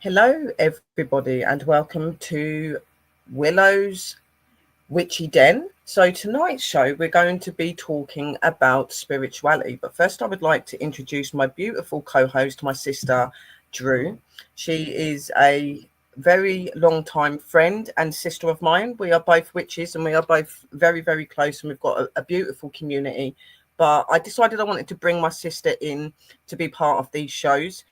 Hello, everybody, and welcome to Willow's Witchy Den. So, tonight's show, we're going to be talking about spirituality. But first, I would like to introduce my beautiful co host, my sister, Drew. She is a very long time friend and sister of mine. We are both witches and we are both very, very close, and we've got a beautiful community. But I decided I wanted to bring my sister in to be part of these shows.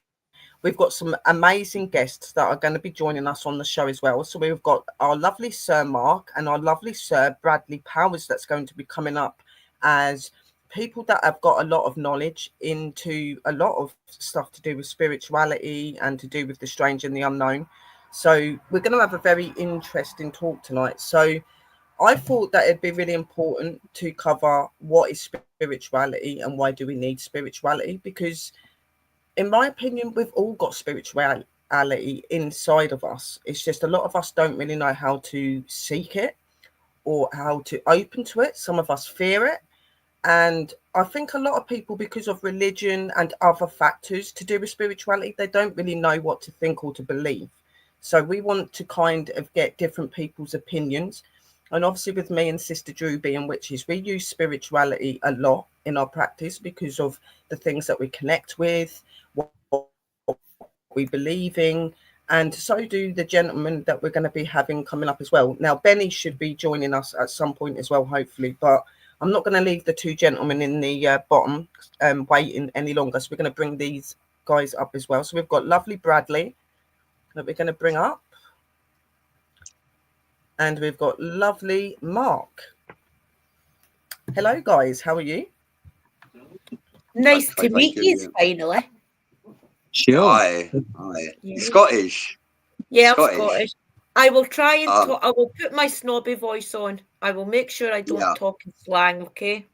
We've got some amazing guests that are going to be joining us on the show as well. So we've got our lovely Sir Mark and our lovely Sir Bradley Powers that's going to be coming up as people that have got a lot of knowledge into a lot of stuff to do with spirituality and to do with the strange and the unknown. So we're going to have a very interesting talk tonight. So I thought that it'd be really important to cover what is spirituality and why do we need spirituality, because in my opinion, we've all got spirituality inside of us. It's just a lot of us don't really know how to seek it or how to open to it. Some of us fear it. And I think a lot of people, because of religion and other factors to do with spirituality, they don't really know what to think or to believe. So we want to kind of get different people's opinions. And obviously with me and Sister Drew being witches, we use spirituality a lot in our practice because of the things that we connect with, what we believe in, and so do the gentlemen that we're going to be having coming up as well. Now, Bennie should be joining us at some point as well, hopefully, but I'm not going to leave the two gentlemen in the bottom waiting any longer. So we're going to bring these guys up as well. So we've got lovely Bradley that we're going to bring up. And we've got lovely Mark. Hello, guys. How are you? Nice to meet you, finally. Sure. Hi. Yeah. Scottish. Yeah, I'm Scottish. I will try and talk. I will put my snobby voice on. I will make sure I don't talk in slang, okay?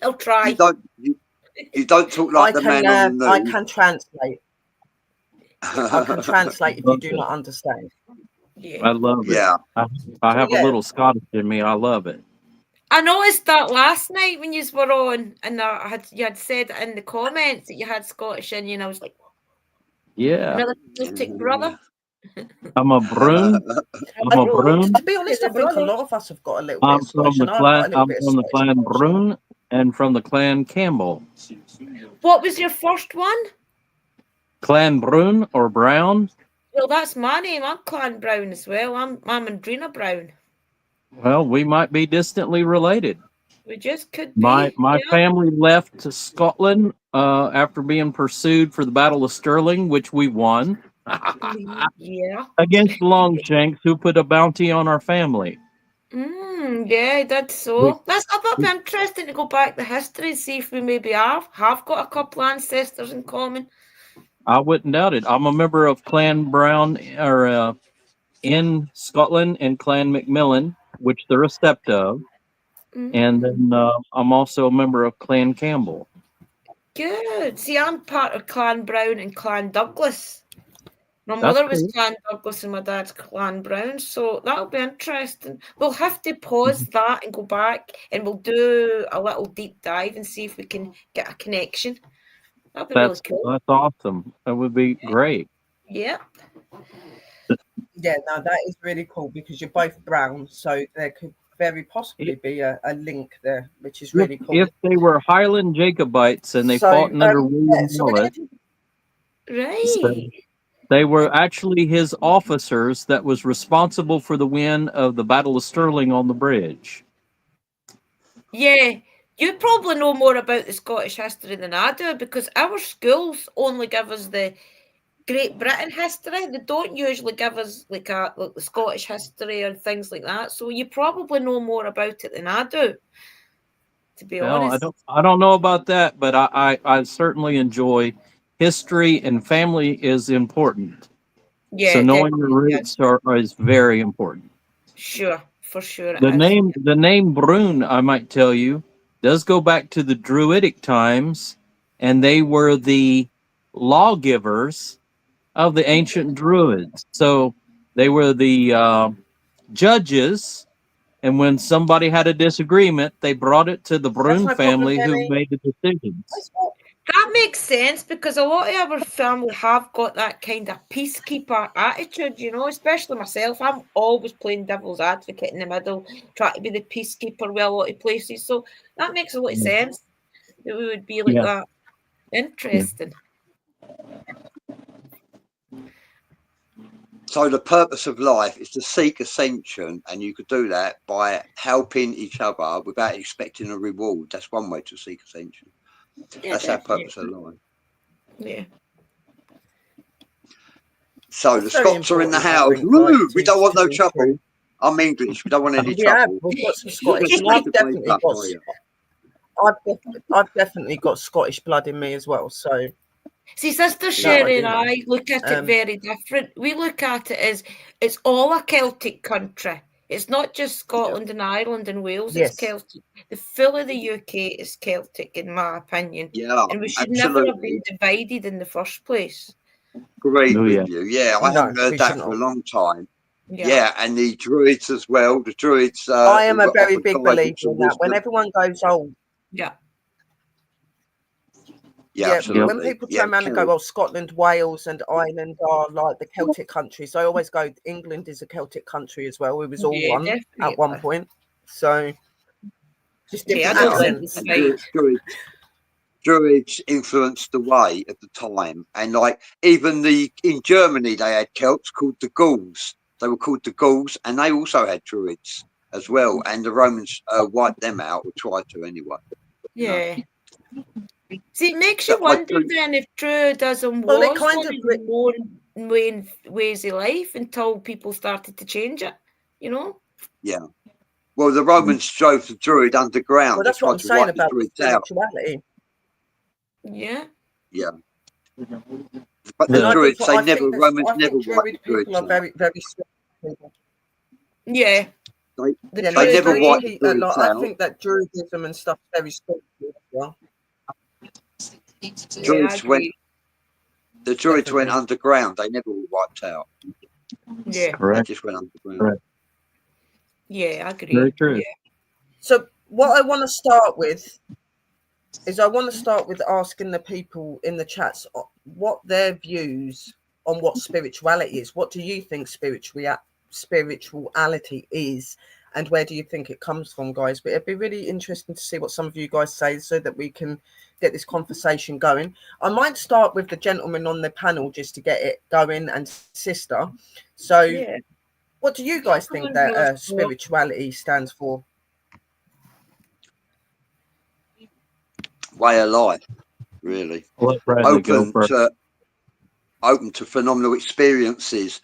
I'll try. You don't talk like the man on the news. I can translate. I can translate if you do not understand. Yeah. I love it. Yeah. I have a little Scottish in me. I love it. I noticed that last night when you were on, and you had said in the comments that you had Scottish in you, and I was like, yeah, another Celtic brother. I'm a Brune. I'm a Brune. To be honest, I think a lot of us have got a little bit I'm of Scottish. from the clan. I'm from the clan Brune and from the clan Campbell. What was your first one? Clan Brune or Brown? Well, that's my name. I'm Clan Brown as well. I'm Andrina Brown. Well, we might be distantly related. We just could be. My family left to Scotland after being pursued for the Battle of Stirling, which we won. Yeah. Against Longshanks, who put a bounty on our family. Yeah, that's so. That's a bit interesting to go back to history and see if we maybe have got a couple of ancestors in common. I wouldn't doubt it. I'm a member of Clan Brown in Scotland and Clan Macmillan, which they're a sept of. And then I'm also a member of Clan Campbell. Good. See, I'm part of Clan Brown and Clan Douglas. My mother was Clan Douglas and my dad's Clan Brown, so that'll be interesting. We'll have to pause that and go back, and we'll do a little deep dive and see if we can get a connection. That'd be really cool. That's awesome. That would be great. Yeah. Yeah, no, that is really cool because you're both brown, so there could very possibly be a link there, which is really cool. If they were Highland Jacobites and they fought under William Wallace, right? They were actually his officers that was responsible for the win of the Battle of Stirling on the bridge. Yeah, you probably know more about the Scottish history than I do because our schools only give us the Great Britain history. They don't usually give us like the Scottish history and things like that. So you probably know more about it than I do, to be honest. I don't know about that, but I certainly enjoy history, and family is important. Yeah, so knowing your roots is very important. Sure, for sure. The name Brune, I might tell you, does go back to the Druidic times, and they were the lawgivers of the ancient Druids. So they were the judges, and when somebody had a disagreement, they brought it to the Brune family who made the decisions. That makes sense because a lot of our family have got that kind of peacekeeper attitude, you know, especially myself. I'm always playing devil's advocate in the middle, trying to be the peacekeeper with a lot of places. So that makes a lot of sense that we would be like that. Interesting. So the purpose of life is to seek ascension, and you could do that by helping each other without expecting a reward. That's one way to seek ascension. Yeah, That's our purpose of life. Yeah. So That's the very Scots are in the important, I house. think, Woo! like, We don't want to no be trouble. true. I'm English. We don't want any Yeah, trouble. we've got some You're Scottish, and supposed I've to break definitely up, got, are you? I've definitely got Scottish blood in me as well. So, See, Sister No, I Sherry do and know. I look at it very different. We look at it as it's all a Celtic country. It's not just Scotland and Ireland and Wales. Yes. It's Celtic. The full of the UK is Celtic, in my opinion. Yeah, And we should never have been absolutely. divided in the first place. Agreed Oh, with yeah. you. Yeah, I No, haven't heard we that should for a not. long time. Yeah. Yeah, and the Druids as well. The Druids. I am a were very offered big guidance believer and in that. When wisdom. everyone goes, oh, Yeah. Yeah, when absolutely. people turn around and go, well, Scotland, Wales, and Ireland are like the Celtic countries, I always go, England is a Celtic country as well. It was all Yeah, one at one definitely. point. So, just Yeah, I different don't like accents. the And divide. Druids influenced the way at the time, and like even in Germany they had Celts called the Gauls. They were called the Gauls, and they also had Druids as well. And the Romans wiped them out, or tried to anyway. Yeah. See, it makes So you wonder then if Druidism Well, it was kind one of of the more main ways of life until people started to change it, you know? Yeah. Well, the Romans drove the Druid underground. Well, They that's what I'm tried to saying wipe the about the Druids out. spirituality. Yeah. Yeah. But And the I do. Druids, I Romans think never wiped Druid the people Druids are out. very, very spiritual. Yeah. They Yeah, they never Druid wiped the people, Druids I out. think that Druidism and stuff is very spiritual as well. Yeah, I Druids went. agree. The Druids went Definitely. underground. They never were wiped out. Yeah. They Correct. just went underground. Correct. Yeah, I agree. Very true. Yeah. So what I want to start with is asking the people in the chats what their views on what spirituality is. What do you think spirituality is, and where do you think it comes from, guys? But it'd be really interesting to see what some of you guys say so that we can get this conversation going. I might start with the gentleman on the panel just to get it going, and sister. So Yeah. what do you guys think that spirituality stands for? Way of life, really. Let Bradley go first. Open to phenomenal experiences.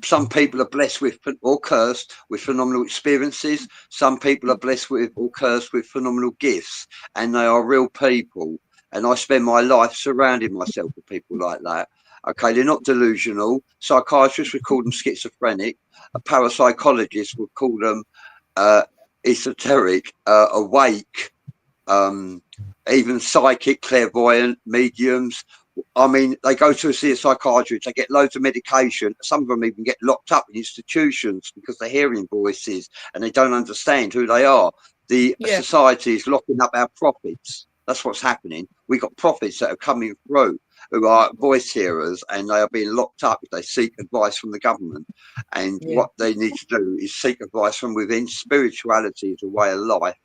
Some people are blessed with or cursed with phenomenal experiences. Some people are blessed with or cursed with phenomenal gifts, and they are real people. And I spend my life surrounding myself with people like that. Okay, they're not delusional. Psychiatrists would call them schizophrenic. A parapsychologist would call them esoteric, awake, even psychic, clairvoyant, mediums. I mean, they go to see a psychiatrist, they get loads of medication. Some of them even get locked up in institutions because they're hearing voices and they don't understand who they are. The society is locking up our prophets. That's what's happening. We got prophets that are coming through who are voice hearers, and they are being locked up if they seek advice from the government. And what they need to do is seek advice from within. Spirituality is a way of life,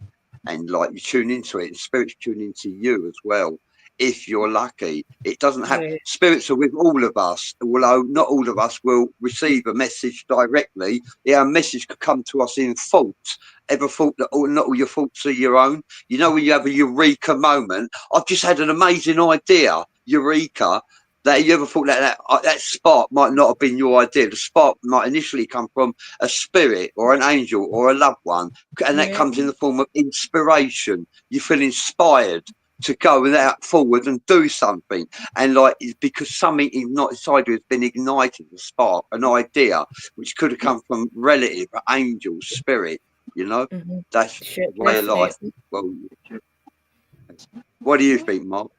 and like you tune into it, and spirits tune into you as well. If you're lucky, it doesn't have spirits are with all of us, although not all of us will receive a message directly. Yeah, a message could come to us in thoughts. Ever thought that not all your thoughts are your own? You know, when you have a eureka moment, I've just had an amazing idea, eureka. That you ever thought that spark might not have been your idea? The spark might initially come from a spirit or an angel or a loved one, and that comes in the form of inspiration. You feel inspired to go out forward and do something, and like because something inside you has been ignited, a spark, an idea which could have come from relative, angel, spirit. You know, that's the way of life. Well, what do you think, Mark?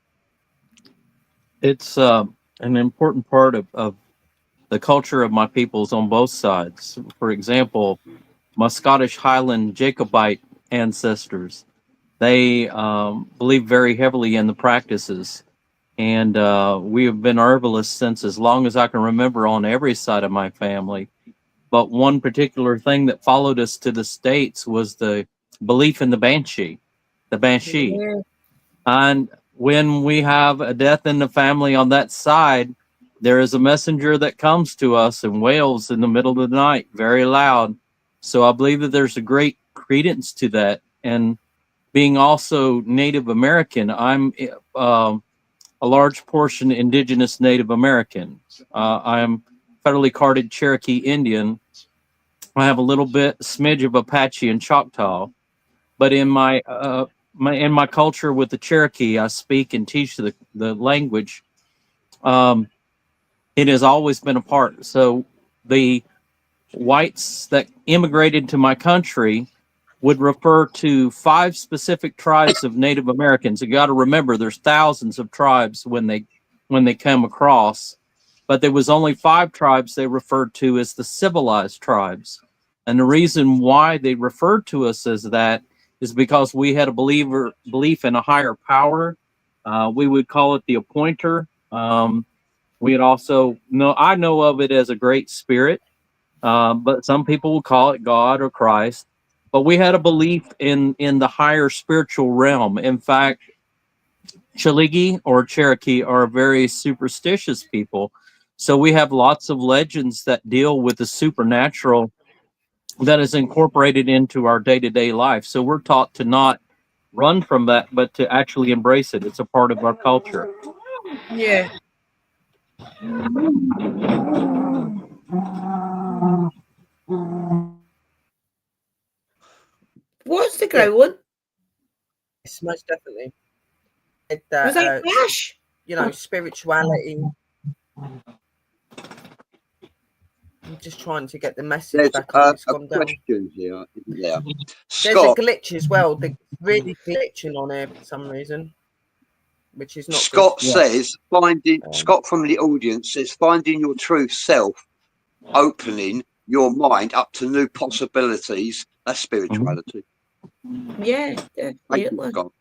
It's an important part of the culture of my peoples on both sides. For example, my Scottish Highland Jacobite ancestors, They believe very heavily in the practices. And we have been herbalists since as long as I can remember on every side of my family. But one particular thing that followed us to the States was the belief in the banshee, the banshee. Yeah. And when we have a death in the family on that side, there is a messenger that comes to us and wails in the middle of the night, very loud. So I believe that there's a great credence to that. And being also Native American, I'm a large portion indigenous Native American. I am federally carded Cherokee Indian. I have a little bit smidge of Apache and Choctaw, but in my culture with the Cherokee, I speak and teach the language. Um, it has always been a part. So the whites that immigrated to my country would refer to 5 specific tribes of Native Americans. You got to remember, there's thousands of tribes when they come across, but there was only 5 tribes they referred to as the civilized tribes. And the reason why they referred to us as that is because we had a belief in a higher power. We would call it the appointer. We had also I know of it as a great spirit, but some people will call it God or Christ. But we had a belief in the higher spiritual realm. In fact, Chaligi or Cherokee are very superstitious people. So we have lots of legends that deal with the supernatural that is incorporated into our day-to-day life. So we're taught to not run from that, but to actually embrace it. It's a part of our culture. Yeah. What's the growling? Yes, most definitely. Was that Flash? You know, spirituality. I'm just trying to get the message There's back up. It's a gone down. question here. Yeah. There's a Scott, glitch as well. They're really glitching on here for some reason, which is not Scott good. says, Scott from the audience says, finding your true self, opening your mind up to new possibilities. That's spirituality. Yeah, Thank you, definitely. Scott.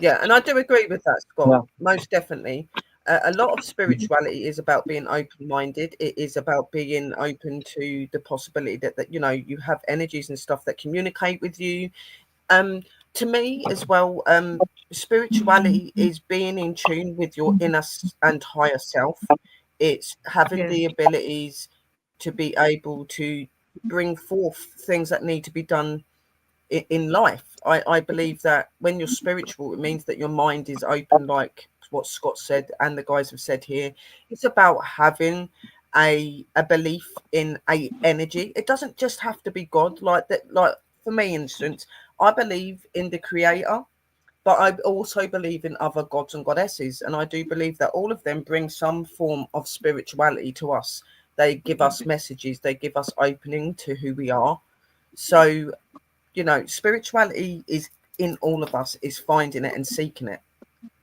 Yeah, and I do agree with that, Scott. Yeah. Most definitely. A lot of spirituality is about being open-minded. It is about being open to the possibility that you know you have energies and stuff that communicate with you. To me as well, spirituality is being in tune with your inner and higher self. It's having the abilities to be able to bring forth things that need to be done in life. I believe that when you're spiritual, it means that your mind is open, like what Scott said and the guys have said here. It's about having a belief in a energy. It doesn't just have to be God. Like that, like for me, instance, I believe in the creator, but I also believe in other gods and goddesses, and I do believe that all of them bring some form of spirituality to us. They give us messages, they give us opening to who we are. So you know, spirituality is in all of us, is finding it and seeking it.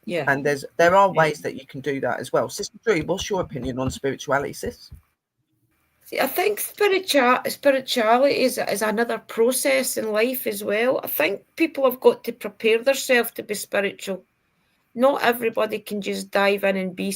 Yeah. And there are ways that you can do that as well. Sister Drew, what's your opinion on spirituality, sis? See, I think spirituality is another process in life as well. I think people have got to prepare themselves to be spiritual. Not everybody can just dive in and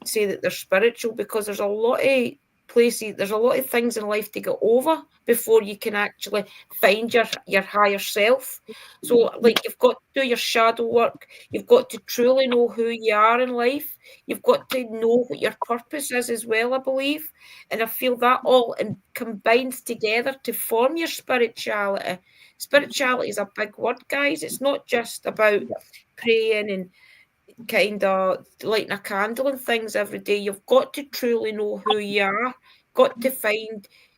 say that they're spiritual, because there's a lot of things in life to get over before you can actually find your higher self. So like, you've got to do your shadow work, you've got to truly know who you are in life, you've got to know what your purpose is as well, I believe. And I feel that all combines together to form your spirituality. Spirituality is a big word, guys. It's not just about praying and kind of lighting a candle and things every day. You've got to truly know who you are, got to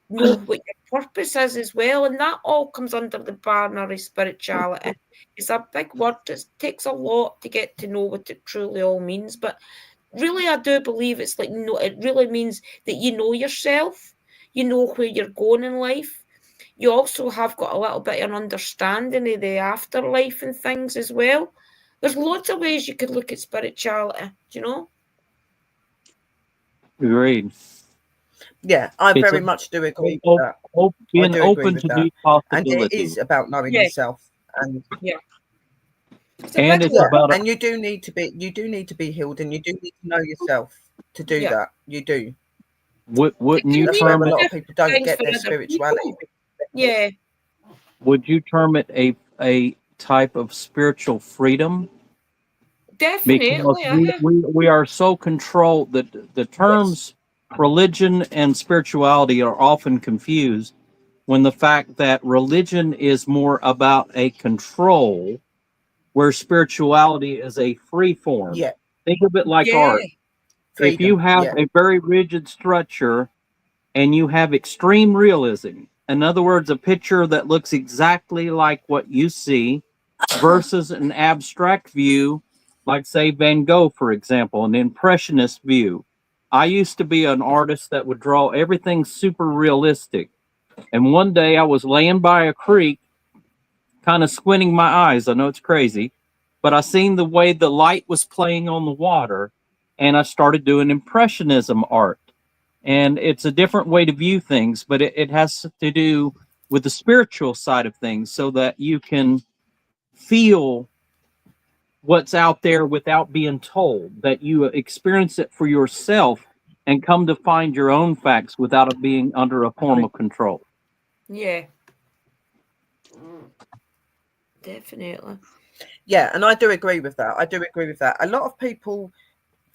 know what your purpose is as well. And that all comes under the banner of spirituality. It's a big word. It takes a lot to get to know what it truly all means. But really, I do believe it's like, it really means that you know yourself, you know where you're going in life. You also have got a little bit of an understanding of the afterlife and things as well. There's lots of ways you could look at spirituality, do you know? Agreed. Yeah, I very much do agree with that. Being I do open agree with to that. new And it possibilities. is about knowing yourself. And It's a And big it's one. about and you do need to be healed, and you do need to know yourself to do that. You do. wouldn't you That's where a term it? lot of people don't Things get for their other spirituality. people. Yeah. Would you term it a type of spiritual freedom? Definitely. Because we are so controlled that the terms religion and spirituality are often confused, when the fact that religion is more about a control, where spirituality is a free form. Yeah, Think of it like Yeah. art. If you freedom. have Yeah, a very rigid structure and you have extreme realism, in other words, a picture that looks exactly like what you see, versus an abstract view, like, say, Van Gogh, for example, an impressionist view. I used to be an artist that would draw everything super realistic. And one day I was laying by a creek, kind of squinting my eyes. I know it's crazy, but I seen the way the light was playing on the water, and I started doing impressionism art. And it's a different way to view things, but it has to do with the spiritual side of things, so that you can feel what's out there without being told, that you experience it for yourself and come to find your own facts without it being under a form of control. Yeah. Definitely. yeah, and I do agree with that. I do agree with that. A lot of people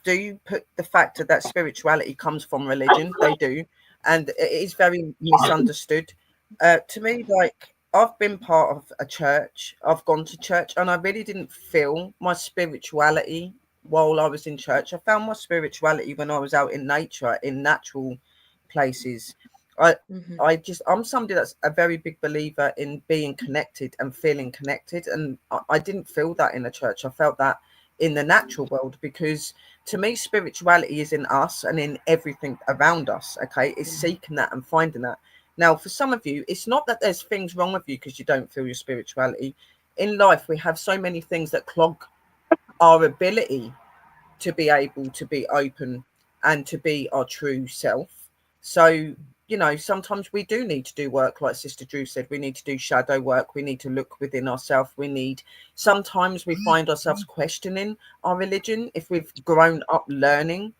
do put the factor that spirituality comes from religion. They do, and it is very misunderstood. To me, like, I've been part of a church. I've gone to church, and I really didn't feel my spirituality while I was in church. I found my spirituality when I was out in nature, in natural places. I'm somebody that's a very big believer in being connected and feeling connected, and I didn't feel that in the church. I felt that in the natural world, because to me spirituality is in us and in everything around us. Okay, it's seeking that and finding that. Now, for some of you, it's not that there's things wrong with you because you don't feel your spirituality. In life, we have so many things that clog our ability to be able to be open and to be our true self. So, sometimes we do need to do work, like Sister Drew said. We need to do shadow work. We need to look within ourselves. Sometimes we find ourselves questioning our religion if we've grown up learning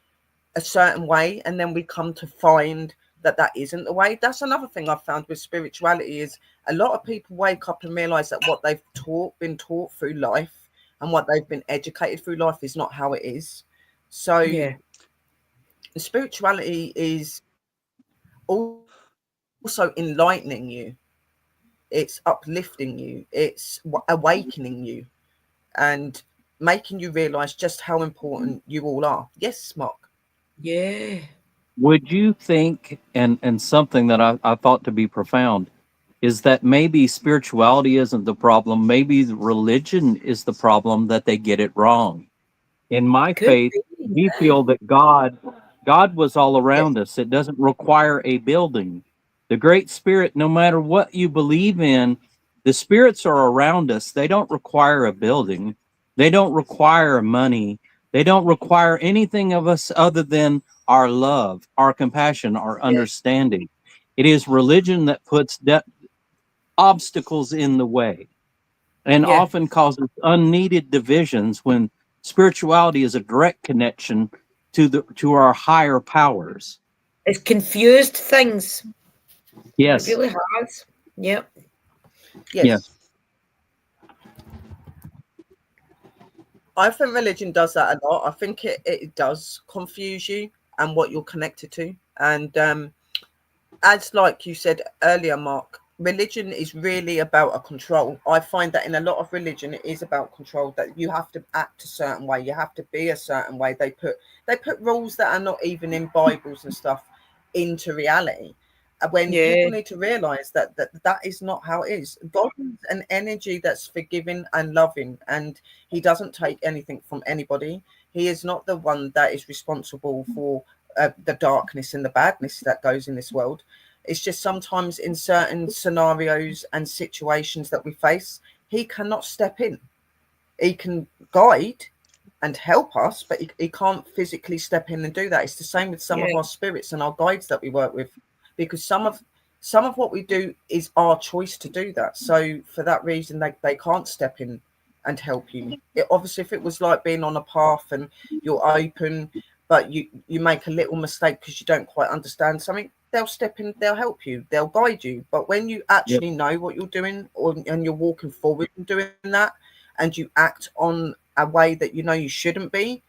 a certain way, and then we come to find that isn't the way. That's another thing I've found with spirituality, is a lot of people wake up and realize that what they've been taught through life and what they've been educated through life is not how it is. So spirituality is also enlightening you, it's uplifting you, it's awakening you, and making you realize just how important you all are. Yes, Mark. Yeah. Would you think, and something that I thought to be profound, is that maybe spirituality isn't the problem, maybe religion is the problem, that they get it wrong? In my Could faith, be. we feel that God was all Yes. around us. It doesn't require a building. The Great Spirit, no matter what you believe in, the spirits are around us. They don't require a building. They don't require money. They don't require anything of us other than our love, our compassion, our understanding. It is religion that puts obstacles in the way, and Yeah. often causes unneeded divisions, when spirituality is a direct connection to our higher powers. It's confused things. It Yes. really has. Yep. Yes. Yes. I think religion does that a lot. I think it does confuse you and what you're connected to. And as like you said earlier, Mark, religion is really about a control. I find that in a lot of religion, it is about control, that you have to act a certain way, you have to be a certain way. They put rules that are not even in Bibles and stuff into reality. When people Yeah. need to realize that is not how it is. God is an energy that's forgiving and loving, and he doesn't take anything from anybody. He is not the one that is responsible for the darkness and the badness that goes in this world. It's just sometimes in certain scenarios and situations that we face, he cannot step in. He can guide and help us, but he can't physically step in and do that. It's the same with some of Yeah. our spirits and our guides that we work with, because some of some of what we do is our choice to do that. So for that reason, they can't step in and help you. Obviously, if it was like being on a path and you're open, but you make a little mistake because you don't quite understand something, they'll step in, they'll help you, they'll guide you. But when you actually know what you're doing, and you're walking forward and doing that, and you act on a way that you know you shouldn't be,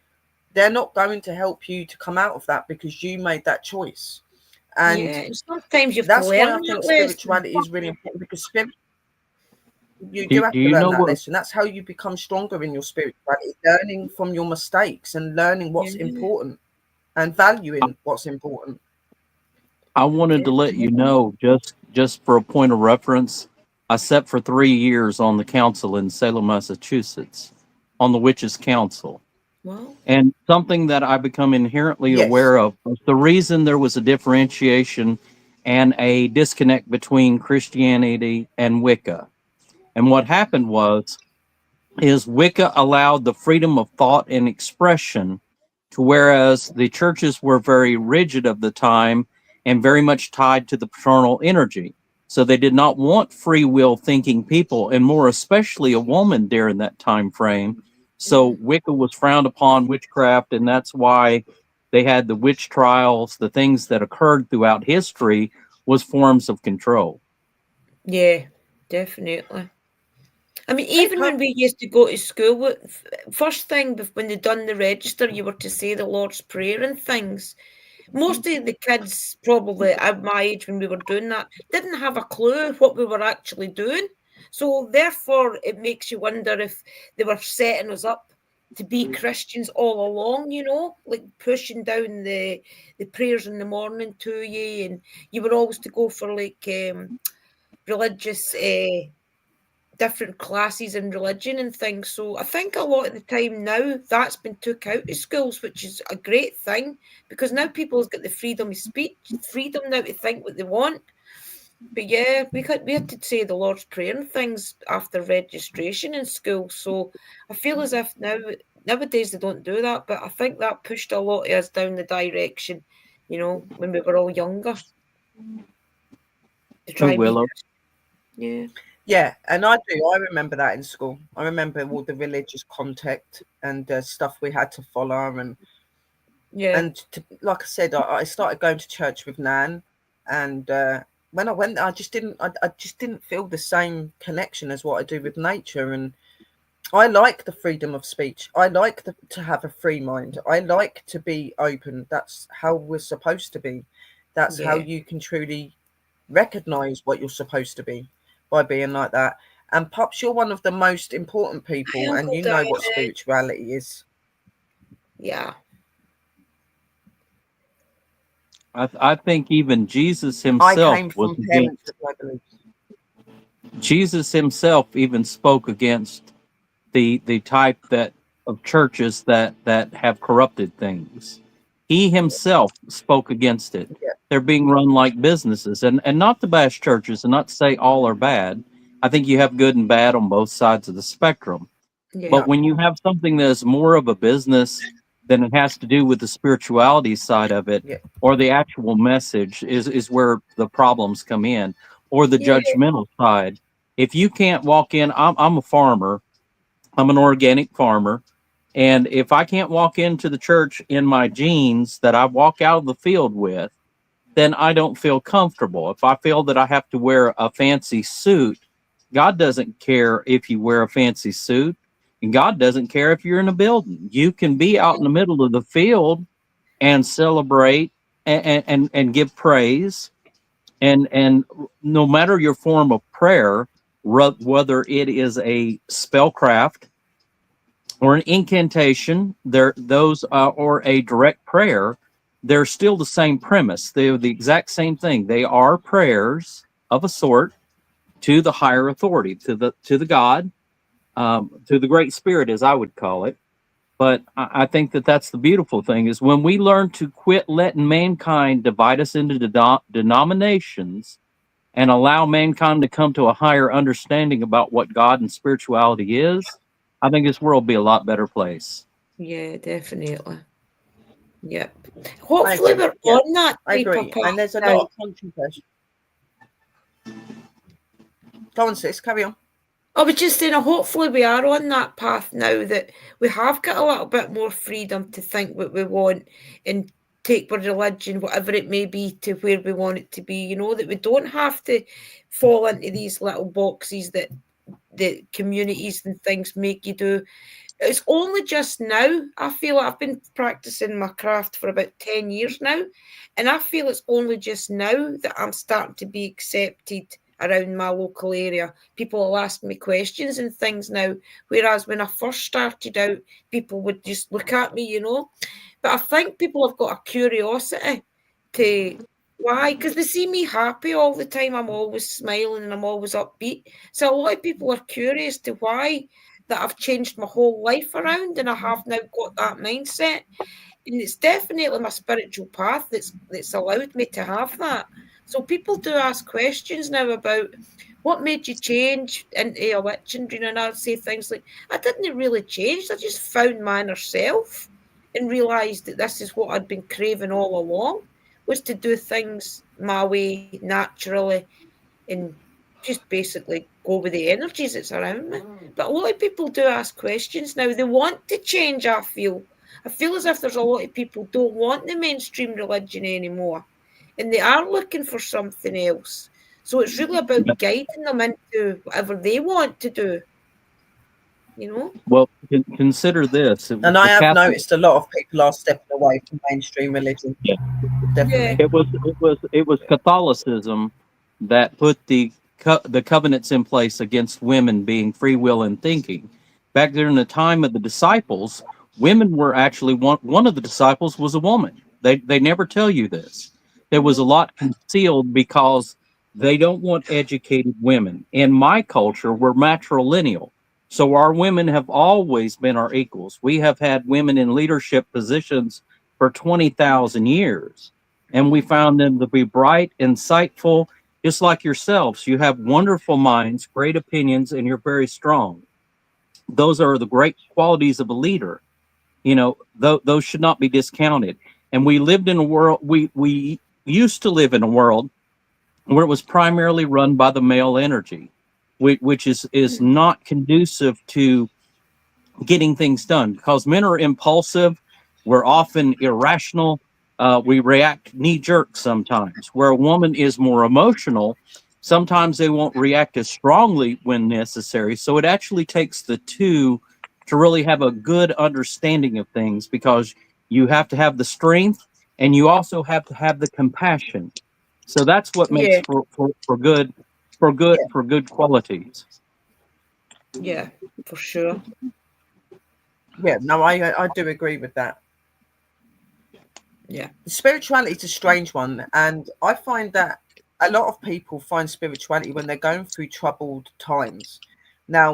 they're not going to help you to come out of that because you made that choice. And sometimes you have that's to learn why I think spirituality is really important, because you do have to you learn know that what? lesson. That's how you become stronger in your spirituality, learning from your mistakes and learning what's important and valuing what's important. I wanted to let you know, just for a point of reference, I sat for 3 years on the council in Salem, Massachusetts, on the Witches' Council. Wow. And something that I become inherently Yes. aware of was the reason there was a differentiation and a disconnect between Christianity and Wicca. And what happened is Wicca allowed the freedom of thought and expression, to whereas the churches were very rigid of the time and very much tied to the paternal energy. So they did not want free will thinking people, and more especially a woman during that time frame. So Wicca was frowned upon, witchcraft, and that's why they had the witch trials. The things that occurred throughout history was forms of control. Yeah, definitely. I mean, even when we used to go to school, first thing when they done the register, you were to say the Lord's Prayer and things. Most of the kids, probably at my age when we were doing that, didn't have a clue what we were actually doing. So therefore, it makes you wonder if they were setting us up to be Christians all along, you know, like pushing down the prayers in the morning to you, and you were always to go for like religious different classes in religion and things. So I think a lot of the time now that's been took out of schools, which is a great thing, because now people have got the freedom of speech, freedom now to think what they want. But yeah, we had to say the Lord's Prayer and things after registration in school. So I feel as if nowadays they don't do that, but I think that pushed a lot of us down the direction, you know, when we were all younger. To try and Willow. Yeah, and I remember that in school. I remember all the religious contact and stuff we had to follow, and like I said, I started going to church with Nan, and when I went, I just didn't feel the same connection as what I do with nature. And I like the freedom of speech. I like to have a free mind. I like to be open. That's how we're supposed to be. That's how you can truly recognize what you're supposed to be, by being like that. And Pops, you're one of the most important people, and you know what spirituality is. Yeah. I think even Jesus himself was against. Jesus himself even spoke against the type of churches that have corrupted things. He himself spoke against it. Yeah. They're being run like businesses, and not to bash churches and not to say all are bad. I think you have good and bad on both sides of the spectrum. Yeah. But when you have something that is more of a business than it has to do with the spirituality side of it, or the actual message is where the problems come in, or the judgmental side. If you can't walk in, I'm a farmer. I'm an organic farmer. And if I can't walk into the church in my jeans that I walk out of the field with, then I don't feel comfortable. If I feel that I have to wear a fancy suit, God doesn't care if you wear a fancy suit, and God doesn't care if you're in a building. You can be out in the middle of the field and celebrate and give praise. And no matter your form of prayer, whether it is a spellcraft or an incantation, or a direct prayer, they're still the same premise. They're the exact same thing. They are prayers of a sort to the higher authority, to the God, to the Great Spirit, as I would call it. But I think that's the beautiful thing, is when we learn to quit letting mankind divide us into denominations and allow mankind to come to a higher understanding about what God and spirituality is, I think this world will be a lot better place. Yeah, definitely. Yep. Hopefully we're on that. I agree. And there's a lot of controversy. Go on, sis, carry on. I was just saying, hopefully we are on that path now, that we have got a little bit more freedom to think what we want and take our religion, whatever it may be, to where we want it to be, you know, that we don't have to fall into these little boxes that the communities and things make you do. It's only just now, I feel I've been practicing my craft for about 10 years now, and I feel it's only just now that I'm starting to be accepted around my local area. People will ask me questions and things now, whereas when I first started out, people would just look at me, you know. But I think people have got a curiosity to why, because they see me happy all the time. I'm always smiling and I'm always upbeat. So a lot of people are curious to why that I've changed my whole life around and I have now got that mindset. And it's definitely my spiritual path that's allowed me to have that. So people do ask questions now about what made you change into a witch, and I'd say things like, I didn't really change, I just found my inner self and realised that this is what I'd been craving all along, was to do things my way naturally and just basically go with the energies that's around me. But a lot of people do ask questions now. They want to change, I feel. I feel as if there's a lot of people don't want the mainstream religion anymore, and they are looking for something else. So it's really about guiding them into whatever they want to do, you know? Well, consider this. And I have noticed a lot of people are stepping away from mainstream religion. Yeah. Definitely. It was Catholicism that put the covenants in place against women being free will and thinking. Back during the time of the disciples, women were actually one of the disciples was a woman. They never tell you this. There was a lot concealed because they don't want educated women. In my culture, we're matrilineal. So our women have always been our equals. We have had women in leadership positions for 20,000 years. And we found them to be bright, insightful, just like yourselves. You have wonderful minds, great opinions, and you're very strong. Those are the great qualities of a leader. You know, those should not be discounted. And we lived in a world, we used to live in a world where it was primarily run by the male energy, which is not conducive to getting things done, because men are impulsive. We're often irrational. We react knee-jerk sometimes, where a woman is more emotional. Sometimes they won't react as strongly when necessary. So it actually takes the two to really have a good understanding of things, because you have to have the strength and you also have to have the compassion. So that's what makes for good qualities. Yeah, for sure. Yeah, no, I do agree with that. Yeah. Spirituality is a strange one, and I find that a lot of people find spirituality when they're going through troubled times. Now,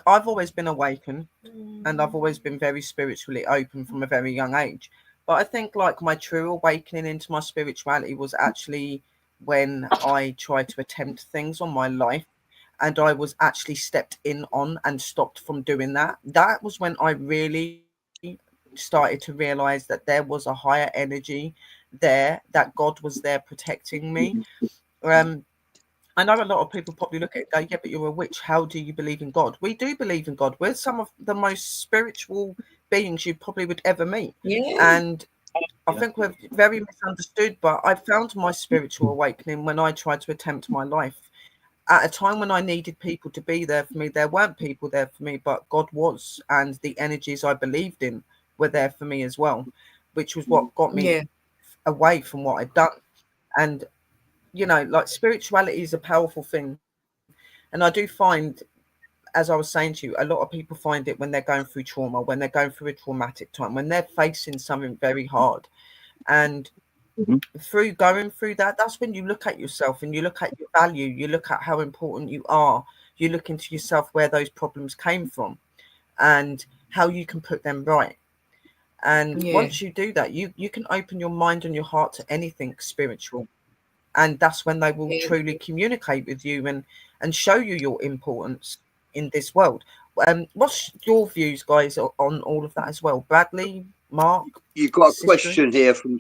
I've always been awakened, and I've always been very spiritually open from a very young age. But I think like my true awakening into my spirituality was actually when I tried to attempt things on my life, and I was actually stepped in on and stopped from doing that. That was when I really started to realize that there was a higher energy there, that God was there protecting me. I know a lot of people probably look at it and go, yeah, but you're a witch. How do you believe in God? We do believe in God. We're some of the most spiritual beings you probably would ever meet. Yeah. And I think we're very misunderstood, but I found my spiritual awakening when I tried to attempt my life. At a time when I needed people to be there for me, there weren't people there for me, but God was, and the energies I believed in were there for me as well, which was what got me away from what I'd done. And you know, like, spirituality is a powerful thing, and I do find, as I was saying to you, a lot of people find it when they're going through trauma, when they're going through a traumatic time, when they're facing something very hard. And through going through that, that's when you look at yourself and you look at your value, you look at how important you are, you look into yourself, where those problems came from and how you can put them right. And once you do that, you can open your mind and your heart to anything spiritual, and that's when they will truly communicate with you and show you your importance in this world. What's your views, guys, on all of that as well? Bradley, Mark? You've got a question here from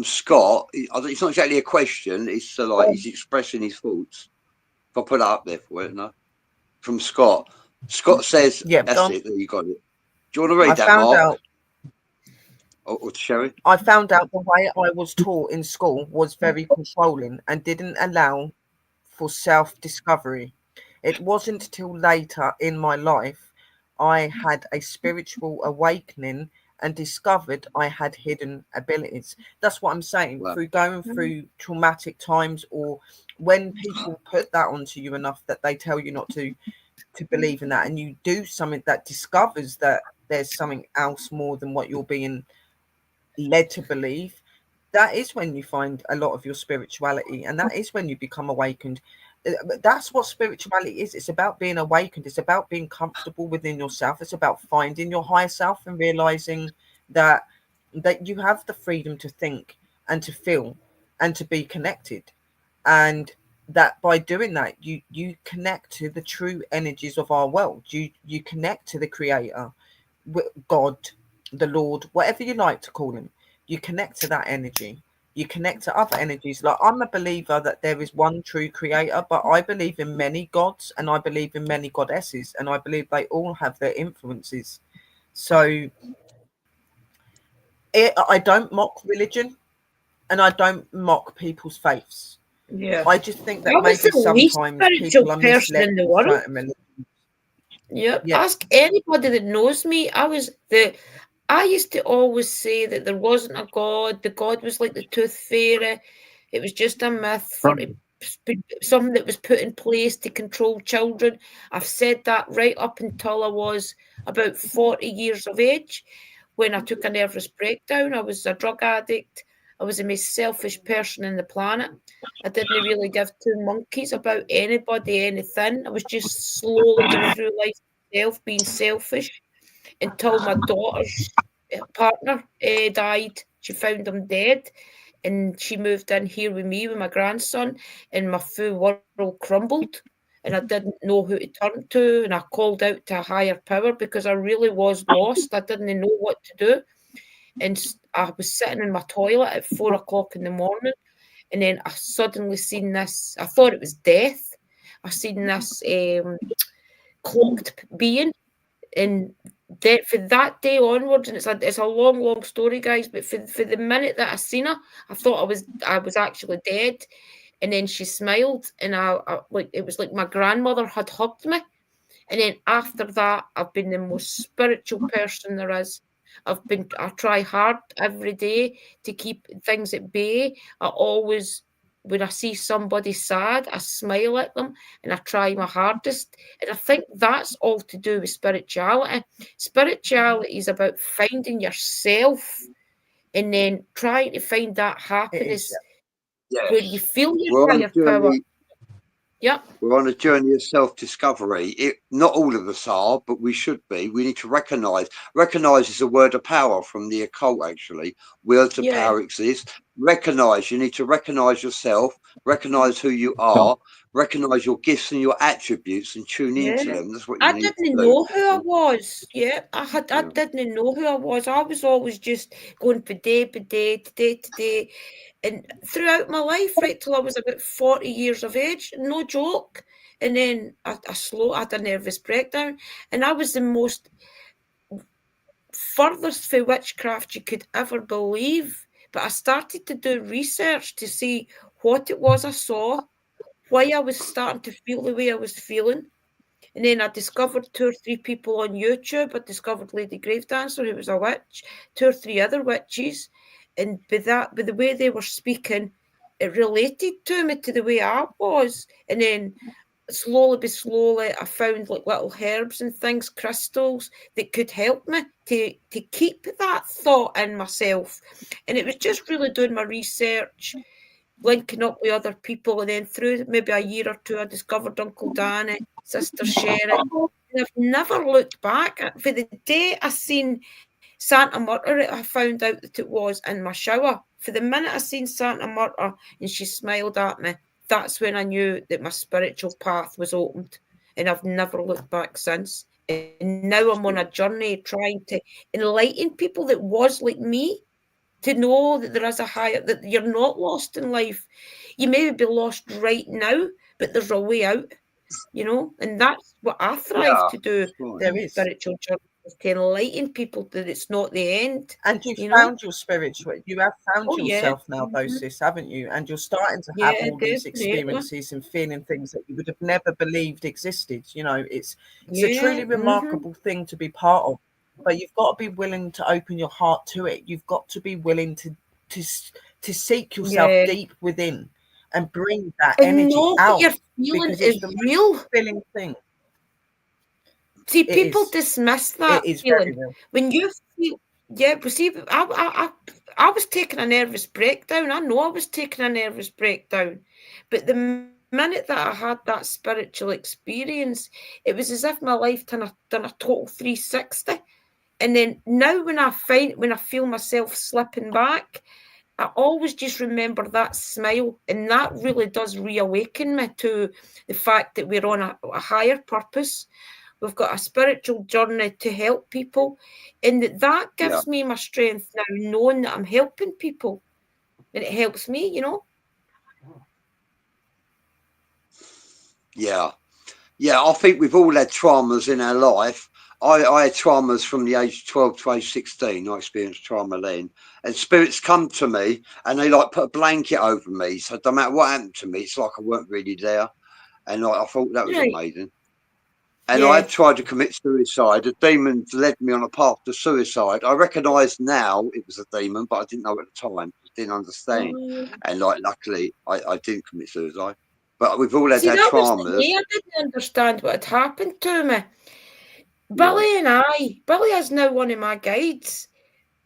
Scott. It's not exactly a question, it's like he's expressing his thoughts. If I put that up there for it, no? From Scott. Scott says, Yeah, that's it, you got it. Do you want to read that, found Mark? out. Or Sherry? I found out the way I was taught in school was very controlling and didn't allow for self-discovery. It wasn't till later in my life I had a spiritual awakening and discovered I had hidden abilities. That's what I'm saying. Wow. Through going through traumatic times, or when people put that onto you enough that they tell you not to believe in that, and you do something that discovers that there's something else more than what you're being led to believe, that is when you find a lot of your spirituality, and that is when you become awakened. That's what spirituality is. It's about being awakened. It's about being comfortable within yourself. It's about finding your higher self and realizing that you have the freedom to think and to feel and to be connected, and that by doing that you connect to the true energies of our world. You connect to the creator, God, the Lord, whatever you like to call him. You connect to that energy. You connect to other energies. Like, I'm a believer that there is one true creator, but I believe in many gods and I believe in many goddesses, and I believe they all have their influences. So I don't mock religion and I don't mock people's faiths. Yeah. I just think that I was maybe the least sometimes spiritual people are person misled in the with world. certain religions. Yep. Yeah. Ask anybody that knows me. I used to always say that there wasn't a God. The God was like the tooth fairy. It was just a myth for something that was put in place to control children. I've said that right up until I was about 40 years of age, when I took a nervous breakdown. I was a drug addict. I was the most selfish person on the planet. I didn't really give two monkeys about anybody, anything. I was just slowly going through life myself, being selfish, until my daughter's partner died. She found him dead, and she moved in here with me with my grandson, and my full world crumbled, and I didn't know who to turn to, and I called out to a higher power because I really was lost. I didn't know what to do, and I was sitting in my toilet at 4 o'clock in the morning, and then I suddenly seen this. I thought it was death. I seen this cloaked being, and for that day onwards, and it's a long story, guys. But for the minute that I seen her, I thought I was actually dead. And then she smiled, and I like, it was like my grandmother had hugged me. And then after that, I've been the most spiritual person there is. I try hard every day to keep things at bay. I always, when I see somebody sad, I smile at them and I try my hardest. And I think that's all to do with spirituality. Spirituality is about finding yourself and then trying to find that happiness where you feel your higher power. Yep. We're on a journey of self-discovery. Not all of us are, but we should be. We need to recognise. Recognise is a word of power from the occult, actually. Words of power exist. Recognise. You need to recognise yourself, recognise who you are, recognise your gifts and your attributes, and tune into them. That's what you need to do. I didn't know who I was. Yeah, I didn't know who I was. I was always just going from day to day. And throughout my life, right till I was about 40 years of age, no joke. And then I had a nervous breakdown, and I was the most furthest for witchcraft you could ever believe. But I started to do research to see what it was I saw, why I was starting to feel the way I was feeling. And then I discovered 2 or 3 people on YouTube. I discovered Lady Gravedancer, who was a witch, 2 or 3 other witches. And with the way they were speaking, it related to me, to the way I was. And then slowly I found like little herbs and things, crystals that could help me to keep that thought in myself. And it was just really doing my research, linking up with other people, and then through maybe a year or 2, I discovered Uncle Danny, Sister Sherry, and I've never looked back. For the day I seen Santa Murta, I found out that it was in my shower. For the minute I seen Santa Murta and she smiled at me, that's when I knew that my spiritual path was opened, and I've never looked back since. And now I'm on a journey trying to enlighten people that was like me, to know that there is a higher, that you're not lost in life. You may be lost right now, but there's a way out, you know, and that's what I thrive to do. Right. There is. Spiritual journey is to enlighten people that it's not the end. And you've you know? found your spiritual, you have found Oh, yeah. yourself now, though, sis, haven't you? And you're starting to have all these definitely. experiences and feeling things that you would have never believed existed. You know, it's a Yeah, truly remarkable thing to be part of, but you've got to be willing to open your heart to it. You've got to be willing to seek yourself Yeah. deep within and bring that And energy know out, what you're feeling because it's is the most real. fulfilling thing. See, It people is. dismiss that It is very feeling. real. When you feel, yeah, but see, I was taking a nervous breakdown. I know I was taking a nervous breakdown. But the minute that I had that spiritual experience, it was as if my life done a total 360. And then now when I feel myself slipping back, I always just remember that smile, and that really does reawaken me to the fact that we're on a higher purpose. We've got a spiritual journey to help people, and that gives me my strength now, knowing that I'm helping people, and it helps me, you know. Yeah, I think we've all had traumas in our life. I had traumas from the age of 12 to age 16. I experienced trauma then, and spirits come to me and they like put a blanket over me, so no matter what happened to me, it's like I weren't really there. And I thought that was amazing. And I tried to commit suicide. The demons led me on a path to suicide. I recognise now it was a demon, but I didn't know at the time. I didn't understand. And like, luckily, I didn't commit suicide. But we've all had our traumas. I didn't understand what had happened to me. Billy is now one of my guides.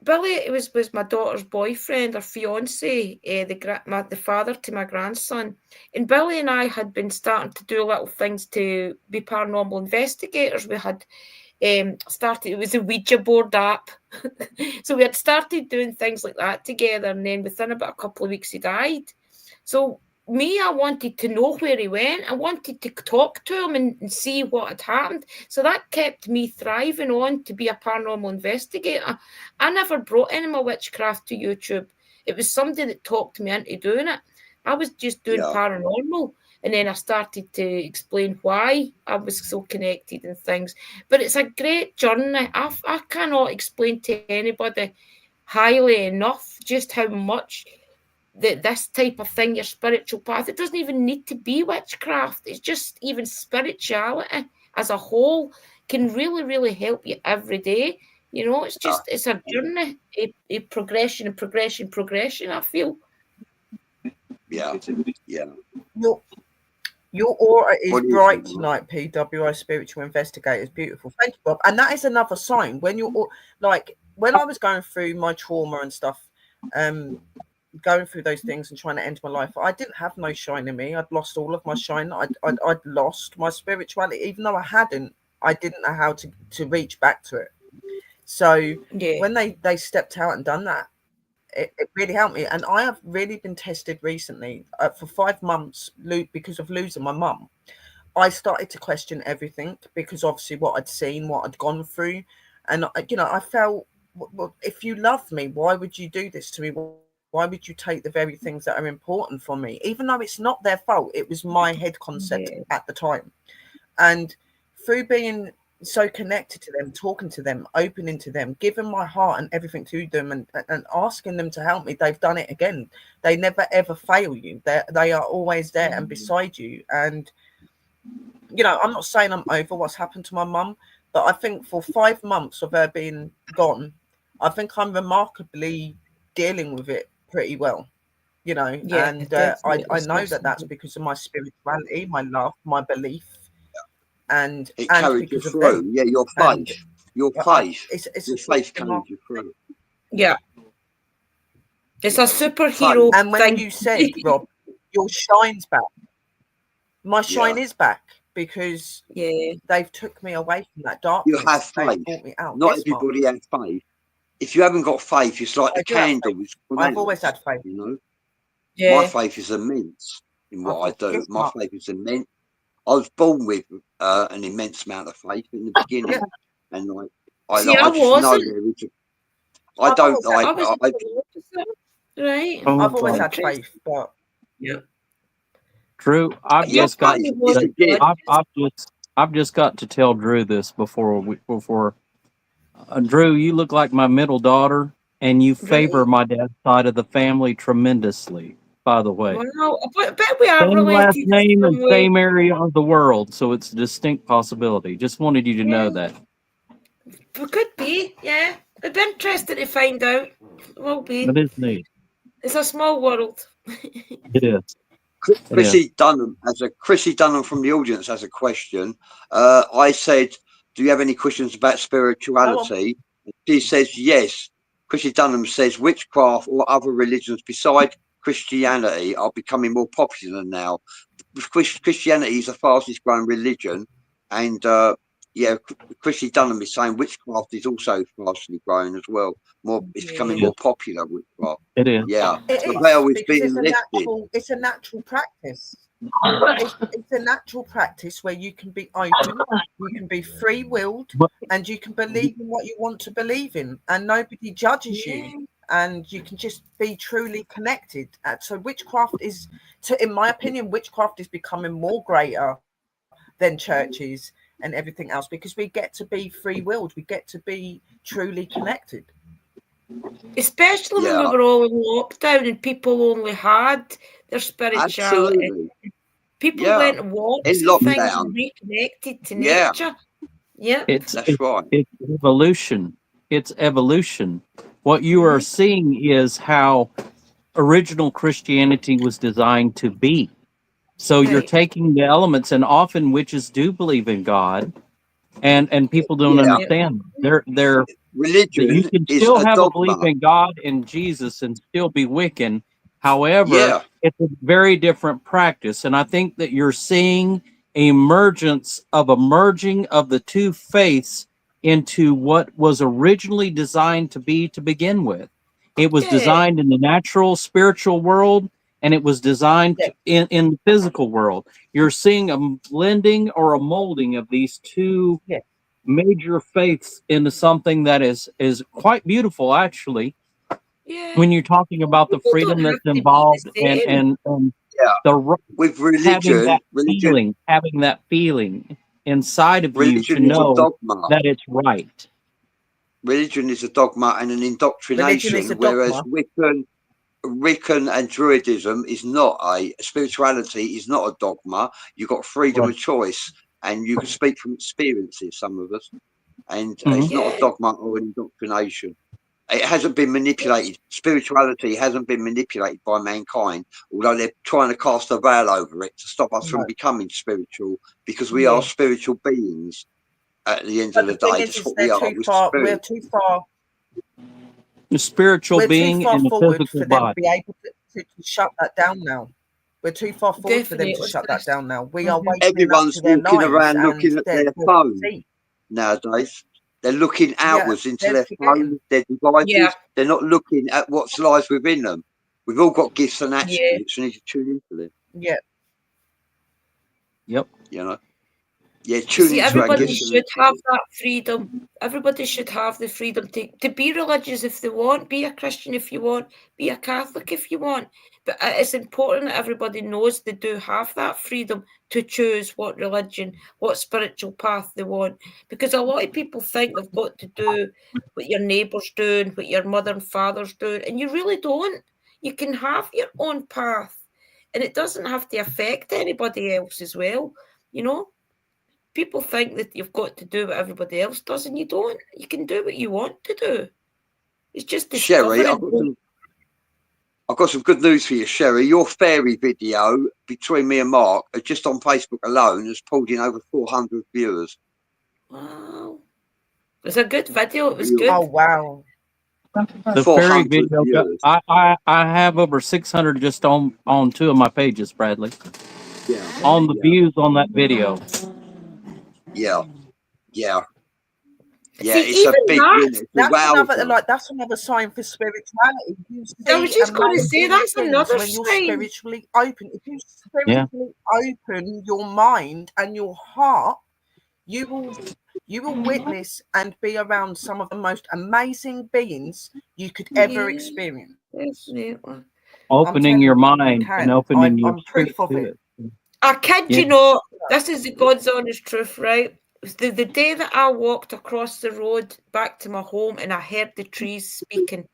Billy was my daughter's boyfriend or fiance, the father to my grandson. And Billy and I had been starting to do little things to be paranormal investigators. We had started, it was a Ouija board app. So we had started doing things like that together. And then within about a couple of weeks, he died. So I wanted to know where he went. I wanted to talk to him and see what had happened. So that kept me thriving on to be a paranormal investigator. I never brought any of my witchcraft to YouTube. It was somebody that talked me into doing it. I was just doing paranormal. And then I started to explain why I was so connected and things. But it's a great journey. I cannot explain to anybody highly enough just how much that this type of thing, your spiritual path, it doesn't even need to be witchcraft. It's just even spirituality as a whole can really, really help you every day. You know, it's just, it's a journey, a progression, I feel. Yeah. Your aura is bright tonight, PWI Spiritual Investigator. It's beautiful. Thank you, Bob. And that is another sign. When you're like, when I was going through my trauma and stuff, going through those things and trying to end my life, I didn't have no shine in me. I'd lost all of my shine. I'd lost my spirituality. Even though I didn't know how to reach back to it. So when they stepped out and done that, it really helped me. And I have really been tested recently for 5 months because of losing my mum. I started to question everything because obviously what I'd seen, what I'd gone through. And, you know, I felt, well, if you love me, why would you do this to me? Why would you take the very things that are important from me? Even though it's not their fault, it was my head concept at the time. And through being so connected to them, talking to them, opening to them, giving my heart and everything to them and asking them to help me, they've done it again. They never, ever fail you. They are always there and beside you. And, you know, I'm not saying I'm over what's happened to my mum, but I think for 5 months of her being gone, I think I'm remarkably dealing with it pretty well, you know. And I know that that's because of my spirituality, my love, my belief, and it carried you through. Yeah, your faith, your faith carried you through. Yeah, it's a superhero. And when you said, Rob, your shine's back, my shine is back because they've took me away from that darkness. You have faith. Brought me out. Not everybody has faith. If you haven't got faith, it's like the candle. I've always had faith. You know, my faith is immense in what I do. My faith is immense. I was born with an immense amount of faith in the beginning, and like I just know there is. I don't like. Right. I've always had faith, but Drew, I've Yeah, just got funny it's, was it's a it, gift. bud? I've just got to tell Drew this before Drew, you look like my middle daughter, and you favor Right. my dad's side of the family tremendously. By the way, Wow. I bet we are same last related name some and way. same area of the world, so it's a distinct possibility. Just wanted you to know Yeah. that. We could be, yeah. It'd be interesting to find out. It will be. It is neat. It's a small world. It is. It is. Chrissy Dunham from the audience has a question. I said, "Do you have any questions about spirituality?" She says yes. Chrissy Dunham says witchcraft or other religions besides Christianity are becoming more popular now. Christianity is the fastest growing religion, and Chrissy Dunham is saying witchcraft is also fastly growing as well. It's becoming Yeah. more popular, witchcraft. It is. Yeah, It the is veil is because being lifted. it's a natural practice. It's a natural practice where you can be open, you can be free-willed, But and you can believe in what you want to believe in, and nobody judges Yeah. you, and you can just be truly connected. So witchcraft is, in my opinion, witchcraft is becoming more greater than churches and everything else because we get to be free-willed, we get to be truly connected. Especially when we Yeah, were all in lockdown and people only had their spirituality. absolutely. People Yeah, went walks in and things lockdown. and reconnected to Yeah, nature. Yep. it's that's right. it's evolution. It's evolution. What you are seeing is how original Christianity was designed to be. So you're Right. taking the elements, and often witches do believe in God, and people don't Yeah, Yep. understand. They're that you religion can is still a have a belief dogma. in God and Jesus and still be Wiccan. However, Yeah, it's a very different practice. And I think that you're seeing a merging of the two faiths into what was originally designed to be to begin with. It was Yeah. designed in the natural spiritual world, and it was designed Yeah. in the physical world. You're seeing a blending or a molding of these two Yeah. major faiths into something that is quite beautiful, actually, Yeah. when you're talking about the People don't freedom have that's to be involved the same. and yeah. the With having religion, having that feeling inside of you to religion is a know dogma. that it's right. Religion is a dogma and an Religion is a indoctrination, whereas dogma. Wiccan and Druidism is not spirituality is not a dogma. You've got freedom Right. of choice, and you can speak from experiences. Some of us, and Mhm. it's not a Yeah. dogma or an indoctrination. It hasn't been manipulated. Spirituality hasn't been manipulated by mankind, although they're trying to cast a veil over it to stop us from No. becoming spiritual, because we Yeah. are spiritual beings. At the end But of the the thing day, is that's what we they're are. too We're far. We're spirit. too far. A spiritual We're too being far in a forward physical for them to body. be able to shut that down now. We're too far forward for them to Definitely. shut that down now. We are Mhm. waking up to Everyone's their walking lies around and looking at their their phone deceit. nowadays. They're looking Yeah, outwards into they're their forgetting. phone, their Yeah. devices. They're not looking at what lies within them. We've all got gifts and Yeah. attributes. We need to tune into them. Yeah, Yep. You know, yeah, You tune see, into our everybody gifts and should have attributes. that freedom. Everybody should have the freedom to be religious if they want, be a Christian if you want, be a Catholic if you want. But it's important that everybody knows they do have that freedom to choose what religion, what spiritual path they want. Because a lot of people think they've got to do what your neighbour's doing, what your mother and father's doing, and you really don't. You can have your own path, and it doesn't have to affect anybody else as well, you know? People think that you've got to do what everybody else does, and you don't. You can do what you want to do. It's just Sherry, discovering. I've got some good news for you, Sherry. Your fairy video between me and Mark, just on Facebook alone, has pulled in over 400 viewers. Wow. It was a good video. It was You- good. oh wow. The fairy 400 video got, viewers. I have over 600 just on two of my pages, Bradley. Yeah, On the yeah, views on that video. yeah, yeah. Yeah, See, it's a even big that, win. It's a wowzer. That's another sign for spirituality. You I was see just going to say, amazing that's things another when you're sign. spiritually open. If you Yeah. spiritually open your mind and your heart, you will witness and be around some of the most amazing beings you could ever Yeah, experience. definitely. I'm Opening telling your you, you mind and can. opening your I'm spirit proof of to it. it. I kid you Yeah. not, this is the God's honest truth, right? The day that I walked across the road back to my home and I heard the trees speaking.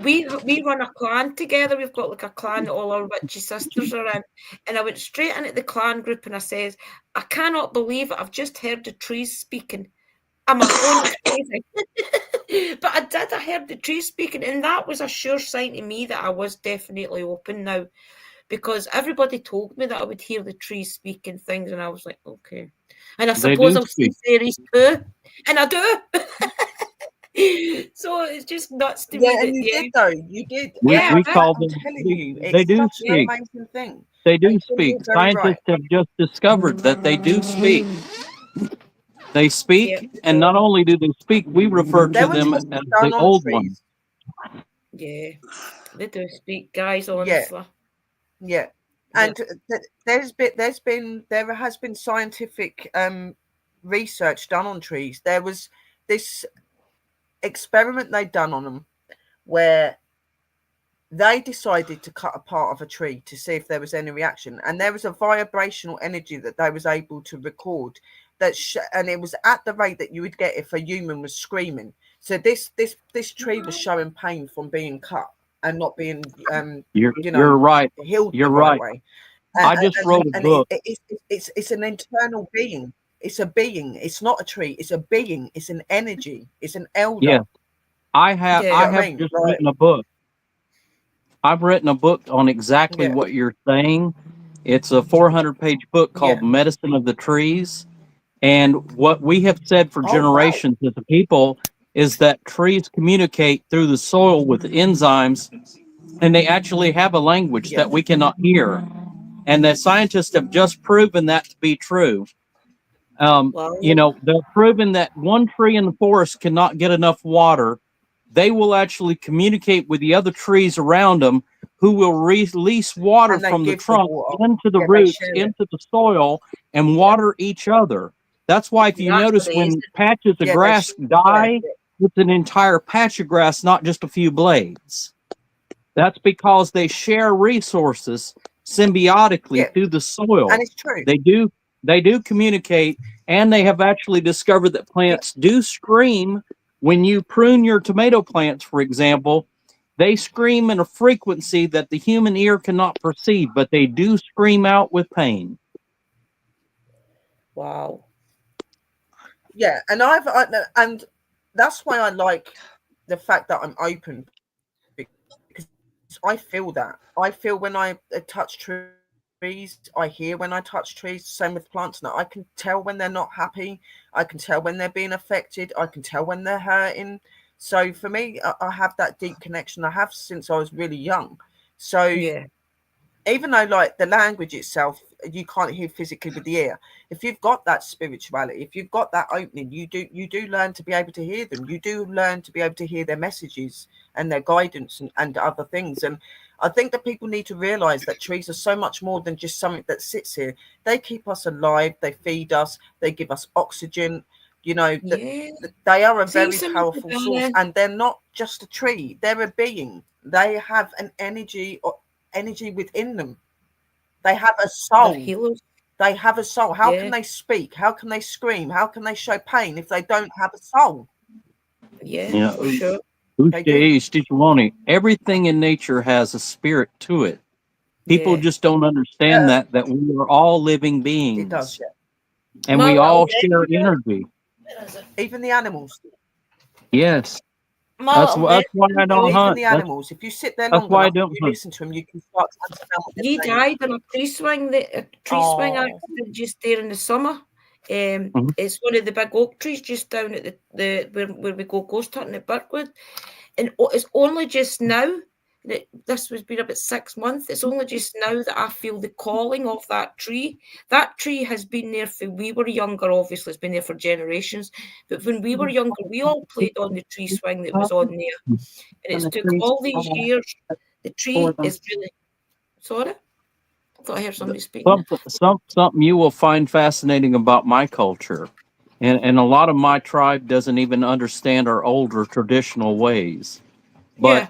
We run a clan together. We've got like a clan that all our witchy sisters are in. And I went straight into the clan group and I says, I cannot believe it. I've just heard the trees speaking. Am I going crazy? But I did. I heard the trees speaking, and that was a sure sign to me that I was definitely open now, because everybody told me that I would hear the trees speaking things, and I was like, okay. And I They suppose do I've seen speak. fairies too, and I do. So it's just nuts to me Yeah, that and you did though. You did. We Yeah, we I call I'm them. telling you, They it's do such an speak. amazing thing. They do And speak. you're very right. Scientists have just discovered that they do speak. They speak, Yeah. and not only do they speak, we refer There to were them tests as done the on old trees. ones. Yeah, they do speak, guys. Yeah. Honestly, Yeah. And there has been scientific research done on trees. There was this experiment they'd done on them where they decided to cut a part of a tree to see if there was any reaction, and there was a vibrational energy that they was able to record and it was at the rate that you would get if a human was screaming. So this tree was showing pain from being cut and not being You're right. healed You're the right right. way. I just wrote a book. It's an internal being. It's a being. It's not a tree. It's a being. It's an energy. It's an elder. Yeah, I have. Yeah. I You know what I have mean? just Like, written a book. I've written a book on exactly Yeah. what you're saying. It's a 400-page book called Yeah. Medicine of the Trees. And what we have said for Oh, wow. generations as a people is that trees communicate through the soil with enzymes, and they actually have a language Yeah. that we cannot hear. And the scientists have just proven that to be true. Wow. They're proven that one tree in the forest cannot get enough water. They will actually communicate with the other trees around them, who will release water And they from the give the trunk water. into the Yeah, they roots, share it. into the soil, and water each other. That's why if you That's notice when amazing. patches of Yeah, they grass share. die, Yeah. it's an entire patch of grass, not just a few blades. That's because they share resources symbiotically Yeah. through the soil. And it's true. They do communicate, and they have actually discovered that plants do scream when you prune your tomato plants, for example. They scream in a frequency that the human ear cannot perceive, but they do scream out with pain. Wow. Yeah, and and that's why I like the fact that I'm open, because I feel that. I feel when I touch trees, I hear when I touch trees. Same with plants. Now I can tell when they're not happy. I can tell when they're being affected. I can tell when they're hurting. So for me, I have that deep connection. I have since I was really young. So Yeah. even though like the language itself you can't hear physically with the ear, if you've got that spirituality, if you've got that opening, you do learn to be able to hear them. You do learn to be able to hear their messages and their guidance and other things. And I think that people need to realize that trees are so much more than just something that sits here. They keep us alive, they feed us, they give us oxygen. Yeah. They are a See, very some powerful people, source, and they're not just a tree, they're a being. They have an energy within them. They have a they're soul. healers. They have a soul. How Yeah. can they speak? How can they scream? How can they show pain if they don't have a soul? Yeah, Yeah. for sure. They do. Everything in nature has a spirit to it. People Yeah. just don't understand Yeah, that we are all living it does. beings, Yeah. and My we little all share nephew, energy. where is it? Even the animals. Yes, My that's little that's why I nephew, don't right? Even hunt. the animals. If you sit there That's long why I enough don't and you hunt. listen to them, you can start to understand what He they're saying. died in a tree swing. A tree swing Oh, accident just there in the summer. Mhm. It's one of the big oak trees just down at the where we go ghost hunting at Birkwood, and it's only just now. This was been about 6 months. It's only just now that I feel the calling of that tree. That tree has been there for we were younger. Obviously, it's been there for generations. But when we were younger, we all played on the tree swing that was on there, and it's took all these years. The tree is really sorry. I thought I heard somebody speaking. Something you will find fascinating about my culture, and a lot of my tribe doesn't even understand our older traditional ways. But Yeah.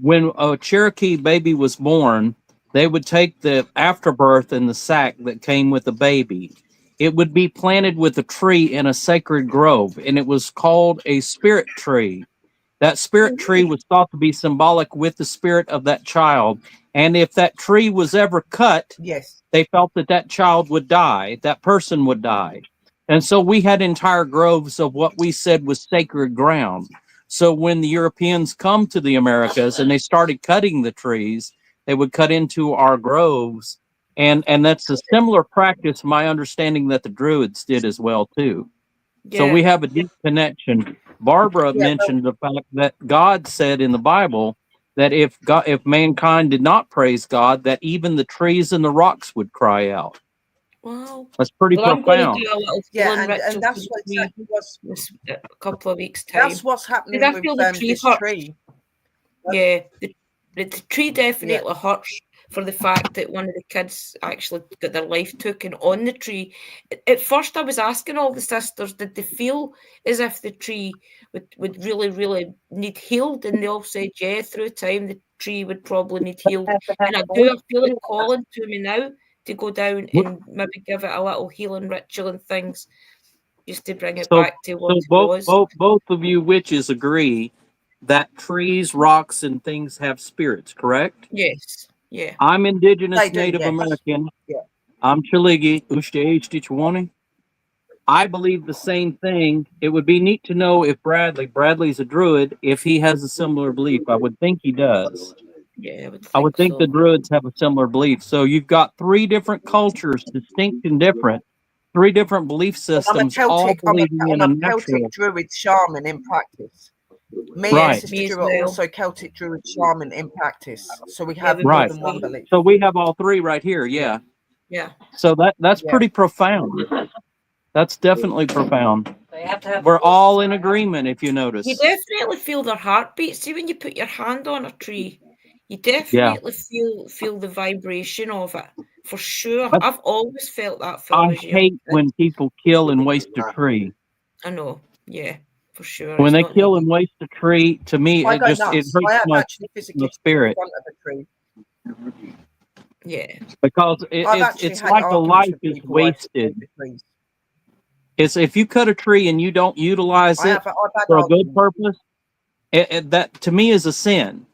when a Cherokee baby was born, they would take the afterbirth and the sack that came with the baby. It would be planted with a tree in a sacred grove, and it was called a spirit tree. That spirit tree was thought to be symbolic with the spirit of that child. And if that tree was ever cut, Yes. they felt that that child would die, that person would die. And so we had entire groves of what we said was sacred ground. So when the Europeans come to the Americas and they started cutting the trees, they would cut into our groves. And that's a similar practice, my understanding, that the Druids did as well, too. Yeah. So we have a deep connection. Barbara Yeah, mentioned the fact that God said in the Bible that if mankind did not praise God, that even the trees and the rocks would cry out. Wow. That's pretty Well, I'm going to profound. do a little yeah, healing ritual and that's for what the tree exactly was. this a couple of weeks' time. That's what's happening I with feel the tree this hurts. tree. Yeah, the tree definitely hurts for the fact that one of the kids actually got their life taken on the tree. At first, I was asking all the sisters, did they feel as if the tree would really, really need healed? And they all said, yeah, through time, the tree would probably need healed. And I feel it calling to me now to go down and maybe give it a little healing ritual and things just to bring it back to what it was. Both of you witches agree that trees, rocks, and things have spirits, correct? Yes, yeah. I'm indigenous They do, Native yes. American. Yeah. I'm Chaligi, Ushte I believe the same thing. It would be neat to know if Bradley's a druid, if he has a similar belief. I would think he does. Yeah, I would think so. the druids have a similar belief. So you've got three different cultures, distinct and different, three different belief systems, all believing in a natural. Celtic druid shaman in practice. Me Right. and Sister Drew are also Celtic druid shaman in practice. So we have we more Right. than one belief. So we have all three right here. Yeah. Yeah. So that's Yeah. pretty profound. That's definitely profound. We're all in agreement, if you notice. You definitely feel their heartbeat. See, when you put your hand on a tree, you definitely feel the vibration of it, for sure. I've always felt that for I a young hate kid. when people kill and waste a tree. I know, yeah, for sure. When It's they not kill needed. and waste a tree, to me, I it go just nuts. hurts I have my actually physically spirit. in front of a tree. Yeah. Because I've actually it's had like a arguments life with is people who I took wasted. over trees. It's if you cut a tree and you don't utilize I've it had for a good arguments. purpose, that to me is a sin.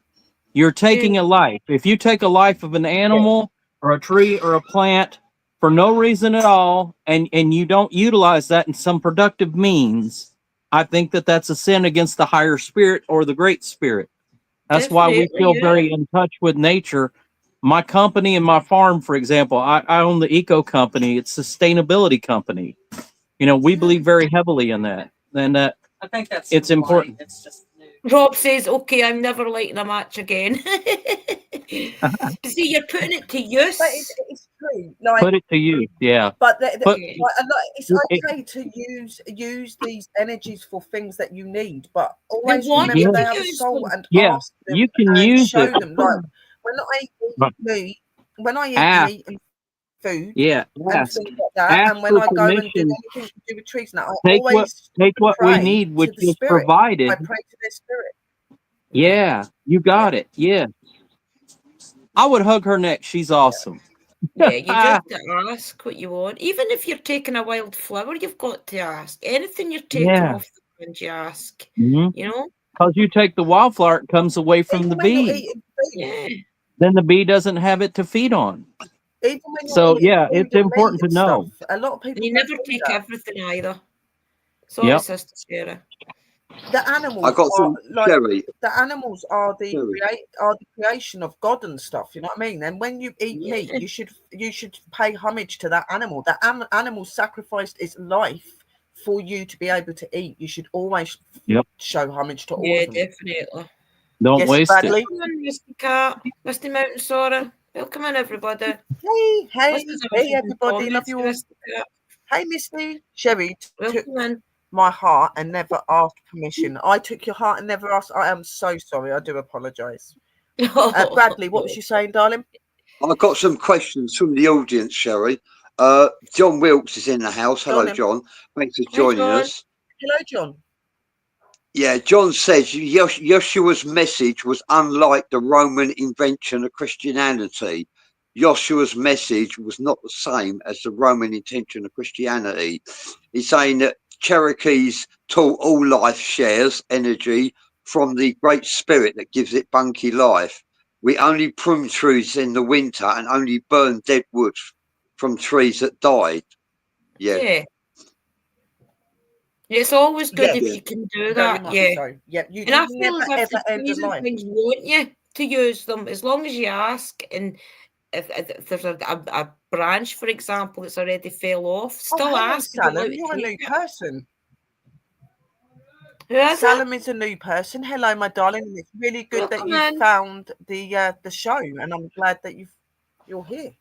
You're taking a life. If you take a life of an animal or a tree or a plant for no reason at all, and you don't utilize that in some productive means, I think that that's a sin against the higher spirit or the great spirit. That's why we feel very in touch with nature. My company and my farm, for example, I own the eco company. It's a sustainability company. You know, we believe very heavily in that. And I think it's important. It's just Rob says, okay, I'm never lighting a match again. See, you're putting it to use. But it's true. Like, put it to use, yeah. But it's okay to use these energies for things that you need, but always remember they have a soul and ask them you can and use show it. them. Like when I eat meat, meat and food, and things like that, and when I go and do anything to do with trees, now I always take what we pray need, which to the is spirit. provided. I pray to their spirit. Yeah, you got it. Yeah. I would hug her neck. She's awesome. Yeah, you just ask what you want. Even if you're taking a wild flower, you've got to ask. Anything you're taking off the ground, you ask. You know? Because you take the wildflower, it comes away from the bee. Yeah. Then the bee doesn't have it to feed on. Even when So yeah, it's important to know. Stuff, a lot of people. And you never take everything either. Sorry, Yep. Sister Sarah. The animals I got some Sherry. The animals are the creation of God and stuff. You know what I mean? And when you eat meat, you should pay homage to that animal. That animal sacrificed its life for you to be able to eat. You should always show homage to all of them. Yeah, definitely. Don't waste Bradley. it. Come on, Mr. Cat, Mr. Mountain Sora. Welcome in, everybody. Hey, everybody. Love you all. Hey, Misty. Sherry took my heart and never asked permission. I took your heart and never asked. I am so sorry. I do apologise. Bradley, what was you saying, darling? I've got some questions from the audience, Sherry. John Wilkes is in the house. Hello, John. Thanks for joining us. Hello, John. Yeah, John says Yeshua's message was unlike the Roman invention of Christianity. Joshua's message was not the same as the Roman intention of Christianity. He's saying that Cherokees taught all life shares energy from the Great Spirit that gives it bunky life. We only prune trees in the winter and only burn dead wood from trees that died. Yeah. It's always good Yes. if you can do Very that. much Yeah. so. Yeah, you And I do feel never as if ever the end a trees and life. things want you to use them as long as you ask. And if there's a branch, for example, that's already fell off, still hello, ask. Would you like Salam. to You're a new take it? person. Who is it? Salam is a new person. Hello, my darling. And it's really good that Welcome you in. found the show, and I'm glad that you're here.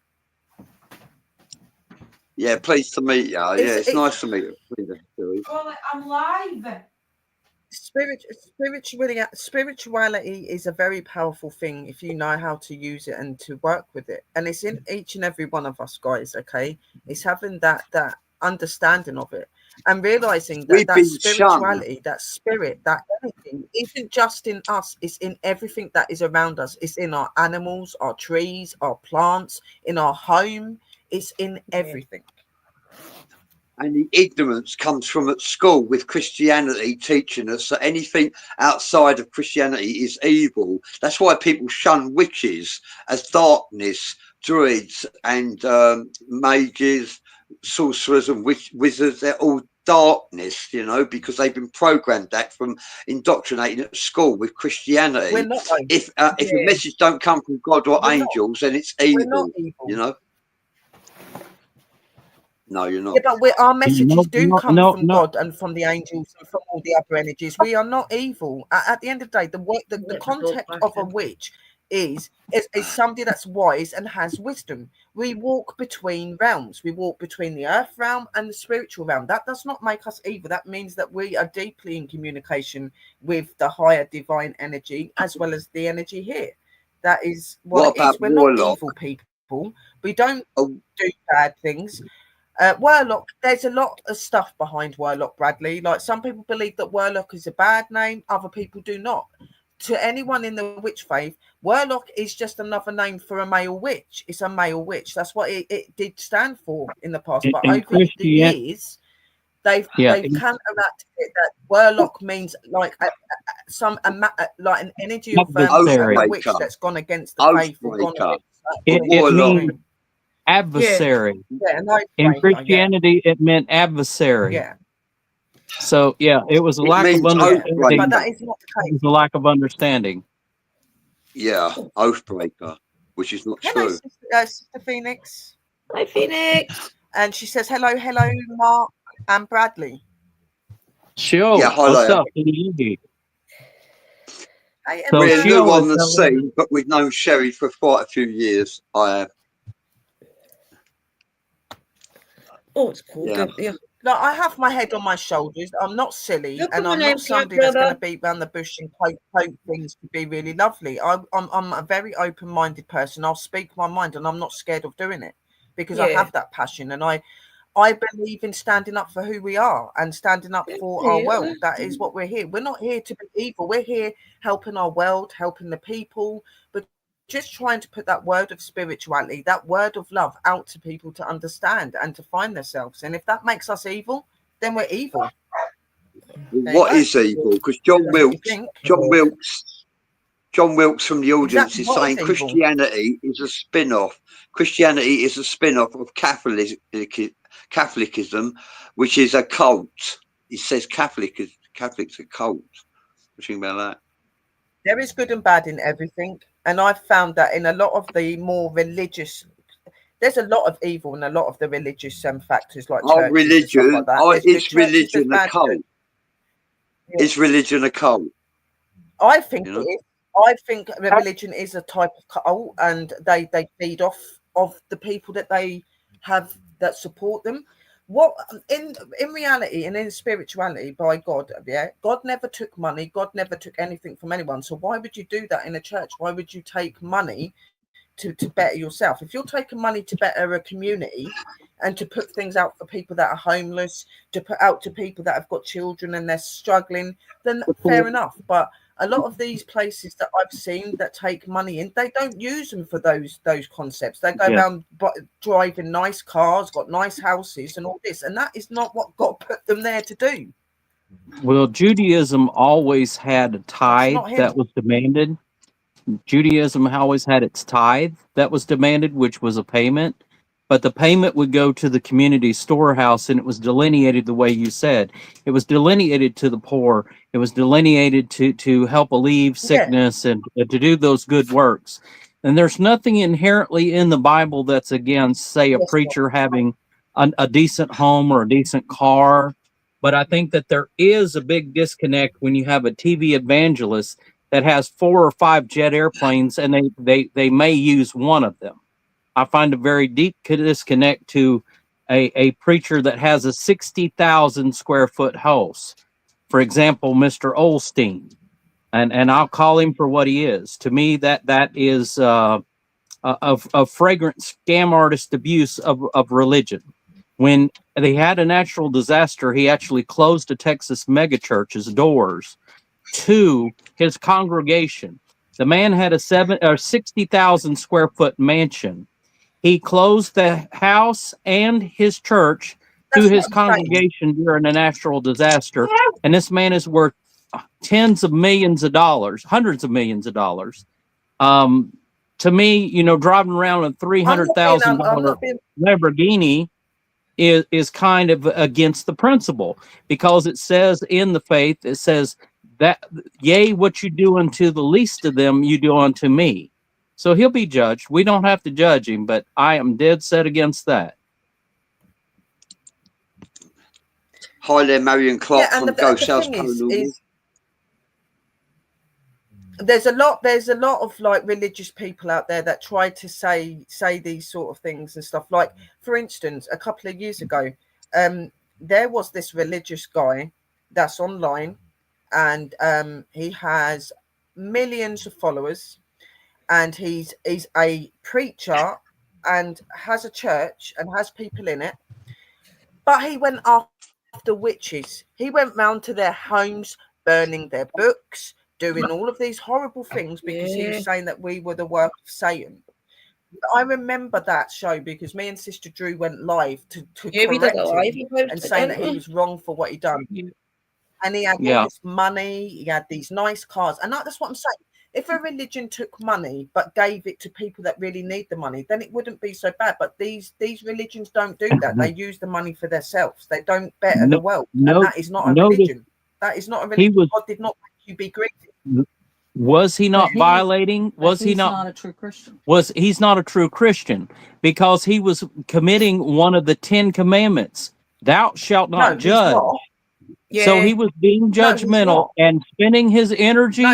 Yeah, pleased to meet you. Yeah, it's nice to meet you. Oh, I'm live. Spirituality is a very powerful thing if you know how to use it and to work with it, and it's in each and every one of us, guys. Okay, it's having that understanding of it and realizing that that spirituality, that spirit, that energy isn't just in us, it's in everything that is around us. It's in our animals, our trees, our plants, in our home. It's in everything. And the ignorance comes from at school, with Christianity teaching us that anything outside of Christianity is evil. That's why people shun witches as darkness, druids and mages, sorcerers and wizards. They're all darkness, you know, because they've been programmed that from indoctrinating at school with Christianity. We're not, if the message don't come from God or angels, then it's evil. we're not evil. You know. No, you're not. Yeah, but our messages do come from no. God and from the angels and from all the other energies. We are not evil. At the end of the day, the concept of a witch is somebody that's wise and has wisdom. We walk between realms. We walk between the earth realm and the spiritual realm. That does not make us evil. That means that we are deeply in communication with the higher divine energy as well as the energy here. That is what it is. We're not evil people. We don't do bad things. Warlock, there's a lot of stuff behind Warlock, Bradley. Like, some people believe that Warlock is a bad name, other people do not. To anyone in the witch faith, Warlock is just another name for a male witch. It's a male witch. That's what it did stand for in the past. But over the years, they've counteracted it that Warlock means like like an energy of a witch that's gone against the faith. Or gone against it means adversary. In Christianity, it meant adversary. Yeah. So it was a lack of understanding. But that is not the case. It was a lack of understanding. Yeah, oathbreaker, which is not true. Sister Phoenix. Hi, Phoenix. And she says, hello, Mark and Bradley. Sure. Yeah, hello. What's up? We're new on the scene, but we've known Sherry for quite a few years. I have. Oh, it's cold out there. No, I have my head on my shoulders. I'm not silly, and I'm not somebody that's going to beat around the bush and hope things to be really lovely. I'm a very open-minded person. I'll speak my mind, and I'm not scared of doing it because I have that passion, and I believe in standing up for who we are and standing up for our world. That is what we're here. We're not here to be evil. We're here helping our world, helping the people, but just trying to put that word of spirituality, that word of love out to people to understand and to find themselves. And if that makes us evil, then we're evil. What is evil? Because John Wilkes from the audience is saying Christianity is a spin-off. Christianity is a spin-off of Catholicism, which is a cult. He says Catholic's a cult. What do you think about that? There is good and bad in everything. And I've found that in a lot of the more religious, there's a lot of evil in a lot of the religious factors like churches and stuff like that. Is religion a cult? Is religion a cult? I think it is. I think religion is a type of cult, and they feed off of the people that they have that support them. What in reality and in spirituality, by God, God never took money. God never took anything from anyone. So why would you do that in a church? Why would you take money to better yourself? If you're taking money to better a community and to put things out for people that are homeless, to put out to people that have got children and they're struggling, then fair enough. But A lot of these places that I've seen that take money in, they don't use them for those concepts. They go around driving nice cars, got nice houses and all this, and that is not what God put them there to do. Well, Judaism always had a tithe that was demanded. Judaism always had its tithe that was demanded, which was a payment. But the payment would go to the community storehouse, and it was delineated the way you said. It was delineated to the poor. It was delineated to help alleviate sickness and to do those good works. And there's nothing inherently in the Bible that's against, say, a preacher having a decent home or a decent car. But I think that there is a big disconnect when you have a TV evangelist that has 4 or 5 jet airplanes, and they may use one of them. I find a very deep disconnect to a preacher that has a 60,000 square foot house. For example, Mr. Olstein, and I'll call him for what he is. To me, that is a flagrant scam artist abuse of religion. When they had a natural disaster, he actually closed a Texas megachurch's doors to his congregation. The man had a 60,000 square foot mansion. He closed the house and his church to his congregation during a natural disaster. And this man is worth tens of millions of dollars, hundreds of millions of dollars. To me, driving around a $300,000 Lamborghini is kind of against the principle, because it says in the faith, it says that, yea, what you do unto the least of them, you do unto me. So he'll be judged. We don't have to judge him, but I am dead set against that. Hi there, Marion Clark from Go South Carolina. There's a lot of like religious people out there that try to say these sort of things and stuff. Like, for instance, a couple of years ago, there was this religious guy that's online, and he has millions of followers, and he's a preacher and has a church and has people in it. But he went after witches. He went round to their homes, burning their books, doing all of these horrible things because he was saying that we were the work of Satan. I remember that show because me and Sister Drew went live to correct him and saying that he was wrong for what he done. And he had all this money, he had these nice cars. And that's what I'm saying. If a religion took money but gave it to people that really need the money, then it wouldn't be so bad. But these religions don't do that. They use the money for themselves. They don't better the world. And that is not a religion. That is not a religion. God did not make you be greedy. Was he not violating? Was he not a true Christian? He's not a true Christian because he was committing one of the 10 commandments. Thou shalt not judge. So he was being judgmental and spending his energy,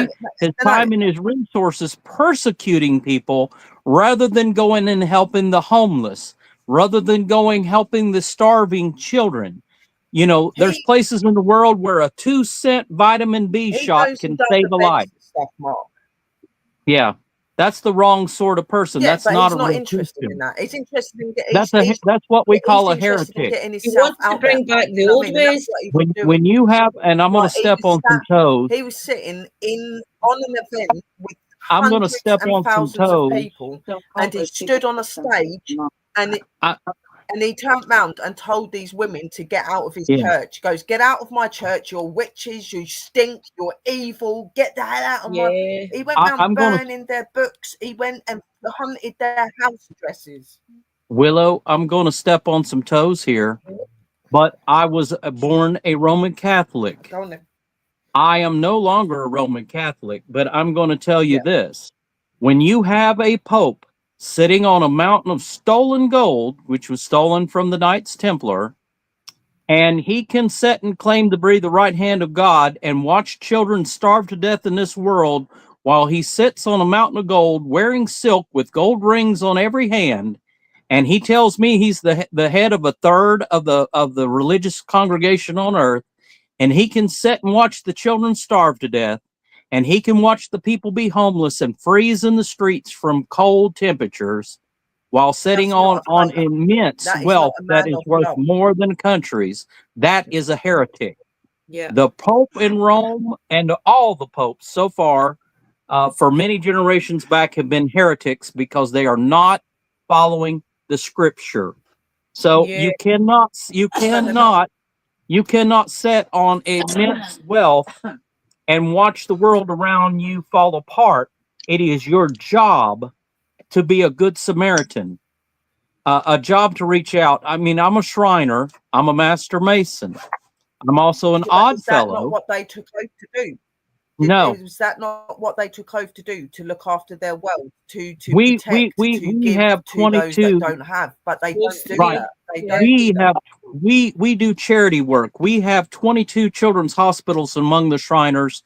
his time, and his resources persecuting people rather than going and helping the homeless, rather than going helping the starving children. There's places in the world where a 2-cent vitamin B shot can save a life. Yeah, that's the wrong sort of person. That's not not interested in that. He's interested in getting. That's what we call a heretic. He wants to bring back the old ways. When you have, and I'm going to step on some toes. He was sitting on an event with I'm going to step on some toes. People, and he stood on a stage, and he turned round and told these women to get out of his church. He goes, "Get out of my church, you're witches, you stink, you're evil, get the hell out of my..." He went around burning their books. He went and hunted their house addresses. Willow, I'm going to step on some toes here, but I was born a Roman Catholic. I am no longer a Roman Catholic, but I'm going to tell you this. When you have a pope sitting on a mountain of stolen gold, which was stolen from the Knights Templar, and he can sit and claim to be the right hand of God and watch children starve to death in this world while he sits on a mountain of gold wearing silk with gold rings on every hand, and he tells me he's the head of a third of the religious congregation on earth, and he can sit and watch the children starve to death, and he can watch the people be homeless and freeze in the streets from cold temperatures while sitting on immense wealth that is worth more than countries. That is a heretic. Yeah. The Pope in Rome and all the popes so far, for many generations back, have been heretics because they are not following the scripture. So Yeah. you cannot sit on immense wealth and watch the world around you fall apart. It is your job to be a good Samaritan, a job to reach out. I mean, I'm a Shriner, I'm a master mason, I'm also an Yeah, but odd is that not fellow. what they took oath to do? No, Is that not what they took oath to do? To look after their wealth, to we protect, to we give have to those that 22. don't have, but they Those don't do Right. that. They Yeah. don't do We that. have we do charity work. We have 22 children's hospitals among the Shriners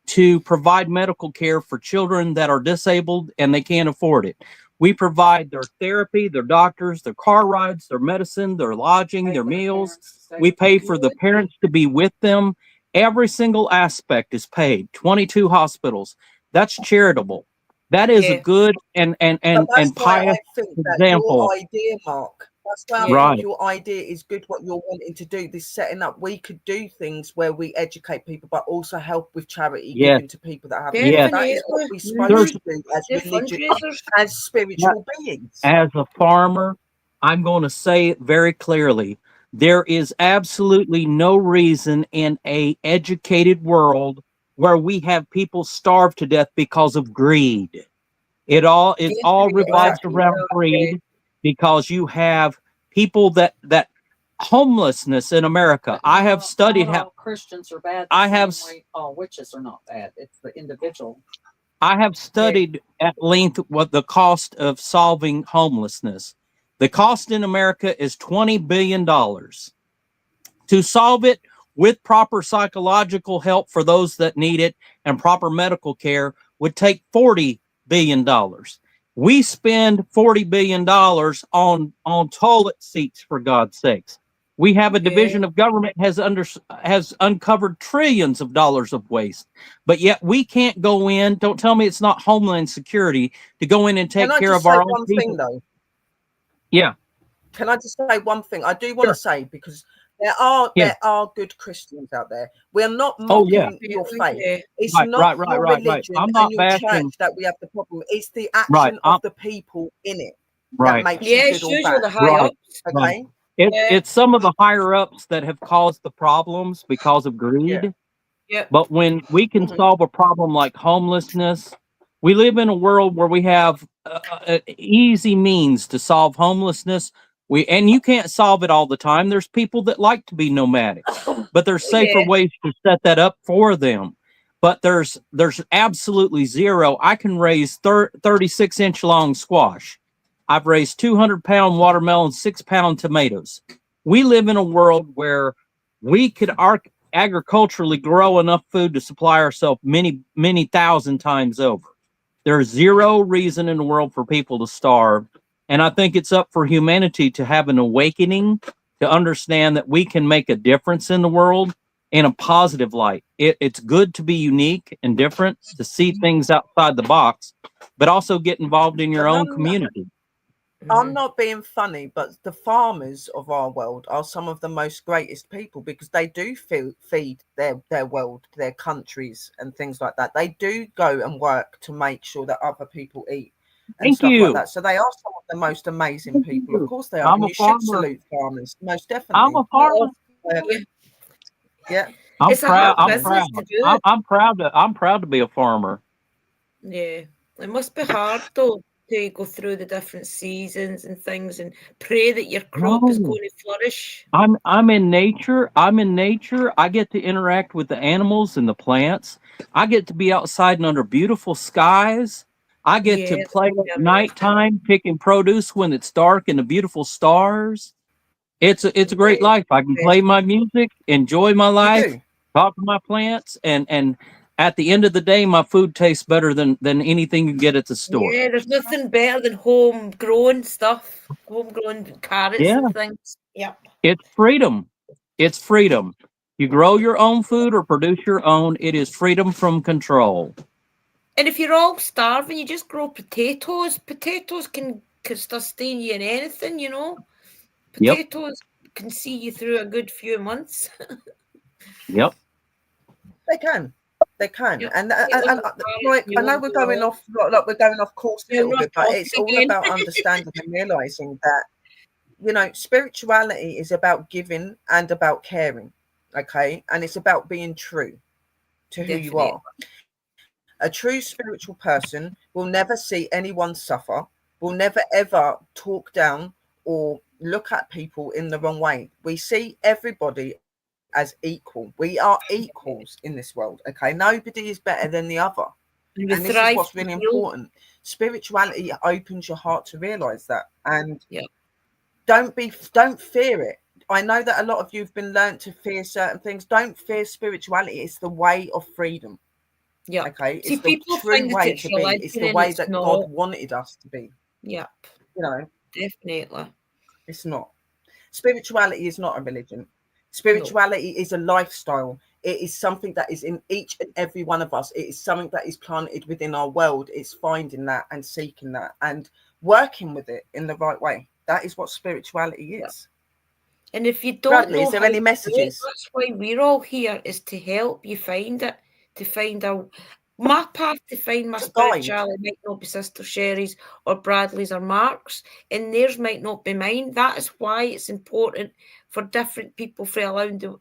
to provide medical care for children that are disabled and they can't afford it. We provide their therapy, their doctors, their car rides, their medicine, their lodging, their meals. We pay for the parents to be with them. Every single aspect is paid. 22 hospitals. That's charitable. That is a Yeah. good and But that's why pious I think that example. your idea, Mark, that's why I Yeah. Right. think your idea is good, what you're wanting to do, this setting up. We could do things where we educate people, but also help with charity, Yes. giving to people that have Yes. That is what we're supposed There's to do as They're religious, fundraisers. as spiritual beings. as a farmer, I'm going to say it very clearly. There is absolutely no reason in a educated world where we have people starve to death because of greed. It all revolves Exactly. around greed because you have people that homelessness in America. I have studied not how all Christians are bad. I have All witches are not bad. It's the individual. I have studied at length what the cost of solving homelessness. The cost in America is $20 billion. To solve it with proper psychological help for those that need it and proper medical care would take $40 billion. We spend $40 billion on toilet seats, for God's sakes. We have a division of government has uncovered trillions of dollars of waste, but yet we can't go in. Don't tell me it's not Homeland Security to go in and take Can I care just of say our own one people. thing, though? Yeah, Can I just say one thing? I do want to say, because there are good Christians out there. We're not Oh, yeah. mocking your faith. Yeah. It's Right, not right. your religion I'm not and your bashing. church that we have the problem. It's the Right. action of the people in it Right. that makes Yeah, you it's good or usually bad. the high Right. ups. Okay. Right. Yeah. It's some of the higher ups that have caused the problems because of greed. Yeah. But when we can Mhm. solve a problem like homelessness, we live in a world where we have easy means to solve homelessness. And you can't solve it all the time. There's people that like to be nomadic, but there's safer Yeah. ways to set that up for them. But there's absolutely zero. I can raise 36-inch long squash. I've raised 200-pound watermelon, 6-pound tomatoes. We live in a world where we could agriculturally grow enough food to supply ourselves many thousand times over. There's zero reason in the world for people to starve. And I think it's up for humanity to have an awakening to understand that we can make a difference in the world in a positive light. It's good to be unique and different, to see things outside the box, but also get involved in your And own community. I'm not being funny, but the farmers of our world are some of the most greatest people, because they do feed their world, their countries and things like that. They do go and work to make sure that other people eat and Thank stuff you. like that. So they are some of the most amazing people. Of course they are. I'm And a you farmer. should salute farmers, most I'm definitely. a farmer. Yeah. It's a hard business to do. I'm proud to be a farmer. Yeah. It must be hard though to go through the different seasons and things and pray that your crop is No. going to flourish. I'm in nature. I get to interact with the animals and the plants. I get to be outside and under beautiful skies. I get to Yeah, play that's at nighttime picking produce when it's dark and the beautiful stars. It's a great life. I can play my music, enjoy my You life, do. talk to my plants, and at the end of the day, my food tastes better than anything you get at the store. Yeah, there's nothing better than homegrown stuff, homegrown carrots Yeah. and things. Yep. It's freedom. It's freedom. You grow your own food or produce your own. It is freedom from control. And if you're all starving, you just grow potatoes. Potatoes can sustain you in anything, you know. Yep. Potatoes can see you through a good few months. Yep. They can. They can. Yep. And like, I know we're going off, like we're going off course a little bit, but it's all about understanding and realizing that, you know, spirituality is about giving and about caring. Okay. And it's about being true to who you are. A true spiritual person will never see anyone suffer, will never ever talk down or look at people in the wrong way. We see everybody as equal. We are equals in this world. Okay. Nobody is better than the other. And this is what's really important. Spirituality opens your heart to realize that. And don't fear it. I know that a lot of you've been learnt to fear certain things. Don't fear spirituality. It's the way of freedom. Yeah. Okay. It's See, the true way to be. It's the way that God wanted us to be. Yeah. You know. Definitely. It's not. Spirituality is not a religion. Spirituality is a lifestyle. It is something that is in each and every one of us. It is something that is planted within our world. It's finding that and seeking that and working with it in the right way. That is what spirituality is. And if you don't Bradley, know, is there any messages? That's why we're all here, is to help you find it, to find out. My path to find my spirituality might not be Sister Sherry's or Bradley's or Mark's, and theirs might not be mine. That is why it's important for different people from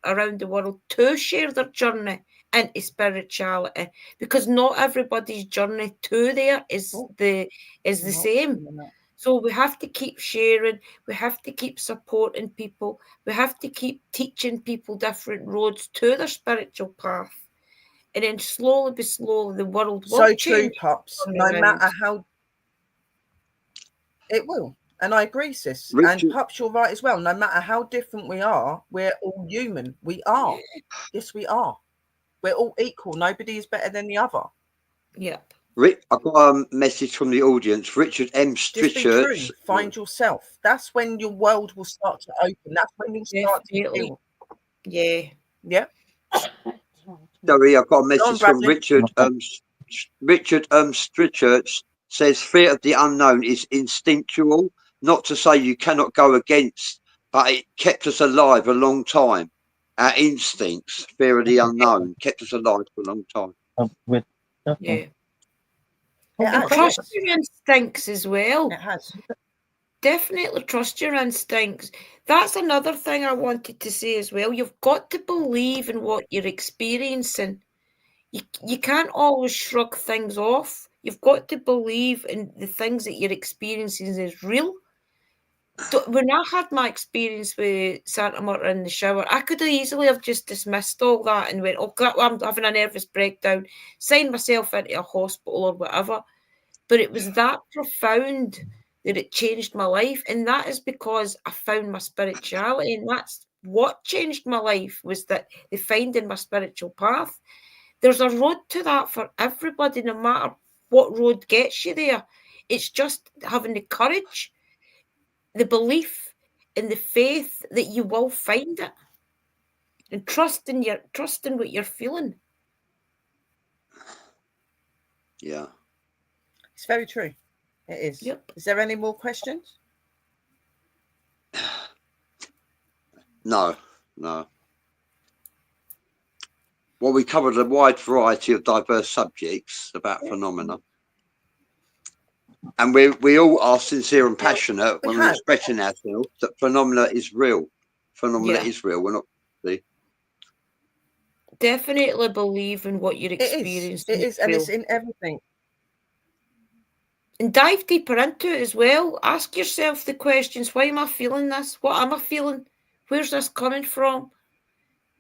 around the world to share their journey into spirituality, because not everybody's journey to there is the same. So we have to keep sharing, we have to keep supporting people, we have to keep teaching people different roads to their spiritual path. And then slowly the world will so change. True, Pops. No matter how it will. And I agree, sis. Richard, and Pops, you're right as well. No matter how different we are, we're all human. We are. Yes, we are. We're all equal. Nobody is better than the other. Yep. I've got a message from the audience. Richard M. Just be true. Find yourself. That's when your world will start to open. That's when you'll start to feel. Yeah. Yeah. Sorry, I've got a message from Richard. Richard Strichurch says fear of the unknown is instinctual. Not to say you cannot go against, but it kept us alive a long time. Our instincts, fear of the unknown, kept us alive for a long time. Yeah. And trust your instincts as well. It has. Definitely trust your instincts. That's another thing I wanted to say as well. You've got to believe in what you're experiencing. You can't always shrug things off. You've got to believe in the things that you're experiencing is real. When I had my experience with Santa Marta in the shower, I could easily have just dismissed all that and went, oh, I'm having a nervous breakdown, signed myself into a hospital or whatever. But it was that profound that it changed my life. And that is because I found my spirituality. And that's what changed my life, was that the finding my spiritual path. There's a road to that for everybody, no matter what road gets you there. It's just having the courage, the belief, and the faith that you will find it, and trusting what you're feeling. Yeah, it's very true. It is. Yep. Is there any more questions? No. Well, we covered a wide variety of diverse subjects about phenomena. And we all are sincere and passionate when we're expressing ourselves that phenomena is real. Phenomena is real. We're not. Definitely believe in what you're experiencing. It is, and it's in everything. And dive deeper into it as well. Ask yourself the questions: why am I feeling this? What am I feeling? Where's this coming from?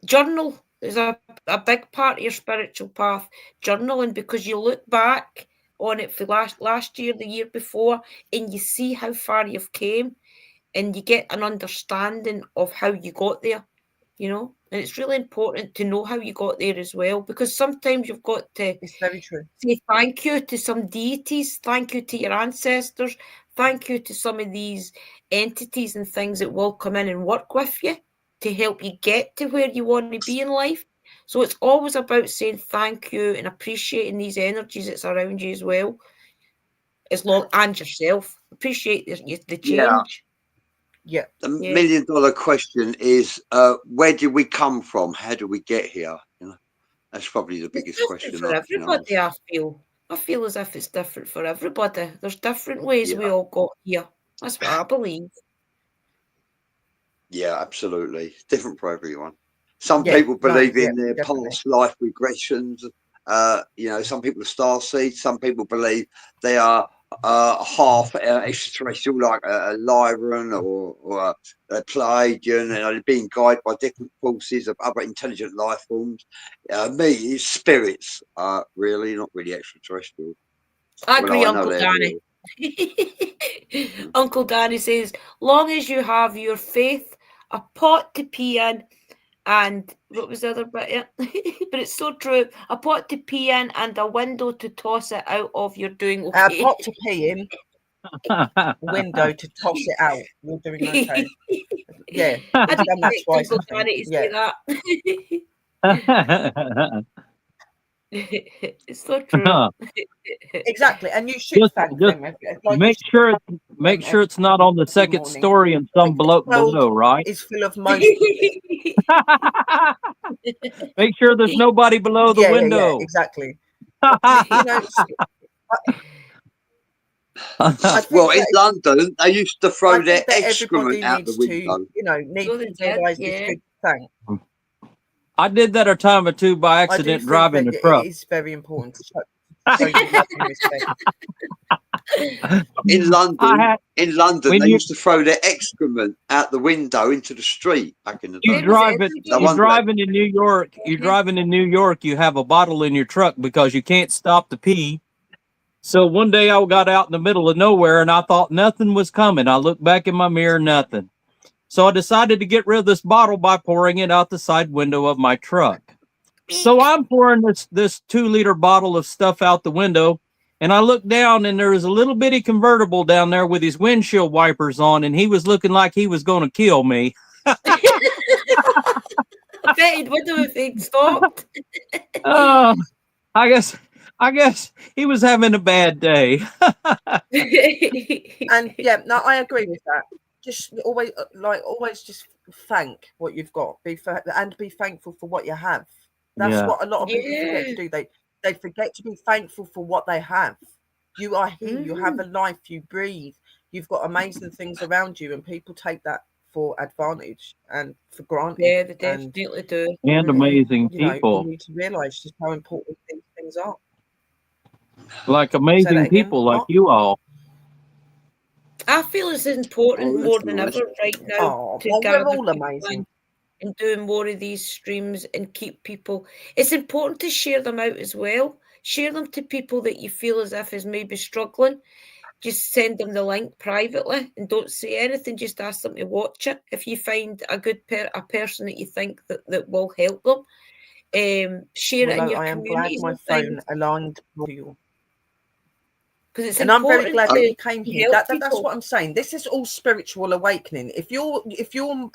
Journal is a big part of your spiritual path. Journaling, because you look back on it for last year, the year before, and you see how far you've came, and you get an understanding of how you got there, and it's really important to know how you got there as well, because sometimes you've got to say thank you to some deities, thank you to your ancestors, thank you to some of these entities and things that will come in and work with you to help you get to where you want to be in life. So it's always about saying thank you and appreciating these energies that's around you as well, and yourself. Appreciate the change. Yeah. The $1 million question is, where did we come from? How did we get here? That's probably the It's biggest different question. for everybody, I feel. I feel as if it's different for everybody. There's different ways we all got here. That's what I believe. Yeah, absolutely. Different for everyone. Some people believe in their past life regressions. Some people are starseeds. Some people believe they are half extraterrestrial, like a Lyran or a Pleiadian, and they're being guided by different forces of other intelligent life forms. Me, it's spirits, really, not really extraterrestrial. I agree, Uncle Danny. Uncle Danny says, long as you have your faith, a pot to pee in, and what was the other bit? Yeah. But it's so true. A pot to pee in and a window to toss it out of, you're doing okay. A pot to pee in, window to toss it out, you're doing okay. Yeah, I didn't done that twice. Uncle Danny to say that. It's so true. Exactly, and you should thank them. Make sure it's not on the second story and some below, right? Is full of most. Make sure there's nobody below the window. Yeah, exactly. Well, in London, they used to throw their excrement out the window. Needs to realise this good thing. I did that a time or two by accident driving the truck. It is very important to show respect. In London, they used to throw their excrement out the window into the street back in the day. You're driving in New York. You have a bottle in your truck because you can't stop to pee. So one day I got out in the middle of nowhere and I thought nothing was coming. I looked back in my mirror, nothing. So I decided to get rid of this bottle by pouring it out the side window of my truck. So I'm pouring this 2-liter bottle of stuff out the window, and I looked down, and there was a little bitty convertible down there with his windshield wipers on, and he was looking like he was going to kill me. I bet he'd wonder if he'd stopped. I guess he was having a bad day. And I agree with that. Just always just thank what you've got. Be thankful for what you have. That's what a lot of people forget to do. They forget to be thankful for what they have. You are here. You have a life. You breathe. You've got amazing things around you, and people take that for advantage and for granted. Yeah, they definitely do. And amazing people. You need to realise just how important these things are. Like amazing people like you all. I feel it's important more than ever right now to gather all amazing and doing more of these streams and keep people. It's important to share them out as well. Share them to people that you feel as if is maybe struggling. Just send them the link privately and don't say anything. Just ask them to watch it. If you find a good a person that you think that will help them, share it in your communities. I am glad my phone aligned for you. And I'm very glad that you came here. That's what I'm saying. This is all spiritual awakening. If you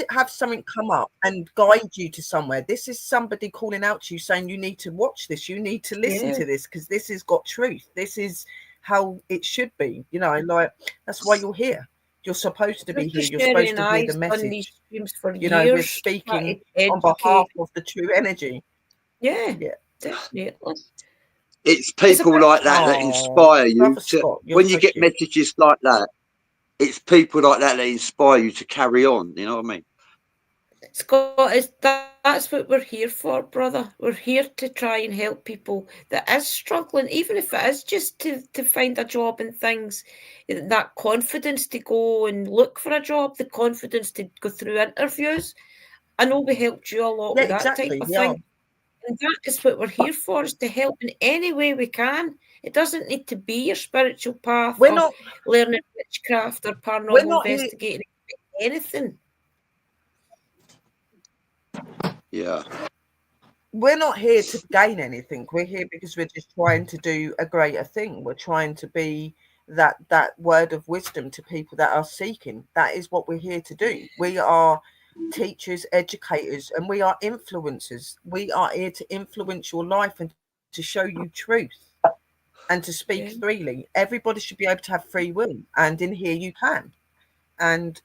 have something come up and guide you to somewhere, this is somebody calling out to you saying you need to watch this, you need to listen to this, because this has got truth. This is how it should be. That's why you're here. You're supposed to be here. You're supposed to hear the message. We're speaking on behalf of the true energy. Yeah, definitely. It's people like that inspire you when you get messages like that. It's people like that inspire you to carry on. You know what I mean? Scott, that's what we're here for, brother. We're here to try and help people that is struggling, even if it is just to find a job and things. That confidence to go and look for a job, the confidence to go through interviews. I know we helped you a lot with that type of thing. And that is what we're here for, is to help in any way we can. It doesn't need to be your spiritual path or learning witchcraft or paranormal investigating, anything. Yeah. We're not here to gain anything. We're here because we're just trying to do a greater thing. We're trying to be that word of wisdom to people that are seeking. That is what we're here to do. We are teachers, educators, and we are influencers. We are here to influence your life and to show you truth and to speak freely. Everybody should be able to have free will, and in here you can. And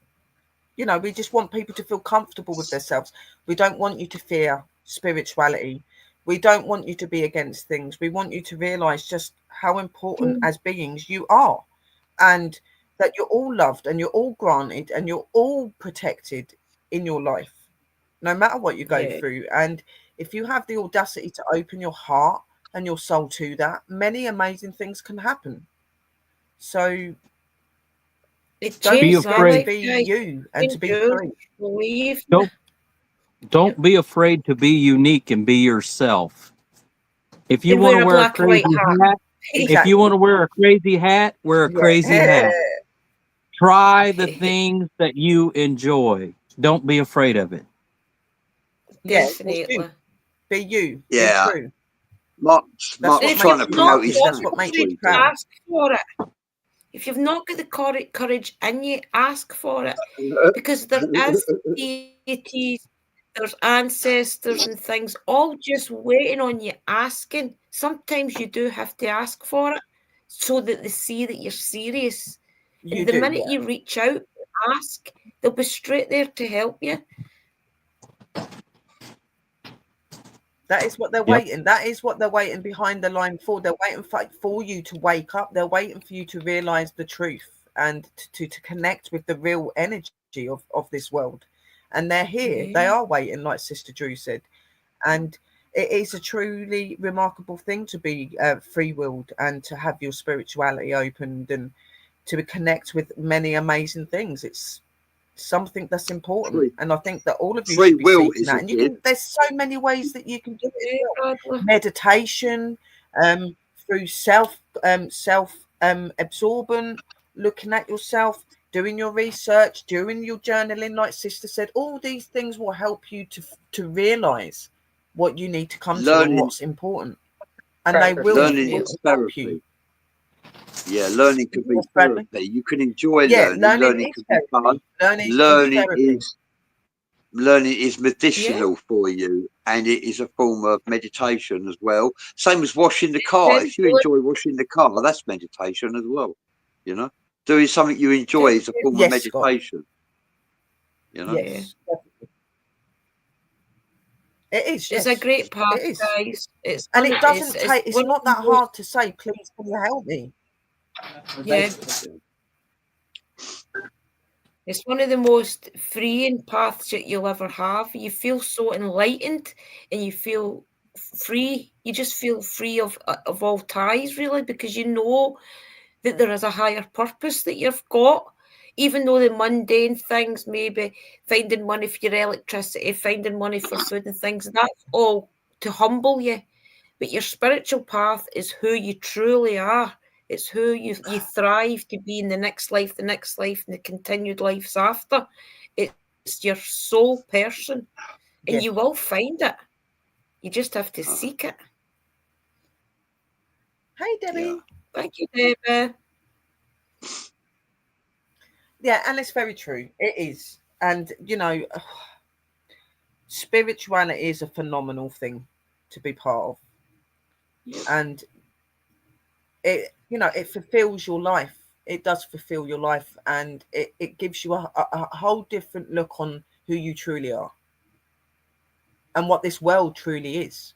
we just want people to feel comfortable with themselves. We don't want you to fear spirituality. We don't want you to be against things. We want you to realize just how important as beings you are, and that you're all loved and you're all granted and you're all protected in your life, no matter what you go through. And if you have the audacity to open your heart and your soul to that, many amazing things can happen. So It don't changed be my scared to life, be guys. you and to be Yours, free. believe me. Don't be afraid to be unique and be yourself. If you And want to wear a wear a black or white crazy hat. hat, if you want to wear a crazy hat, wear a crazy hat. Try the things that you enjoy. Don't be afraid of it. Definitely. Be you. Yeah. Be true. Mark's And if trying you've to not promote his got That's the what makes courage you to proud. ask for it, if you've not got the courage in you, ask for it. Because there is deities, there's ancestors and things all just waiting on you asking. Sometimes you do have to ask for it so that they see that you're serious. You And the do, minute you reach out and ask, they'll be straight there to help you. That is what they're waiting. That is what they're waiting behind the line for. They're waiting for you to wake up. They're waiting for you to realize the truth and to connect with the real energy of this world. And they're here. They are waiting, like Sister Drew said. And it is a truly remarkable thing to be free-willed and to have your spirituality opened and to connect with many amazing things. It's something that's important, and I think that all of you should be seeking that. And you can, there's so many ways that you can do it. Meditation, through absorbent, looking at yourself, doing your research, doing your journaling, like Sister said. All these things will help you to realize what you need to come to and what's important, and they will help you. Yeah, learning can be therapy. You can enjoy learning. Learning can be fun. Learning is medicinal for you, and it is a form of meditation as well. Same as washing the car. If you enjoy washing the car, that's meditation as well. You know, doing something you enjoy is a form of meditation. You know, yes, it is. It's a great path, guys. It's it doesn't take. It's not that hard to say. Please, can you help me? Yeah. It's one of the most freeing paths that you'll ever have. You feel so enlightened and you feel free. You just feel free of all ties, really, because you know that there is a higher purpose that you've got. Even though the mundane things, maybe finding money for your electricity, finding money for food and things, that's all to humble you. But your spiritual path is who you truly are. It's who you thrive to be in the next life, and the continued lives after. It's your soul person, and you will find it. You just have to seek it. Hey, Debbie. Thank you, Debbie. Yeah, and it's very true. It is. And, you know, spirituality is a phenomenal thing to be part of. And it, you know, it fulfills your life. It does fulfill your life, and it gives you a whole different look on who you truly are and what this world truly is.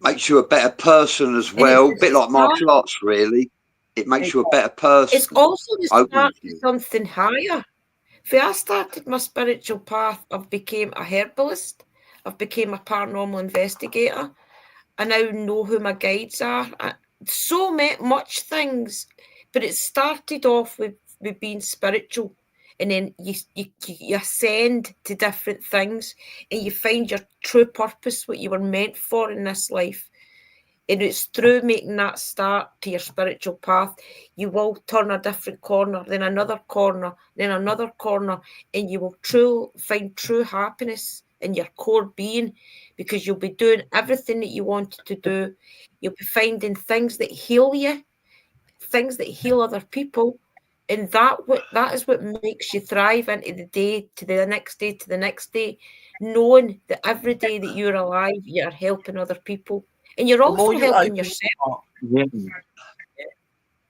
Makes you a better person as well. A bit like martial arts, really. It makes you a better person. It's also the start of something higher. When I started my spiritual path, I've became a herbalist. I've became a paranormal investigator. I now know who my guides are. So much things, but it started off with being spiritual, and then you ascend to different things, and you find your true purpose, what you were meant for in this life. And it's through making that start to your spiritual path, you will turn a different corner, then another corner, then another corner, and you will find true happiness in your core being, because you'll be doing everything that you wanted to do. You'll be finding things that heal you, things that heal other people, and that is what makes you thrive into the day, to the next day, to the next day, knowing that every day that you're alive, you're helping other people. And you're also helping yourself.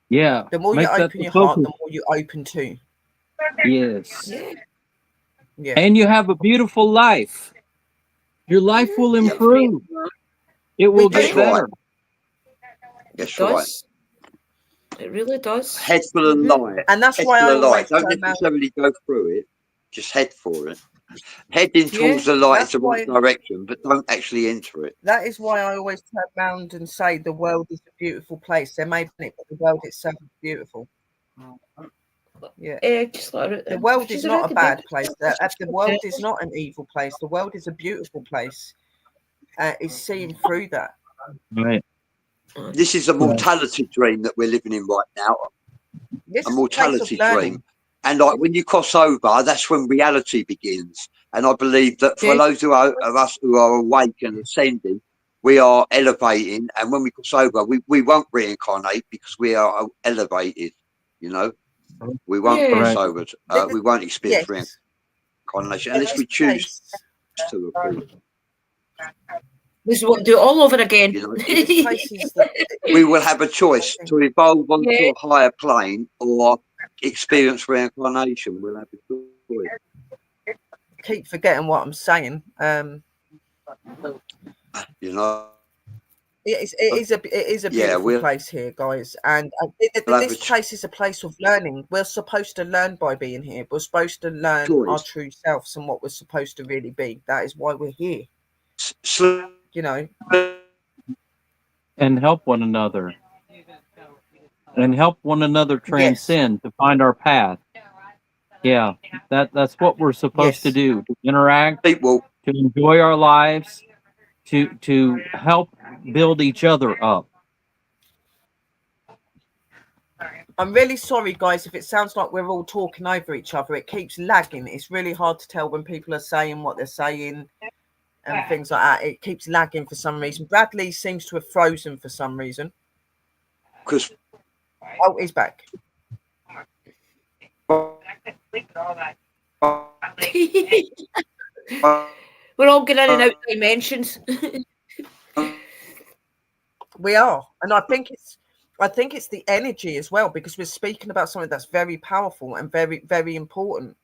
Yeah. The more you open your heart, the more you open to. Yes. Yeah. And you have a beautiful life. Your life will Yeah. improve. It will That's get right. better. That's It right. does. It really does. Head full of light. And that's Head why full I of light. always Don't turn around. necessarily go through it. Just head for it. Heading Yeah. towards the light That's is the right why. direction, but don't actually enter it. That is why I always turn around and say the world is a beautiful place. There may be, but the world itself is beautiful. Yeah. Just let her out The then. world She's is not a already bad been. place. The world is not an evil place. The world is a beautiful place. It's seeing through that. Right. This is a mortality dream that we're living in right now. This A is a place of mortality learning. dream. And like when you cross over, that's when reality begins. And I believe that for Yeah. those of us who are awake and ascending, we are elevating. And when we cross over, we won't reincarnate because we are elevated. You know, we won't Yeah. cross Right. over. We won't experience reincarnation In unless this we choose place, to. Of course. This is what do it all over again. You know, this place is that we will have a choice to evolve onto Yeah. a higher plane or experience reincarnation. We'll have a choice. keep forgetting what I'm saying. You know, It is a Yeah, beautiful we'll place here, guys, and have this a place is a place of learning. We're supposed to learn by being here. We're supposed to learn our choice. true selves and what we're supposed to really be. That is why we're here. Sleep. You know, And help one another. And help one another yes, transcend to find our path. Yeah, that's what we're supposed to yes. do. To interact, Well, to enjoy our lives, to help build each other up. I'm really sorry, guys, if it sounds like we're all talking over each other. It keeps lagging. It's really hard to tell when people are saying what they're saying and things like that. It keeps lagging for some reason. Bradley seems to have frozen for some reason. because Oh, he's back. We're all going in and out dimensions. We are, and I think it's the energy as well, because we're speaking about something that's very powerful and very, very important.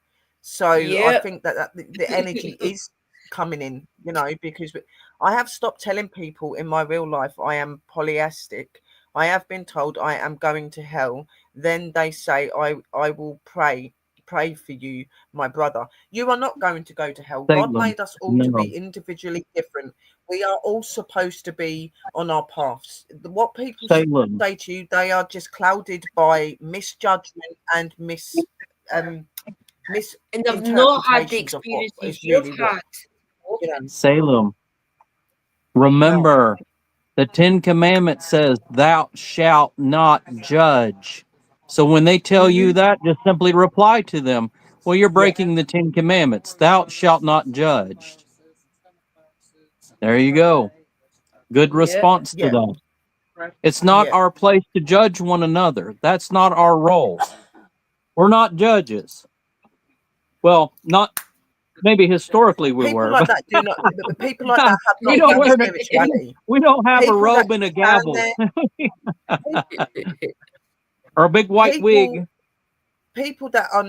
So I think that the energy is coming in, you know, because I have stopped telling people in my real life I am polyastic. I have been told I am going to hell. Then they say I will pray for you, my brother. You are not going to go to hell. God Salem. made us all to No. be individually different. We are all supposed to be on our paths. What people Salem. say to you, they are just clouded by misjudgment and And they've not had the misinterpretations of what experiences is you've really what, had. you know. Salem. Remember, the 10 Commandments says, "Thou shalt not judge." So when they tell you that, just simply reply to them, "Well, you're breaking the 10 Commandments. Thou shalt not judge." There you go. Good response to that. It's not our place to judge one another. That's not our role. We're not judges. Well, not maybe historically we People were, like but that do not. People like that have we not don't done wear spirituality. we don't have a People robe that and a stand gavel there, or a big white wig. people that are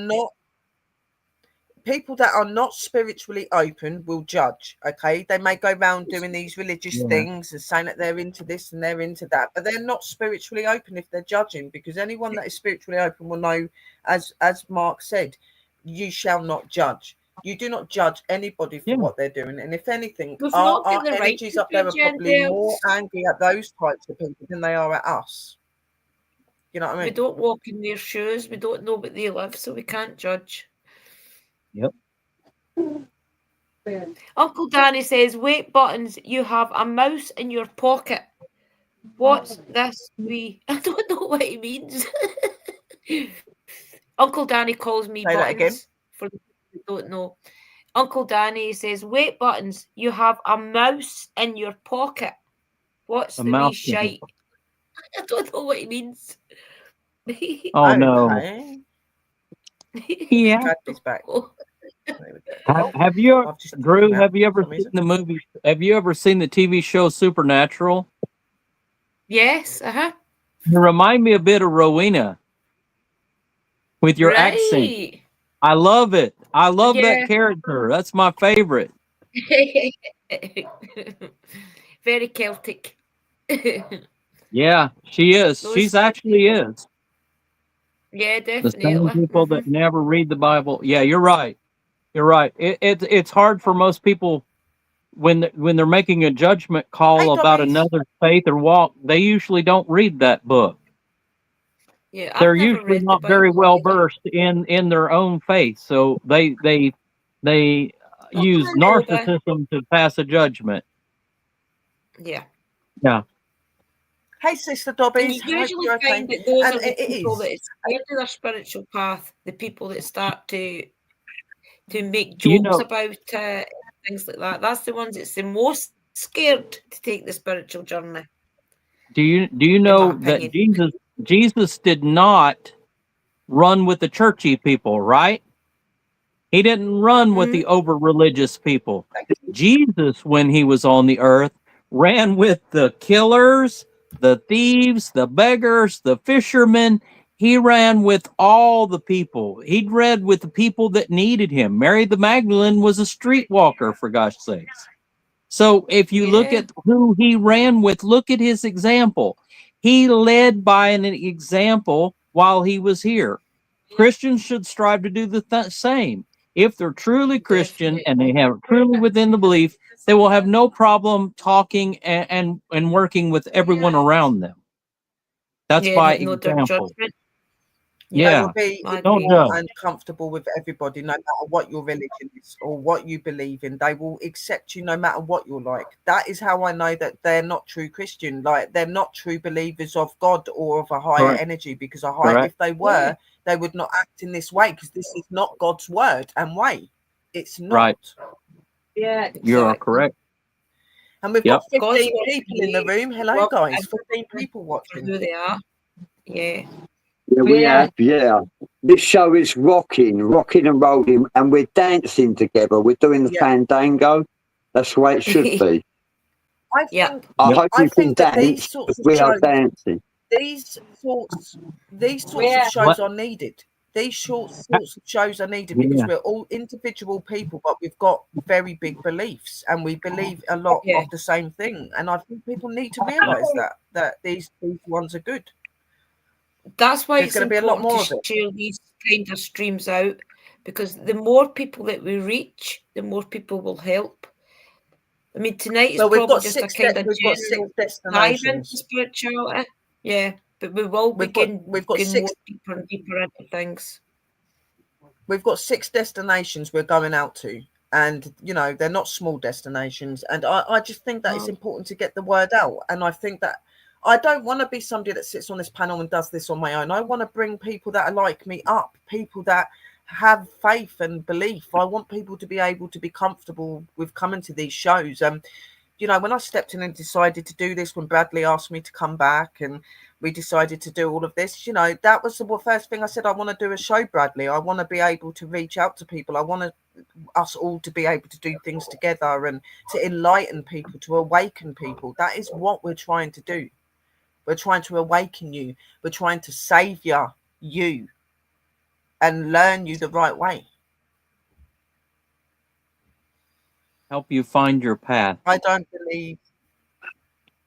not spiritually open will judge. Okay, they may go around doing these religious things and saying that they're into this and they're into that, but they're not spiritually open if they're judging, because anyone that is spiritually open will know, as Mark said, you shall not judge. You do not judge anybody for what they're doing, and if anything, We've our not got the right energies to up there are judge probably more ourselves. angry at those types of people than they are at us. You know what I mean? We don't walk in their shoes. We don't know what they live, so we can't judge. Yep. Uncle Danny says, "Wait, Buttons, you have a mouse in your pocket. What's this? I don't know what he means." Uncle Danny calls me Say that again. Buttons. For the people who don't know, Uncle Danny says, "Wait, Buttons, you have a mouse in your pocket. What's the wee shite?" I don't know what he means. Oh no! Okay. Yeah. Bradley's back. Have you, I've just Drew? come out Have you for ever some seen reason. the movie? Have you ever seen the TV show Supernatural? Yes. You remind me a bit of Rowena with your accent. I love it. I love that character. That's my favorite. Very Celtic. Yeah, she is. Those She's actually is. Yeah, The same definitely. people that never read the Bible. Yeah, you're right. You're right. It's hard for most people when they're making a judgment call Hey, about Dobbies. another faith or walk. They usually don't read that book. Yeah, I've They're never usually read the not very Bible well either. versed in their own faith, so they use I know that. narcissism to pass a judgment. Yeah. Yeah. Hey, Sister And you Dobbies. Hope usually you're okay. find that those And are the it people is. that is scared of their spiritual path, the people that start to make You jokes know, about things like that. That's the ones that's the most scared to take the spiritual journey, do you in my know that opinion. Jesus did not run with the churchy people, right? He didn't run with the over religious people. Jesus, when he was on the earth, ran with the killers, the thieves, the beggars, the fishermen. He ran with all the people. He read with the people that needed him. Mary the Magdalene was a streetwalker, for gosh sakes. So if you look Yeah. at who he ran with, look at his example. He led by an example while he was here. Christians should strive to do the same. If they're truly Christian and they have truly within the belief, they will have no problem talking and working with everyone around them. That's Yeah, by no their example. judgment. They will Yeah. be I Don't agree. equal judge. and comfortable with everybody, no matter what your religion is or what you believe in. They will accept you no matter what you're like. That is how I know that they're not true Christian. Like, they're not true believers of God or of a higher Correct. energy, because Correct. if they were, they would not act in this way, because this is not God's word and way. It's not. Right. Yeah. You're Exactly. correct. And we've Yep. got God's 15 word people for in the you, room. Hello, love guys. and 15 people for watching. who they are. Yeah. Yeah, we Yeah. have. Yeah, this show is rocking and rolling, and we're dancing together. We're doing the Yeah. fandango. That's the way it should be. I Yeah. think I Yep. hope I you can think that these dance. sorts of We are shows, dancing. these sorts Yeah. of shows What? are needed. These sorts of shows are needed because Yeah. we're all individual people, but we've got very big beliefs and we believe a lot Yeah. of the same thing. And I think people need to realise that these ones are good. That's why There's it's going to be a lot important more of to it. share these kind of streams out, because the more people that we reach, the more people will help. I mean, tonight is Well, we've probably got just a six. kind of We've got 6 general dive into destinations. spirituality. Yeah, but we will We've begin got going 6. more deeper and deeper into things. We've got 6 destinations we're going out to, and they're not small destinations, and I just think that it's important to get the word out. And I think that I don't want to be somebody that sits on this panel and does this on my own. I want to bring people that are like me up, people that have faith and belief. I want people to be able to be comfortable with coming to these shows. When I stepped in and decided to do this, when Bradley asked me to come back and we decided to do all of this, that was the first thing I said. I want to do a show, Bradley. I want to be able to reach out to people. I want us all to be able to do things together and to enlighten people, to awaken people. That is what we're trying to do. We're trying to awaken you. We're trying to savior you and learn you the right way. Help you find your path. I don't believe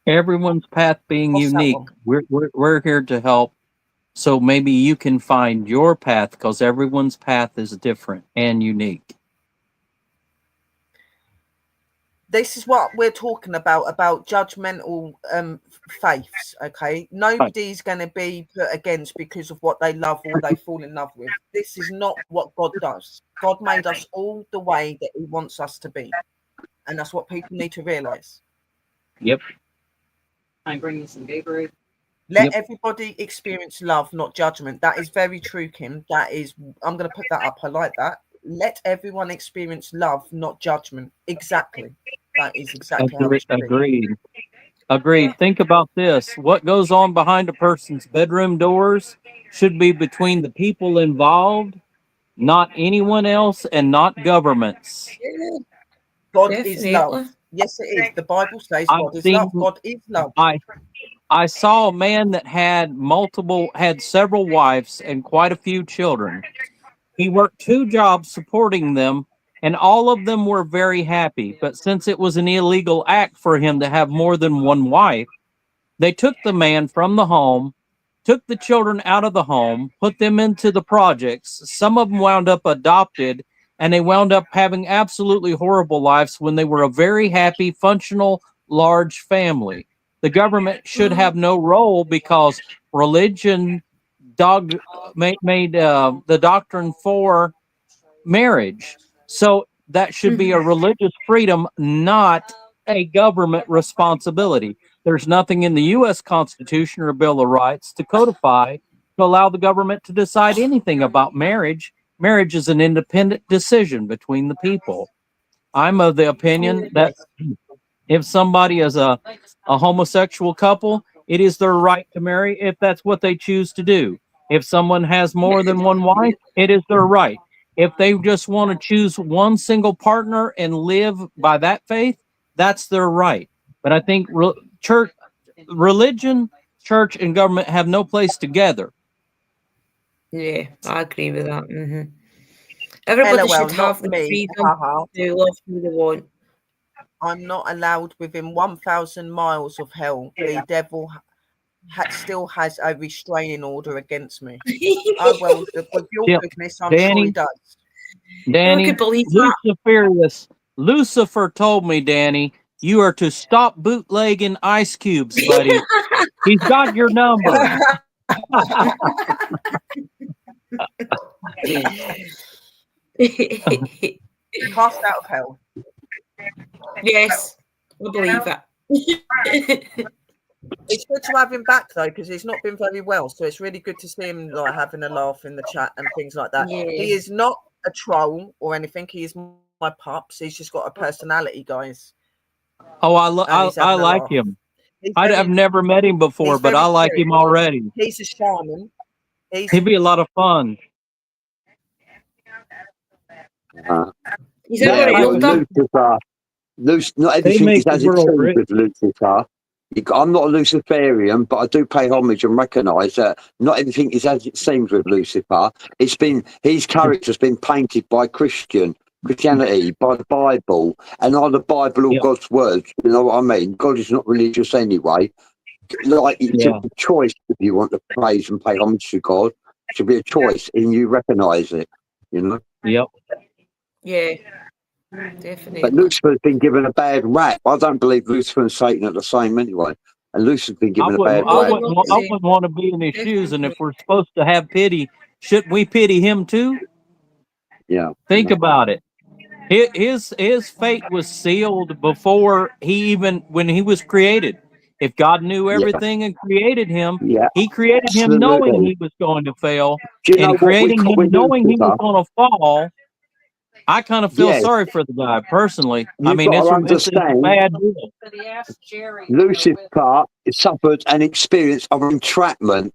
Everyone's path being What's that unique. one? We're here to help. So maybe you can find your path, because everyone's path is different and unique. This is what we're talking about judgmental faiths. Okay, nobody's going to be put against because of what they love or they fall in love with. This is not what God does. God made us all the way that he wants us to be, and that's what people need to realize. Yep. I bring you some Gatorade. Let everybody experience love, not judgment. That is very true, Kim. I'm going to put that up. I like that. Let everyone experience love, not judgment. Exactly. That is exactly how it should be. Agreed. Think about this. What goes on behind a person's bedroom doors should be between the people involved, not anyone else, and not governments. Yeah, God is love. definitely. Yes, it is. The Bible says I've God is seen. love. God is love. I saw a man that had several wives and quite a few children. He worked 2 jobs supporting them, and all of them were very happy. But since it was an illegal act for him to have more than one wife, they took the man from the home, took the children out of the home, put them into the projects. Some of them wound up adopted, and they wound up having absolutely horrible lives when they were a very happy, functional, large family. The government should have no role because religion made the doctrine for marriage. So that should be a religious freedom, not a government responsibility. There's nothing in the U.S. Constitution or Bill of Rights to codify to allow the government to decide anything about marriage. Marriage is an independent decision between the people. I'm of the opinion that if somebody is a homosexual couple, it is their right to marry if that's what they choose to do. If someone has more than one wife, it is their right. If they just want to choose one single partner and live by that faith, that's their right. But I think religion, church, and government have no place together. Yeah, I agree with that. Everybody LOL, should not have the me. freedom Haha. to love who they want. I'm not allowed within 1,000 miles of hell. The devil still has a restraining order against me. Oh, well, with your Yep. goodness, I'm sure he does. Danny, I could believe that. Lucifer told me, Danny, you are to stop bootlegging ice cubes, buddy. He's got your number. Cast out of hell. Yes, I believe it. It's good to have him back though, because he's not been very well. So it's really good to see him like having a laugh in the chat and things like that. Yeah. He is not a troll or anything. He is my pups. He's just got a personality, guys. Oh, I like laugh. him. I've never met him before, but I like him already. He's a shaman. He'd be a lot of fun. He's Lucifer. Not everything is as it seems with Lucifer. I'm not a Luciferian, but I do pay homage and recognise that not everything is as it seems with Lucifer. His character's been painted by Christianity, by the Bible, and are the Bible or God's words. You know what I mean? God is not religious anyway. Like it's a choice if you want to praise and pay homage to God. It should be a choice, and you recognise it. You know. Yep. Yeah. Definitely. But Lucifer's been given a bad rap. I don't believe Lucifer and Satan are the same anyway. And Lucifer's been given a bad rap. I wouldn't want to be in his shoes. And if we're supposed to have pity, shouldn't we pity him too? Yeah. Think about it. His fate was sealed before when he was created. If God knew everything and created him, he created him knowing he was going to fail. And creating him knowing he was going to fall, I kind of feel sorry for the guy personally. I mean, it's a bad deal. Lucifer suffered an experience of entrapment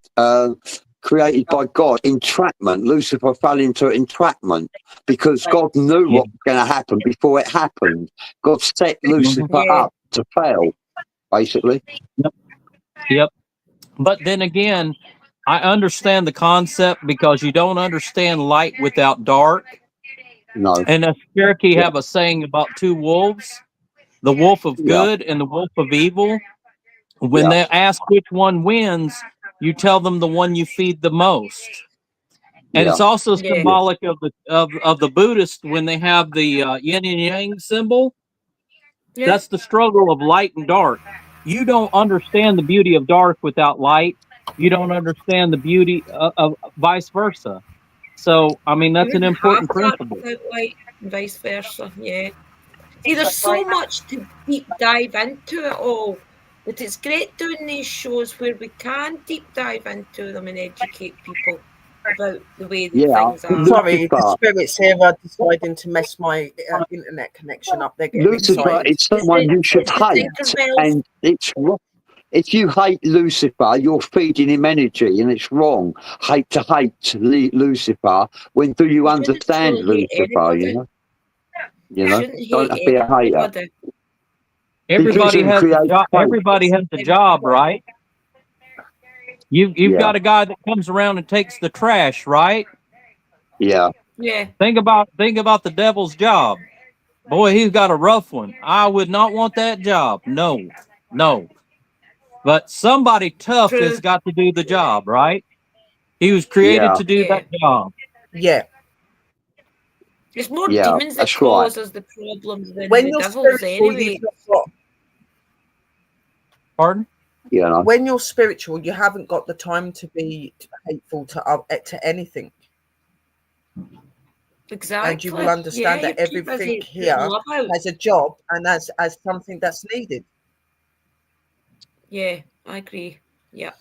created by God. Entrapment. Lucifer fell into entrapment because God knew what was going to happen before it happened. God set Lucifer up to fail, basically. Yep. But then again, I understand the concept because you don't understand light without dark. No. And the Cherokee have a saying about two wolves, the wolf of good and the wolf of evil. When they ask which one wins, you tell them the one you feed the most. And it's also symbolic of the Buddhist when they have the yin and yang symbol. Yeah. That's the struggle of light and dark. You don't understand the beauty of dark without light. You don't understand the beauty of vice versa. So, I mean, that's an important principle. Light and vice versa, yeah. See, there's so much to deep dive into it all, but it's great doing these shows where we can deep dive into them and educate people about the way that things are. Sorry, the spirits here are deciding to mess my internet connection up. They're getting Lucifer is someone you should hate, and it's wrong. If you hate Lucifer, you're feeding him energy, and it's wrong. Hate to hate Lucifer. When do you understand Lucifer? You know, don't be a hater. Everybody has a job. Everybody has a job, right? You've got a guy that comes around and takes the trash, right? Yeah. Yeah. Think about the devil's job. Boy, he's got a rough one. I would not want that job. No, no. But somebody tough has True. got to do the job, right? He was created Yeah, to do Yeah. that job. Yeah. It's more yeah, demons that that's right. cause us the problems than When the you're devils spiritual, anyway. you've not got. Pardon? You know, When you're spiritual, you haven't got the time to be hateful to anything, Exactly. and you will understand you're that too busy everything putting here love out. has a job and as something that's needed. Yeah, I agree. Yeah.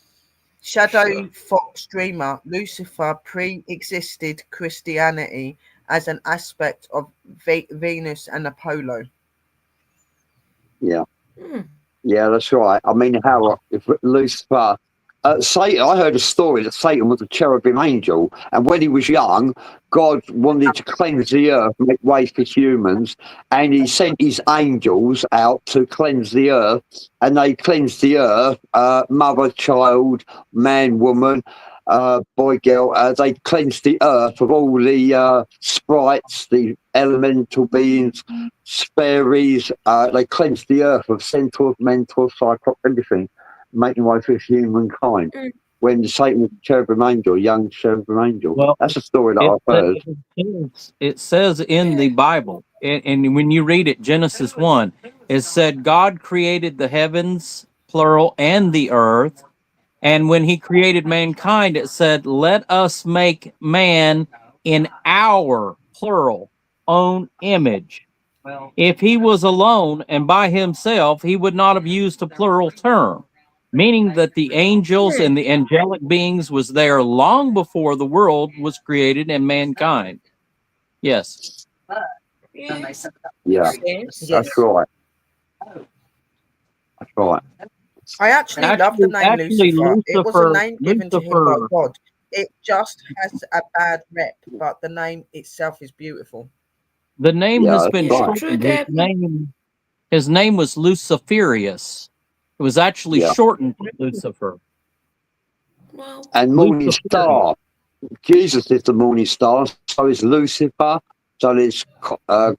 Shadow Sure. Fox Dreamer, Lucifer pre-existed Christianity as an aspect of Venus and Apollo. yeah. Hmm. Yeah, that's right. I mean, how if Lucifer, Satan. I heard a story that Satan was a cherubim angel, and when he was young, God wanted to cleanse the earth, make way for humans, and He sent His angels out to cleanse the earth, and they cleansed the earth, mother, child, man, woman. Boy, girl, they cleansed the earth of all the sprites, the elemental beings, fairies. They cleansed the earth of centaurs, mentors, cyclops, everything, making way for humankind. Mm. When Satan was a cherubim angel, young cherubim angel. Well, That's a story that I've heard. it says in the Bible, and when you read it, Genesis 1, it said God created the heavens, plural, and the earth. And when he created mankind, it said, let us make man in our, plural, own image. If he was alone and by himself, he would not have used a plural term, meaning that the angels and the angelic beings was there long before the world was created and mankind. Yes. Yeah. Yeah, Makes sense. Yes. that's right. That's right. I actually love the name Actually, Lucifer. It was a Lucifer, name given to him by Lucifer, God. It just has a bad rep, but the name itself is beautiful. the name Yeah, has that's been Yeah, right. true, shortened. Deb. His name was Luciferius. It was actually Yeah. shortened to Lucifer. Wow. And morning Luciferius. star. Jesus is the morning star, so is Lucifer. So there's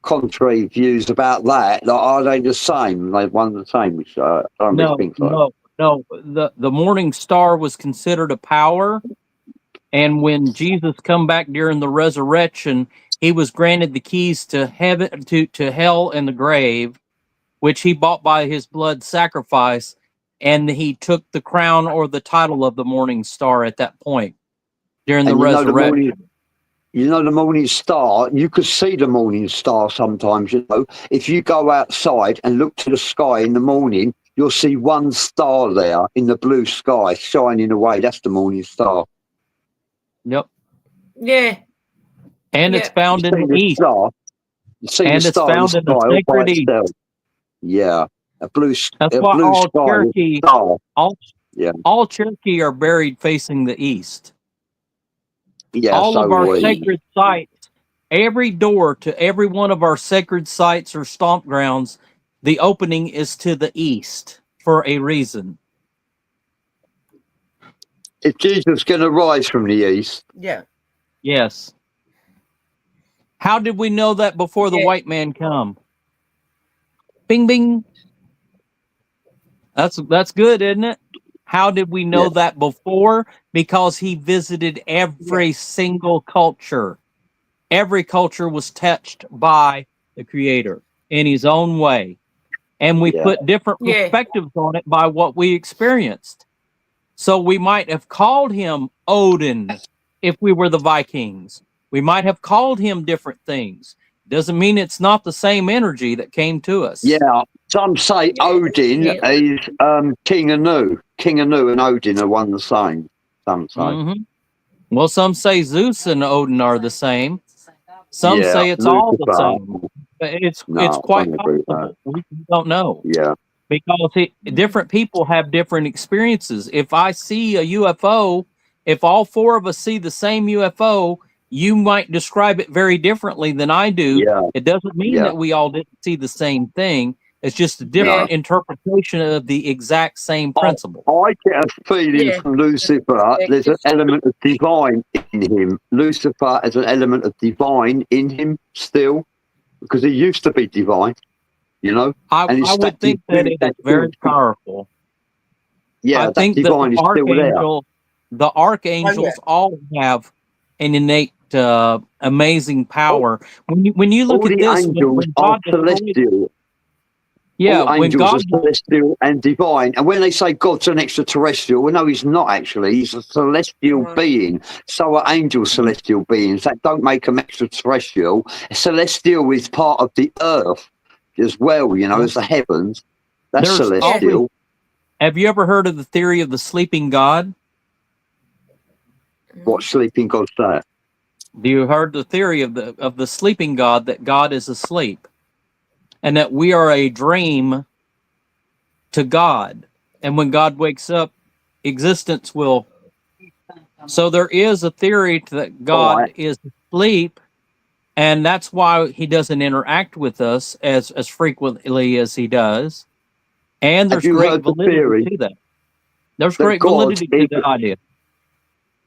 contrary views about that. Like, are they the same? They one the same? Which I don't really think so. No. The morning star was considered a power, and when Jesus come back during the resurrection, he was granted the keys to heaven, to hell and the grave, which he bought by his blood sacrifice, and he took the crown or the title of the morning star at that point during the And resurrection. you know the morning star. You could see the morning star sometimes. You know, if you go outside and look to the sky in the morning, you'll see one star there in the blue sky shining away. That's the morning star. Yep. Yeah. And Yeah. it's found in You see the the east. star. You see And the it's star in the found in sky the all by sacred east. itself. Yeah, That's a why blue all sky with Cherokee, star. all, Yeah, all Cherokee are buried facing the east. yeah. All So of our we. sacred sites, every door to every one of our sacred sites or stomp grounds, the opening is to the east for a reason. Is Jesus going to rise from the east? Yeah. Yes. How did we know that before the Yeah. white man come? Bing, bing. That's good, isn't it? How did we know Yeah, that before? Because he visited every single culture. Every culture was touched by the Creator in his own way. And we yeah, put different Yeah. perspectives on it by what we experienced. So we might have called him Odin if we were the Vikings. We might have called him different things. Doesn't mean it's not the same energy that came to us. yeah. Some say Yeah, Odin definitely. is King Anu. King Anu and Odin are one and the same. Some say. Mhm. Well, some say Zeus and Odin are the same. Some Yeah, say it's all the Lucifer. same. It's No, I quite don't agree with that. possible. We don't know Yeah, because different people have different experiences. If I see a UFO, if all four of us see the same UFO, you might describe it very differently than I do. yeah, It doesn't mean yeah, that we all didn't see the same thing. It's just a different interpretation of the exact same principle. I get a feeling from Lucifer there's an element of divine in him. Lucifer has an element of divine in him still, because he used to be divine, you know. I would think that it is very powerful. Yeah, I think that divine is still there. the archangels all have an innate, amazing power. When you look all at the this, angels when are God destroyed, celestial. yeah, All when angels God, are celestial and divine. And when they say God's an extraterrestrial, well, no, he's not actually. He's a celestial being. So are angels celestial beings. That don't make them extraterrestrial. Celestial is part of the earth as well, you know, as the heavens. That's celestial. Have you ever heard of the theory of the sleeping God? What sleeping God's that? Do you heard the theory of the sleeping God, that God is asleep, and that we are a dream to God, and when God wakes up, existence will. So there is a theory that God is asleep, and that's why he doesn't interact with us as frequently as he does. And there's great validity to that. There's great validity to the idea.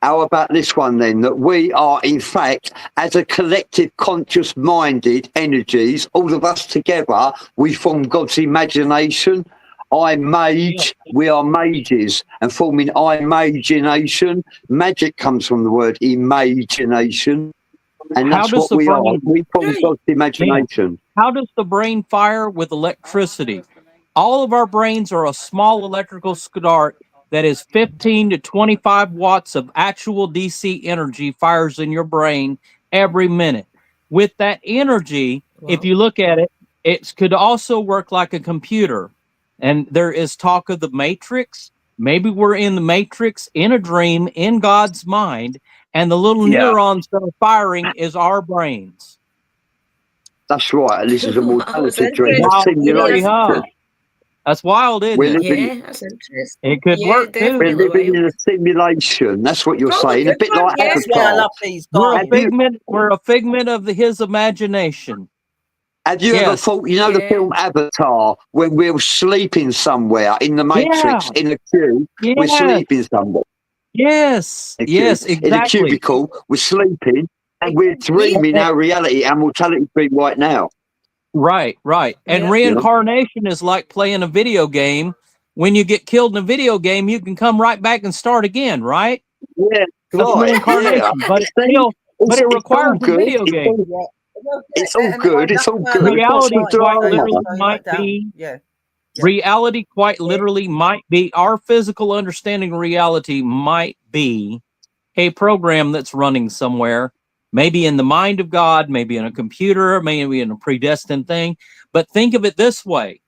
How about this one then? That we are, in fact, as a collective conscious-minded energies, all of us together, we form God's imagination. I mage, we are mages, and forming imagination. Magic comes from the word imagination, and that's what we are. We form God's imagination. How does the brain fire? With electricity. All of our brains are a small electrical start that is 15 to 25 watts of actual DC energy fires in your brain every minute. With that energy, if you look at it, it could also work like a computer. And there is talk of the matrix. Maybe we're in the matrix, in a dream, in God's mind, and the little neurons that are firing is our brains. That's right. This is a mortality dream, a simulation. That's wild, isn't it? Yeah, that's interesting. It could work too. We're living in a simulation. That's what you're saying. A bit like Avatar. Yeah, I love these guys. We're a figment of his imagination. Have you ever thought, you know, the film Avatar, when we're sleeping somewhere in the Matrix, in a queue, we're sleeping somewhere. Yes, exactly. In a cubicle, we're sleeping, and we're dreaming our reality, our mortality dream right now. Right. And reincarnation is like playing a video game. When you get killed in a video game, you can come right back and start again, right? Yeah, that's reincarnation. But it requires a video game. It's all good. It's all good. Reality quite literally might be. Reality quite literally might be. Our physical understanding of reality might be a program that's running somewhere. Maybe in the mind of God, maybe in a computer, maybe in a predestined thing. But think of it this way.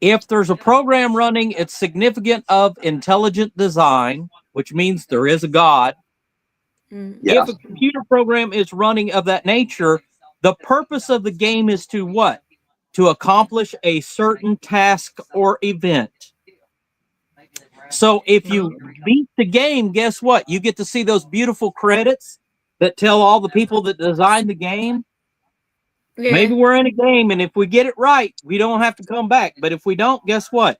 If there's a program running, it's significant of intelligent design, which means there is a God. If a computer program is running of that nature, the purpose of the game is to what? To accomplish a certain task or event. So if you beat the game, guess what? You get to see those beautiful credits that tell all the people that designed the game. Maybe we're in a game, and if we get it right, we don't have to come back. But if we don't, guess what?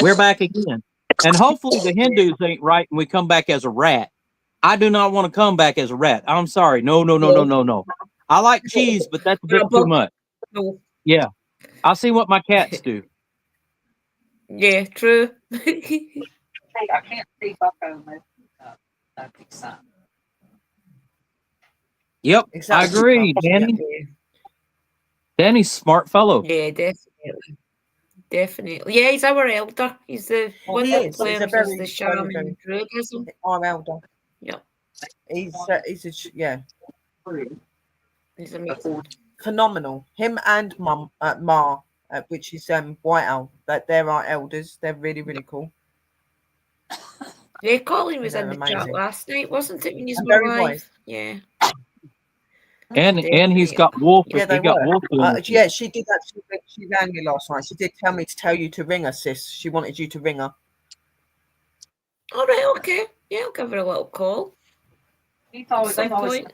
We're back again. And hopefully the Hindus ain't right and we come back as a rat. I do not want to come back as a rat. I'm sorry. No. I like cheese, but that's a bit too much. Yeah. I'll see what my cats do. Yeah, true. Hey, I can't see Bucko moving up big sign. Yep, exactly. I agree, Danny. Danny's a smart fellow. Yeah, definitely. Yeah, he's our elder. He's the one that claims as the shaman druidism. Our elder. Yeah. He's He's amazing. Phenomenal. Him and Ma, which is White Owl. That they're our elders. They're really, really cool. Yeah, Colin was in the chat last night, wasn't it? When you were live. Yeah. And he's got Wolf. Yeah, he got Wolf. Yeah, she did actually. She rang me last night. She did tell me to tell you to ring her, sis. She wanted you to ring her. All right, okay. Yeah, I'll give her a little call. At some point.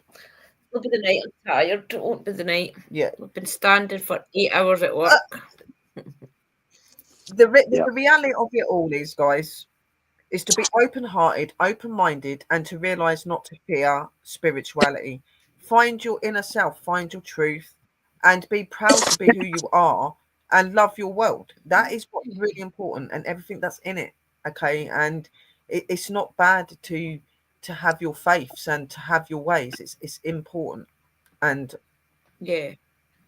It'll be the night. I'm tired. It won't be the night. Yeah. We've been standing for 8 hours at work. The reality of it all is, guys, is to be open-hearted, open-minded, and to realize not to fear spirituality. Find your inner self, find your truth, and be proud to be who you are and love your world. That is what's really important, and everything that's in it. Okay, and it's not bad to have your faiths and to have your ways. It's important, and Yeah.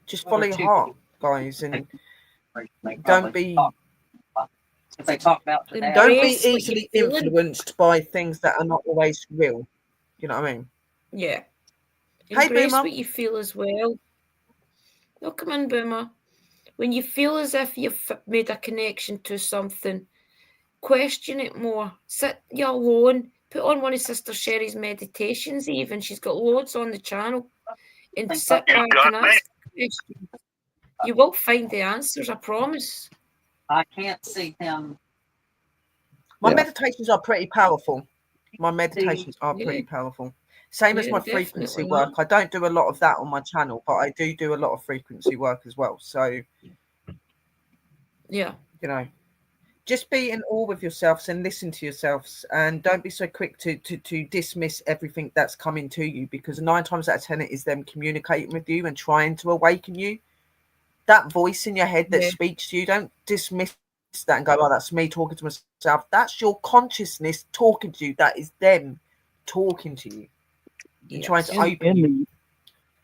just follow your heart, guys, and don't be If they talk about today, don't be Embrace what easily you're feeling. influenced by things that are not always real. You know what I mean? Yeah. Hey, Embrace Boomer. what you feel as well. Oh, come in, Boomer. When you feel as if you've made a connection to something, question it more. Sit you alone. Put on one of Sister Sherry's meditations even. She's got loads on the channel. And sit back and ask questions. You will find the answers, I promise. I can't see him. My meditations are pretty powerful. My meditations are Yeah. pretty powerful. Same as Yeah, my they frequency definitely are. work. I don't do a lot of that on my channel, but I do a lot of frequency work as well. So, Yeah. you know, just be in awe with yourselves and listen to yourselves, and don't be so quick to dismiss everything that's coming to you, because 9 times out of 10 it is them communicating with you and trying to awaken you. That voice in your head that Yeah. speaks to you, don't dismiss that and go, oh, that's me talking to myself. That's your consciousness talking to you. That is them talking to you and trying to open you.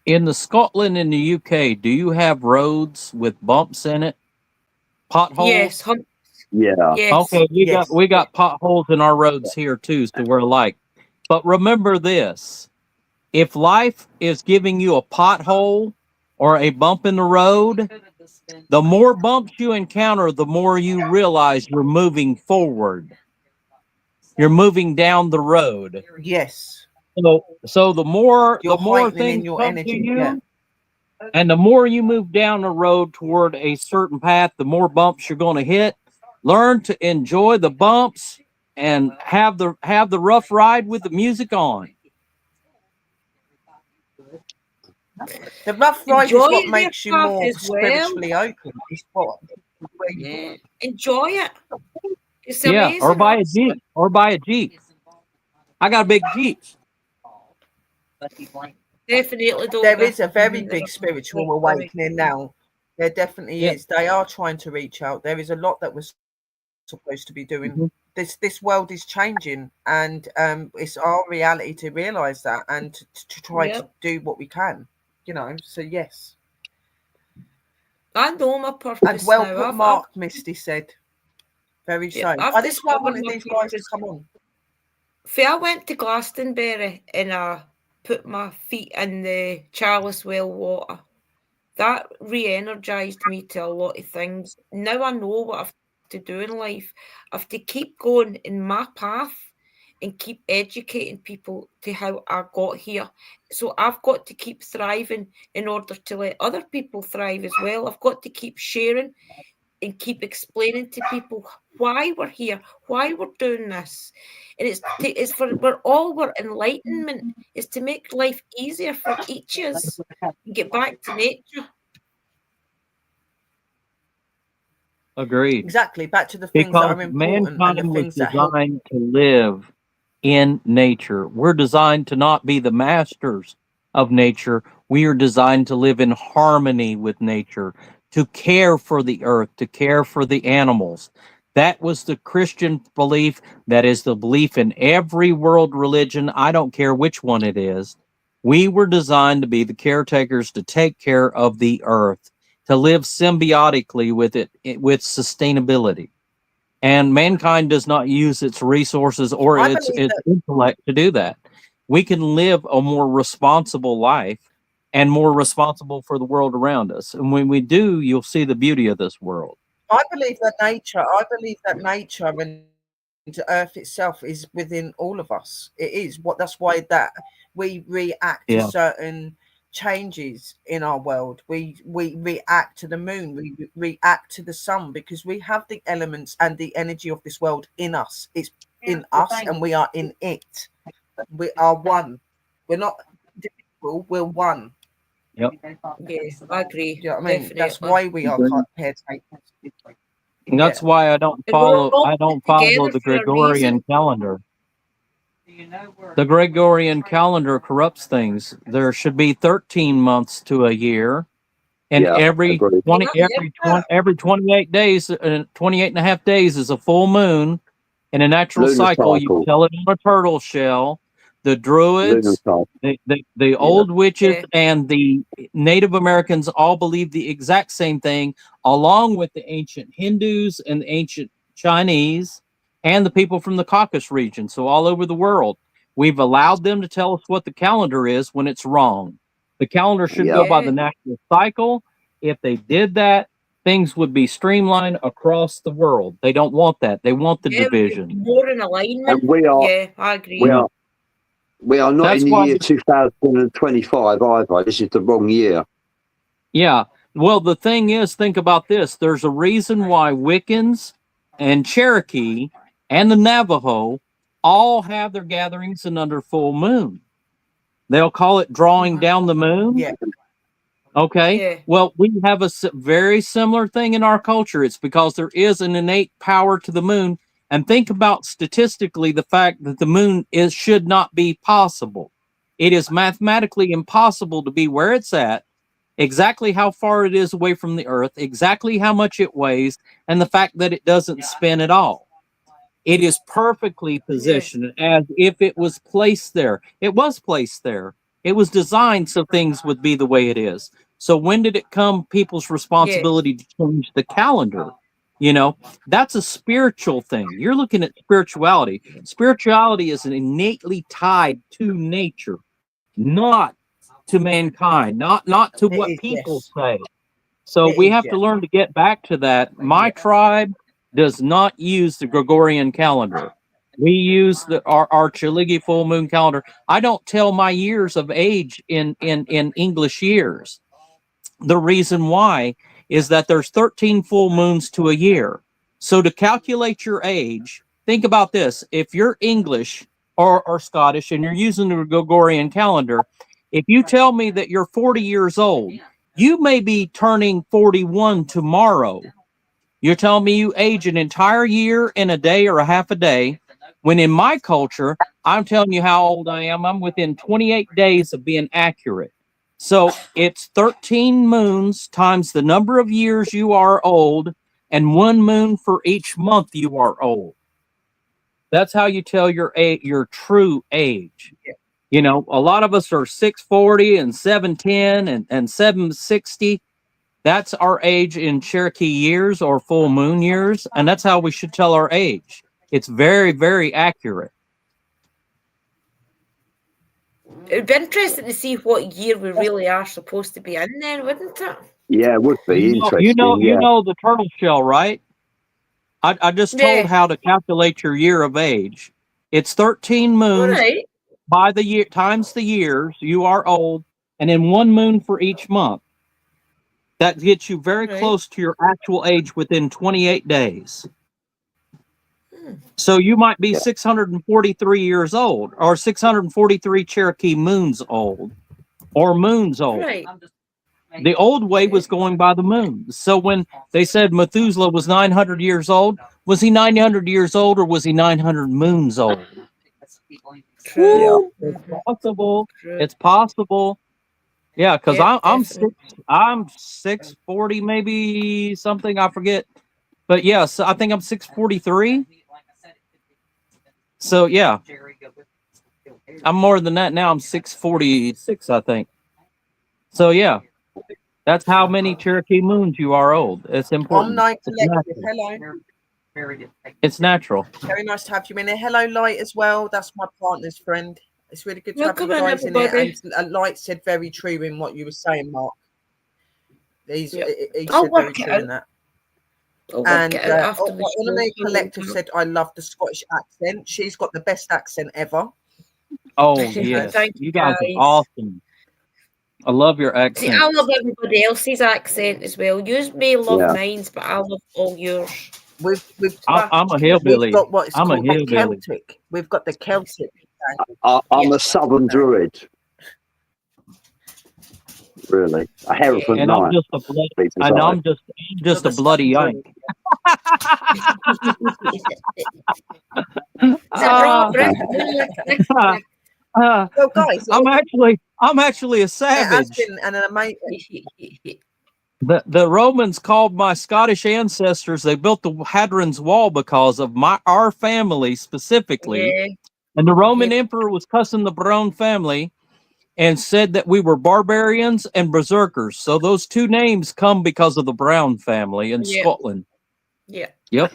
In the Scotland and the UK, do you have roads with bumps in it? Potholes? Yes. Yeah. Yes. Okay, Yes. we got potholes in our roads here too, so we're alike. But remember this: if life is giving you a pothole or a bump in the road, the more bumps you encounter, the more you realize you're moving forward. You're moving down the road. Yes. So the more You're heightening things in your come to energy. you, Yeah. and the more you move down the road toward a certain path, the more bumps you're going to hit. Learn to enjoy the bumps and have the rough ride with the music on. The rough ride Enjoy is what their makes you path more as well. spiritually open. It's what where you Yeah. Enjoy it. It's Yeah, amazing. or buy a Jeep. Or buy a Jeep. I got a big Jeep. Definitely don't. there is a very big spiritual awakening now. There definitely Yeah. is. They are trying to reach out. There is a lot that was supposed to be doing. Mhm. This world is changing, and it's our reality to realize that and to try to do what we can, you know. So yes, I know my and purpose well now. put, Mark. Misty said very so. I've This is why I discovered wanted my these guys to purpose. come on. I went to Glastonbury and I put my feet in the Chalice Well water. That re-energized me to a lot of things. Now I know what I have to do in life. I have to keep going in my path and keep educating people to how I got here. So I've got to keep thriving in order to let other people thrive as well. I've got to keep sharing and keep explaining to people why we're here, why we're doing this. And it's for our enlightenment. Is to make life easier for each of us and get back to nature. Agreed. Exactly, back to the things that Because are important and the mankind was things that help. designed to live in nature. We're designed to not be the masters of nature. We are designed to live in harmony with nature, to care for the earth, to care for the animals. That was the Christian belief. That is the belief in every world religion. I don't care which one it is. We were designed to be the caretakers, to take care of the earth, to live symbiotically with it, with sustainability. And mankind does not use its resources or I its believe that intellect to do that. We can live a more responsible life and more responsible for the world around us. And when we do, you'll see the beauty of this world. I believe that nature and the earth itself is within all of us. It is that's why that we react to Yeah. certain changes in our world. We react to the moon, we react to the sun, because we have the elements and the energy of this world in us. It's in us and we are in it. We are one. We're not individual, we're one. Yep. Yeah, I agree. Do you know what I mean? That's Definitely. why we are caretakers. And that's why I don't And we're follow. all I don't put follow together the for a Gregorian reason. calendar. Do you know where? The Gregorian calendar corrupts things. There should be 13 months to a year, and Yeah, every agreed. 20 Yeah, every 28 days, 28 and a half days is a full moon in a natural Lunar cycle. You cycle. tell it on a turtle shell. The Lunar Druids, cycle. the Yeah. old witches, Yeah. and the Native Americans all believe the exact same thing, along with the ancient Hindus and the ancient Chinese and the people from the Caucasus region. So all over the world, we've allowed them to tell us what the calendar is when it's wrong. The calendar should Yeah. go by Yeah. the natural cycle. If they did that, things would be streamlined across the world. They don't want that. They want the Yeah, we'd be division. more in alignment. And we are Yeah, I agree. we are we are not That's in the why year 2025 either. This is the wrong year. Yeah. Well, the thing is, think about this. There's a reason why Wiccans and Cherokee and the Navajo all have their gatherings in under full moon. They'll call it drawing down the moon. Yeah. Okay. Yeah. Well, we have a very similar thing in our culture. It's because there is an innate power to the moon. And think about statistically the fact that the moon should not be possible. It is mathematically impossible to be where it's at, exactly how far it is away from the earth, exactly how much it weighs, and the fact that it doesn't spin at all. It is perfectly positioned as if it was placed there. It was placed there. It was designed so things would be the way it is. So when did it come people's responsibility to change the calendar? You know, that's a spiritual thing. You're looking at spirituality. Spirituality is innately tied to nature, not to mankind, not to It what is, people yes. say. So It we is, have yeah. to learn to get back to that. My tribe does not use the Gregorian calendar. We use our Chaligi full moon calendar. I don't tell my years of age in English years. The reason why is that there's 13 full moons to a year. So to calculate your age, think about this. If you're English or Scottish and you're using the Gregorian calendar, if you tell me that you're 40 years old, you may be turning 41 tomorrow. You're telling me you age an entire year in a day or a half a day, when in my culture, I'm telling you how old I am. I'm within 28 days of being accurate. So it's 13 moons times the number of years you are old, and one moon for each month you are old. That's how you tell your true age. Yeah. You know, a lot of us are 640 and 710 and 760. That's our age in Cherokee years or full moon years, and that's how we should tell our age. It's very, very accurate. It'd be interesting to see what year we really are supposed to be in then, wouldn't it? Yeah, it would be interesting. You know the turtle shell, right? I just told how to calculate your year of age. It's 13 moons by the year times the years you are old, and then one moon for each month. That gets you very close to your actual age within 28 days. So you might be 643 years old, or 643 Cherokee moons old, or moons old. Right. The old way was going by the moon. So when they said Methuselah was 900 years old, was he 900 years old or was he 900 moons old? True. It's possible. It's possible. Yeah, because I'm 640, maybe something, I forget. But yes, I think I'm 643. So yeah, I'm more than that now. I'm 646, I think. So yeah, that's how many Cherokee moons you are old. It's important. Night Collective. Hello. It's natural. Very nice to have you in there. Hello, Light, as well. That's my partner's friend. It's really good to have you Welcome in, guys in there. everybody. And Light said very true in what you were saying, Mark. He said I'll very work true it out. in that. I'll work And it out after the Honorary show. Collective said, I love the Scottish accent. She's got the best accent ever. Oh, yes. Thank You guys are awesome. I love your accent. See, I love everybody else's accent as well. You may love mine, but I love all yours. I'm a hillbilly. We've got what is I'm called a hillbilly. Celtic. We've got the Celtic. I'm a Southern Druid. Really, a Hereford And I'm night. just a bloody yank. Well, guys, I'm actually a it has savage. been an amazing. The Romans called my Scottish ancestors. They built the Hadrian's Wall because of our family specifically. Yeah. And the Roman emperor was cussing the Brown family and said that we were barbarians and berserkers. So those two names come because of the Brown family in Scotland. Yeah. Yep.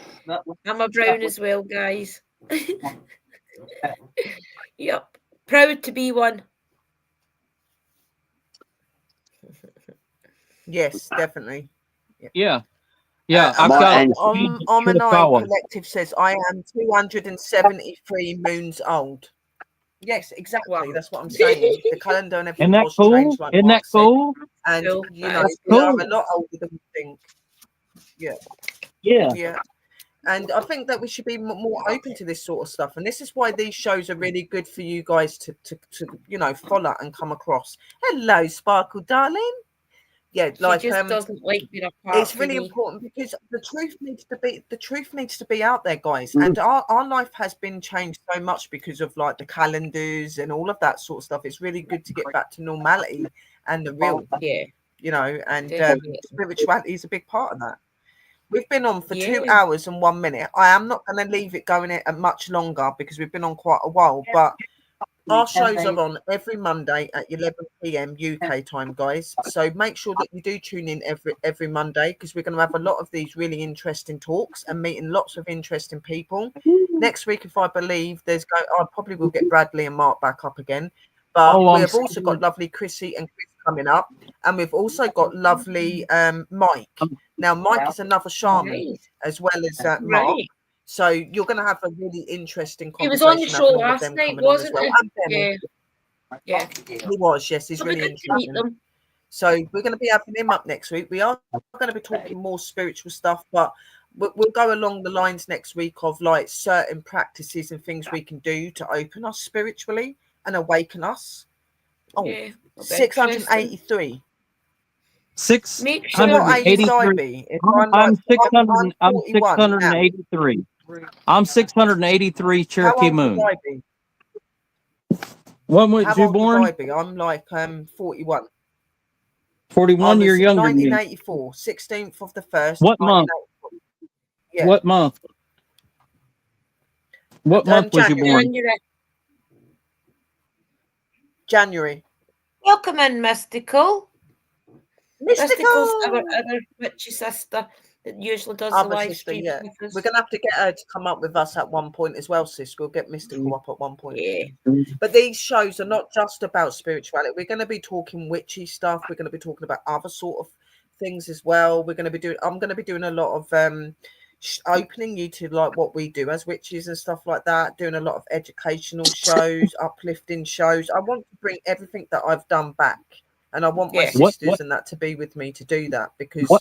I'm a Brown as well, guys. Yep. Proud to be one. Yes, definitely. Yeah. Yeah. Armanine Collective says, I am 273 moons old. Yes, exactly. Wow. That's what I'm saying. The calendar and everything Isn't that was cool? changed, like Isn't Mark that cool? said. And, Cool. you know, That's we are cool. a lot older than we think. Yeah. Yeah. Yeah. And I think that we should be more open to this sort of stuff. And this is why these shows are really good for you guys to you know, follow and come across. Hello, Sparkle, darling. Yeah, She just doesn't like being apart. It's really important because the truth needs to be out there, guys. And our life has been changed so much because of like the calendars and all of that sort of stuff. It's really good to get back to normality and the real, you know, and spirituality is a big part of that. We've been on for 2 hours and 1 minute. I am not going to leave it going much longer because we've been on quite a while, but our shows are on every Monday at 11 p.m. UK time, guys. So make sure that you do tune in every Monday because we're going to have a lot of these really interesting talks and meeting lots of interesting people. Next week, if I believe, I probably will get Bradley and Mark back up again. But we have also got lovely Chrissy and Chris coming up. And we've also got lovely Mike. Now, Mike is another shaman as well as Mark. So you're going to have a really interesting conversation. He was on the show last night, wasn't he? Yeah. He was, yes. He's really interesting. So we're going to be having him up next week. We are going to be talking more spiritual stuff, but we'll go along the lines next week of like certain practices and things we can do to open us spiritually and awaken us. Oh, 683. 683. I'm 683. I'm 683 Cherokee Moon. When was you born? I'm like 41. 41, you're younger 1984, 16th of the 1st. What month? Yeah. What month? What month was you born? January. Welcome in, Mystical. Mystical's our other witchy sister that usually does the live stream. Yeah. We're going to have to get her to come up with us at one point as well, sis. We'll get Mystical up at one point. Yeah. But these shows are not just about spirituality. We're going to be talking witchy stuff. We're going to be talking about other sort of things as well. I'm going to be doing a lot of opening you to like what we do as witches and stuff like that, doing a lot of educational shows, uplifting shows. I want to bring everything that I've done back. And I want my sisters and that to be with me to do that because I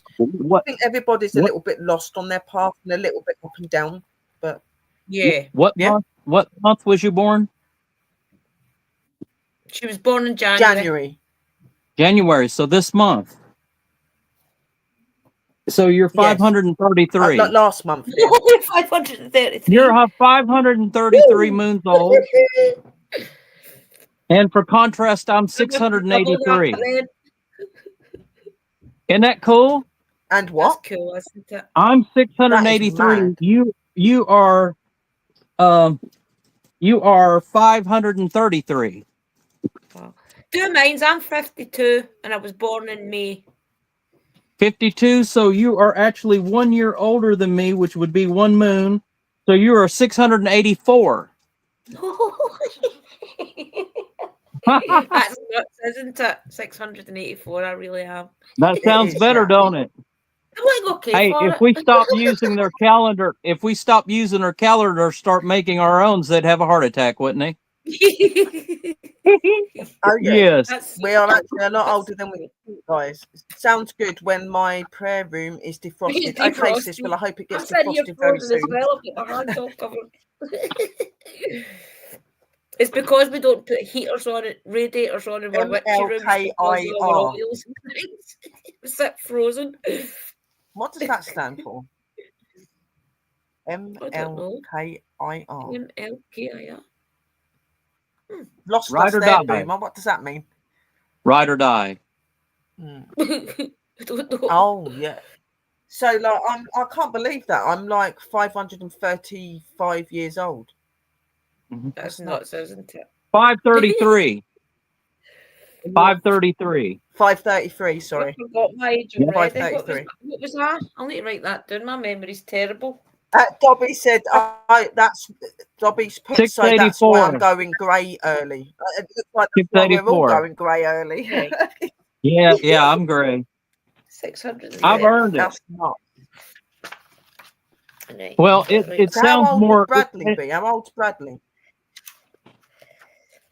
think everybody's a little bit lost on their path and a little bit up and down. But what month was you born? She was born in January. January. So this month. So you're 533. Last month. 533. You're 533 moons old. And for contrast, I'm 683. Isn't that cool? And what? That's cool, isn't it? I'm 683. You are 533. Two mines. I'm 52, and I was born in May. 52. So you are actually 1 year older than me, which would be 1 moon. So you are 684. That's nuts, isn't it? 684. I really am. That sounds better, don't it? I'm like, okay. Hey, if we stop using their calendar, start making our own, they'd have a heart attack, wouldn't they? Oh yes. We are actually a lot older than we think, guys. Sounds good when my prayer room is defrosted. Okay, sis. Well, I hope it gets defrosted very soon. As well. I've got my hands all covered. It's because we don't put heaters on it, radiators on in our witchy rooms because of our MLKIR. oils and things. We sit frozen. What does that stand for? don't know. MLKIR. MLKIR. Lost Ride us or there, die. Boomer. What does that mean? Ride or die. I don't know. Oh, yeah. So, like, I can't believe that. I'm like 535 years old. That's nuts, isn't it? 533. 533. 533, I sorry. forgot my age Yeah. already. What 533. was that? I'll need to write that down. My memory's terrible. Dobby said, that's Dobby's put, so that's why I'm 684. going grey early. It looks like that's why we're all 684. going grey early. Yeah. Yeah, I'm gray. 600. I've earned it. That's not. Right. Well, Right. it So how sounds old more. would Bradley be? How old's Bradley?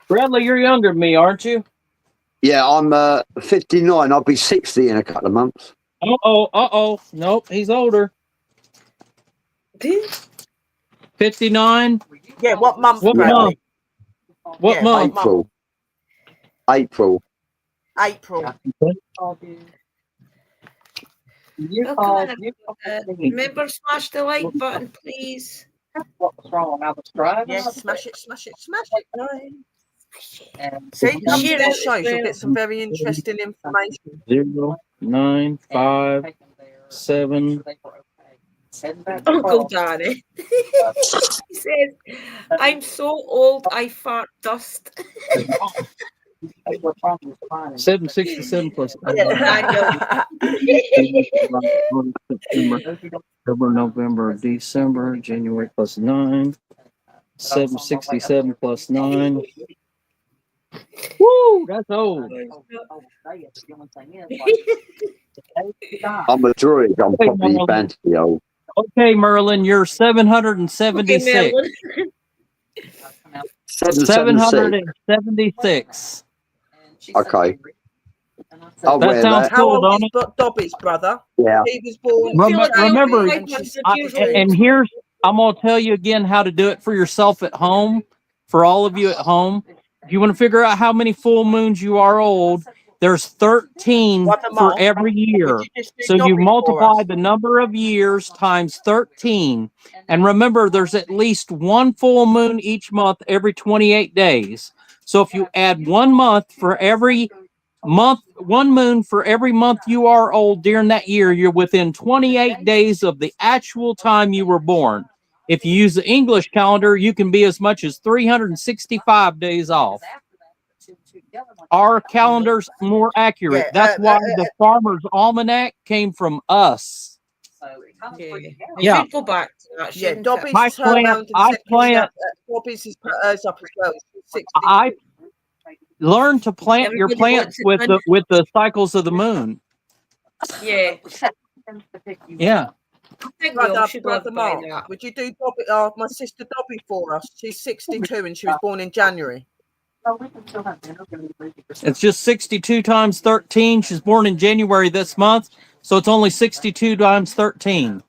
Bradley, you're younger than me, aren't you? Yeah, I'm 59. I'll be 60 in a couple of months. Uh-oh. Nope, he's older. 59. Yeah, what month, What Bradley? month? What Yeah, month? April. April. April. Well, come on, remember, smash the like button, please. What was wrong? I was driving. Yes, smash it. And See, come to Share these it. shows, you'll get some very interesting information. 0, 9, 5, 7. Uncle Danny. He says, I'm so old, I fart dust. 767 plus Yeah. September, October, November, December, January plus 9. 767 plus 9. Woo, that's old. I'm a druid. I'm probably fancy old. Okay, Merlin, you're 776. Okay, Merlin. 776. 776. Okay. I'll That wear sounds that. How cool, old don't is it? Dobby's brother? Yeah. He was born. Remember, and she's And here's, I'm going to tell you again how to do it for yourself at home, for all of you at home. If you want to figure out how many full moons you are old, there's 13 for every year. So you multiply the number of years times 13. And remember, there's at least one full moon each month every 28 days. So if you add 1 month for every month, 1 moon for every month you are old during that year, you're within 28 days of the actual time you were born. If you use the English calendar, you can be as much as 365 days off. Our calendar's more accurate. That's why the Farmer's Almanac came from us. Yeah. Go back to that. Yeah, Dobby's I turned plant. Dobby's has put hers up as well. I learn to plant your plants with the cycles of the moon. Yeah. Yeah. Brother Mark, would you do Dobby? My sister Dobby for us. She's 62 and she was born in January. It's just 62 times 13. She's born in January this month, so it's only 62 times 13.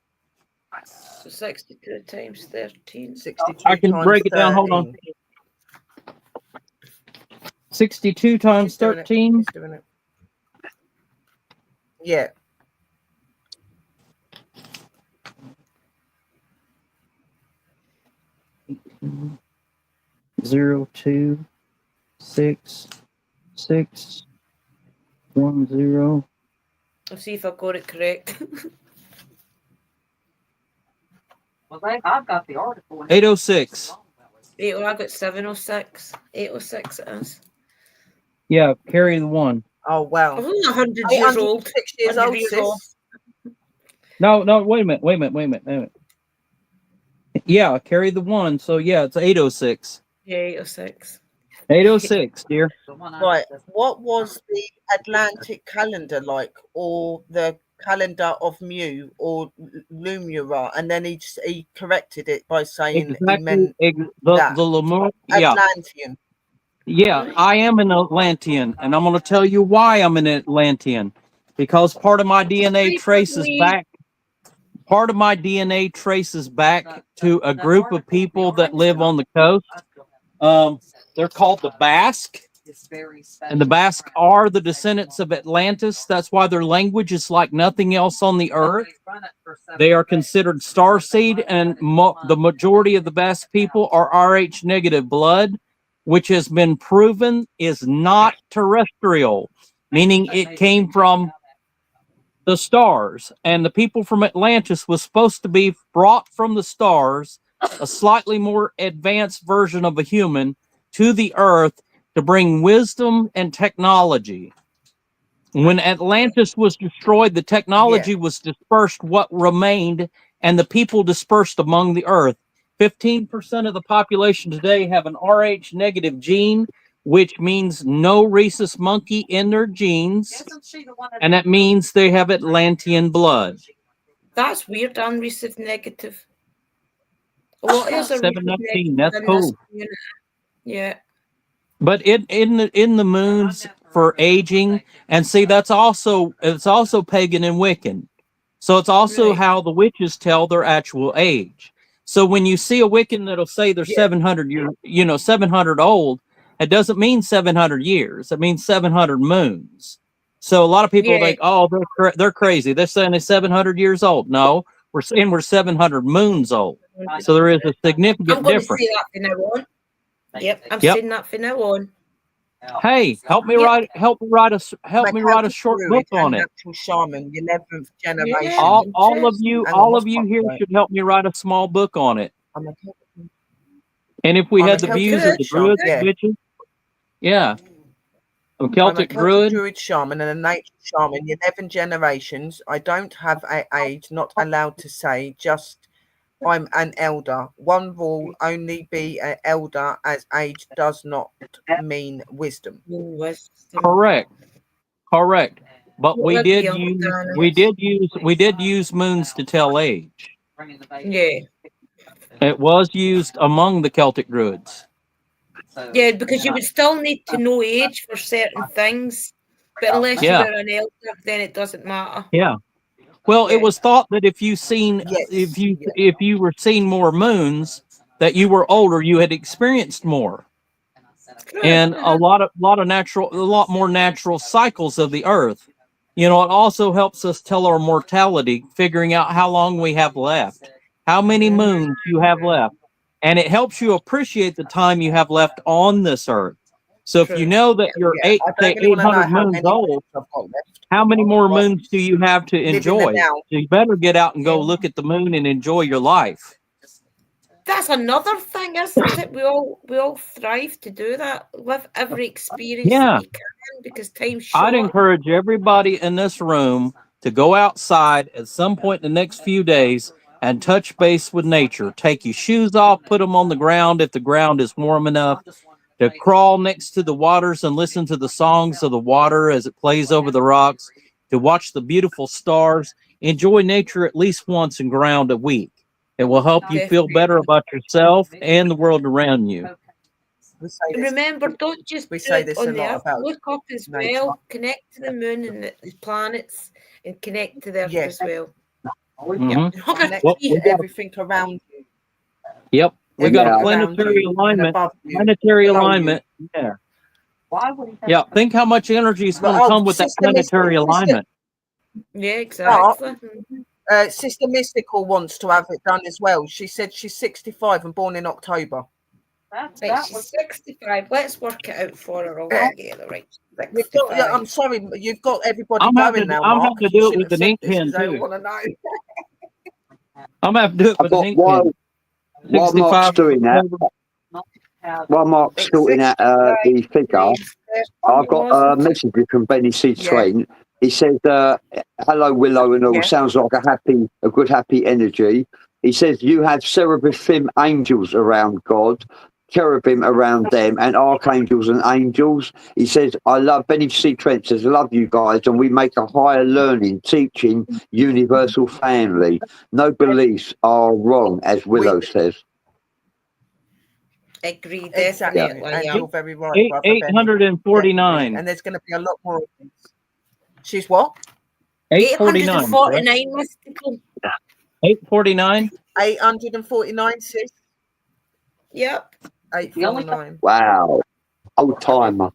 So 62 times 13. 62 I can times break it 13. down. Hold on. 62 times 13. He's doing it. Yeah. Zero, 2, 6, 6, 1, 0. Let's see if I got it correct. Well, I've got the article. 806. I got 706. 806 it is. Yeah, carry the 1. Oh, wow. I'm only 100 years old. 6 years old, sis. No, wait a minute. Yeah, carry the 1. So, yeah, it's 806. Yeah, 806. 806, dear. Right. What was the Atlantic calendar like, or the calendar of Mu, or Lumura? And then he corrected it by saying he meant the Lemur. Yeah. Atlantean. Yeah, I am an Atlantean, and I'm going to tell you why I'm an Atlantean. Because part of my DNA traces back. Part of my DNA traces back to a group of people that live on the coast. They're called the Basque. It's very special. And the Basque are the descendants of Atlantis. That's why their language is like nothing else on the earth. They are considered starseed, and the majority of the Basque people are Rh negative blood, which has been proven is not terrestrial, meaning it came from the stars. And the people from Atlantis was supposed to be brought from the stars, a slightly more advanced version of a human, to the earth to bring wisdom and technology. When Atlantis was destroyed, the technology was dispersed, what remained, and the people dispersed among the earth. 15% of the population today have an Rh negative gene, which means no rhesus monkey in their genes, and that means they have Atlantean blood. That's weird, unreceived negative. What is a 719, that's cool. Yeah. But in the moons for aging, and see, it's also pagan and Wiccan. So it's also how the witches tell their actual age. So when you see a Wiccan that'll say they're 700 old, it doesn't mean 700 years. It means 700 moons. So a lot of people think, oh, they're crazy. They're saying they're 700 years old. No, we're saying we're 700 moons old. So there is a significant difference. I'm going to say that from now on. Yep, I'm saying that from now on. Hey, help me write a short book on it. Shaman, 11th generation. All of you here should help me write a small book on it. And if we had the views of the druids, witches, a Celtic druid shaman and a nature shaman, 11 generations. I don't have an age, not allowed to say, just I'm an elder. One will only be an elder, as age does not mean wisdom. Correct. But we did use moons to tell age. Yeah. It was used among the Celtic druids. Yeah, because you would still need to know age for certain things, but unless you're an elder, then it doesn't matter. Yeah. Well, it was thought that if you were seeing more moons, that you were older, you had experienced more, and a lot more natural cycles of the earth. You know, it also helps us tell our mortality, figuring out how long we have left, how many moons you have left, and it helps you appreciate the time you have left on this earth. So if you know that you're 800 moons old, how many more moons do you have to enjoy? So you better get out and go look at the moon and enjoy your life. That's another thing, isn't it? We all thrive to do that. Live every experience that we can, because time's short. I'd encourage everybody in this room to go outside at some point in the next few days and touch base with nature. Take your shoes off, put them on the ground if the ground is warm enough, to crawl next to the waters and listen to the songs of the water as it plays over the rocks, to watch the beautiful stars. Enjoy nature at least once and ground a week. It will help you feel better about yourself and the world around you. Remember, don't just do it on the earth. Look up as well. Connect to the moon and the planets, and connect to the earth as well. Connect to everything around you. Yep. We got a planetary alignment. Planetary alignment. Yeah. Yeah. Think how much energy is going to come with that planetary alignment. Yeah, exactly. Sister Mystical wants to have it done as well. She said she's 65 and born in October. She's 65. Let's work it out for her all together, right? I'm sorry, you've got everybody going now. I'm going to do it with an ink pen too. I'm going to have to do it with an ink pen. While Mark's doing that, while Mark's sorting out the figure, I've got a message from Bennie C. Trent. He says, hello, Willow and all. Sounds like a good, happy energy. He says, you have seraphim angels around God, cherubim around them, and archangels and angels. He says, I love, Bennie C. Trent says, I love you guys, and we make a higher learning, teaching, universal family. No beliefs are wrong, as Willow says. Agreed. Exactly. And you're very right, brother. 849. And there's going to be a lot more of these. She's what? 849 mystical. 849. 849, sis. Yep. 849. Wow. Old timer.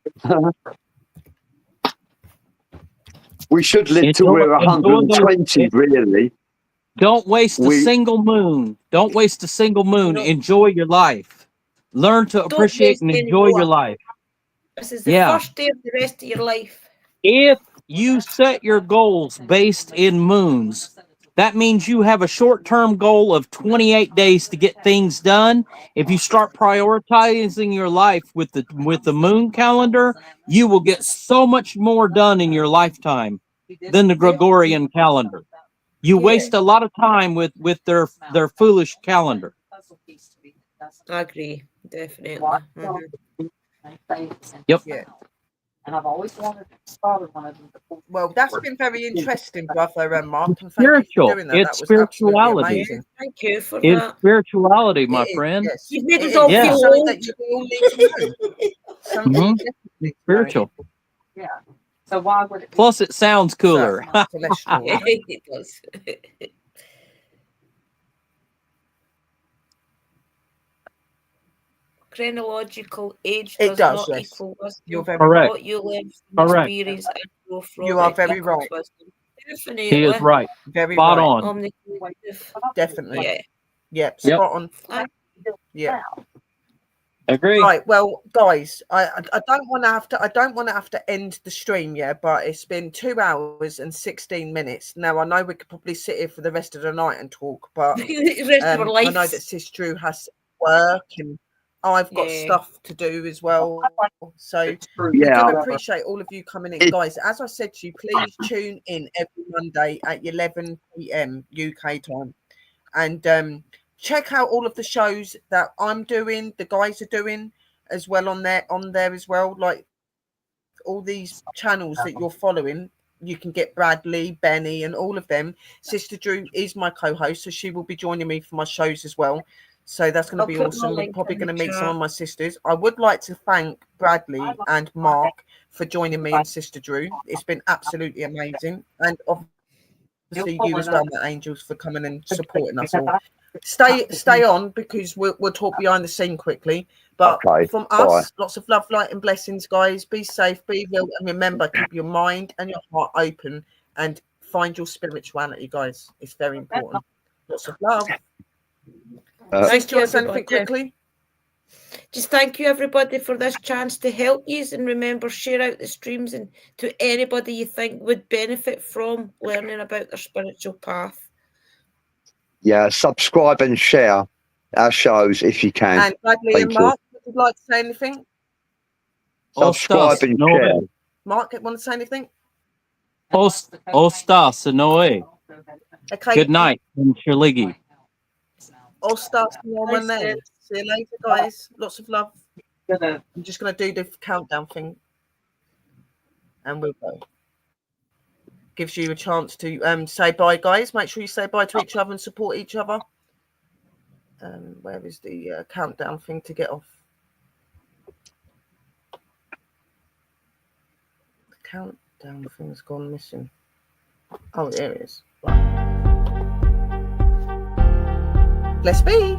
We should live till we're Enjoy those- 120, really. Don't waste a single moon. Don't waste a single moon. No. Enjoy your life. Learn to appreciate waste and any enjoy your more. life. This is the Yeah. first day of the rest of your life. If you set your goals based in moons, that means you have a short-term goal of 28 days to get things done. If you start prioritizing your life with the moon calendar, you will get so much more done in your lifetime than the Gregorian calendar. You waste a lot of time with their foolish calendar. I agree, definitely. Yep. Yeah. And I've always wanted to start one of them before. Well, that's been very interesting, brother and Mark, and thank you Spiritual. for doing that. It's That was absolutely spirituality. amazing. Thank you for It's that. spirituality, my It is, friend. yes. You've made It us all is. Yeah. feel It's something old. that you all need to know. Something Mhm. you definitely need to know. Spiritual. Yeah. So why would it be? Plus, it sounds cooler. Celestial. Yeah, it does. Chronological age It does does, not yes. equal wisdom. You're very Correct. What you live, Correct. experience, and grow from You are it very equals right. wisdom. Definitely. He is right. Very Spot right. on. Omnipotent. Definitely. Yeah. Yep. Yep. Spot on. I- Yeah. Agree. Right. Well, guys, I don't want to have to end the stream, yeah, but it's been 2 hours and 16 minutes. Now I know we could probably sit here for the rest of the night and talk, but the rest of our I lives. know that Sis Drew has work and I've got Yeah. stuff to do as well. So Yeah. I do appreciate all of you coming in, guys. As I said to you, please tune in every Monday at 11 p.m. UK time, and check out all of the shows that I'm doing, the guys are doing as well on there as well. Like all these channels that you're following, you can get Bradley, Bennie, and all of them. Sister Drew is my co-host, so she will be joining me for my shows as well. So that's going to I'll be put my awesome. We're link probably in the going to meet some chat. of my sisters. I would like to thank Bradley and Mark for joining me and Sister Drew. It's been absolutely amazing. And obviously you as well, my angels, for coming and supporting us all. Stay on, because we'll talk behind the scene quickly. But Okay, from bye. us, lots of love, light, and blessings, guys. Be safe, be real, and remember, keep your mind and your heart open and find your spirituality, guys. It's very important. Lots of love. Thank Do you you, want to say anything everybody. quickly? Just thank you, everybody, for this chance to help you. And remember, share out the streams and to anybody you think would benefit from learning about their spiritual path. Yeah, subscribe and share our shows if you can. And Bradley Thank and you. Mark, would you like to say anything? Subscribe and share. Mark, want to say anything? Ostas Noe. Okay. Good night, Shiligi. Ostas Norman then. See you later, guys. Lots of love. I'm just going to do the countdown thing. And we'll go. Gives you a chance to say bye, guys. Make sure you say bye to each other and support each other. Where is the countdown thing to get off? The countdown thing's gone missing. Oh, there it is. Right. Let's be.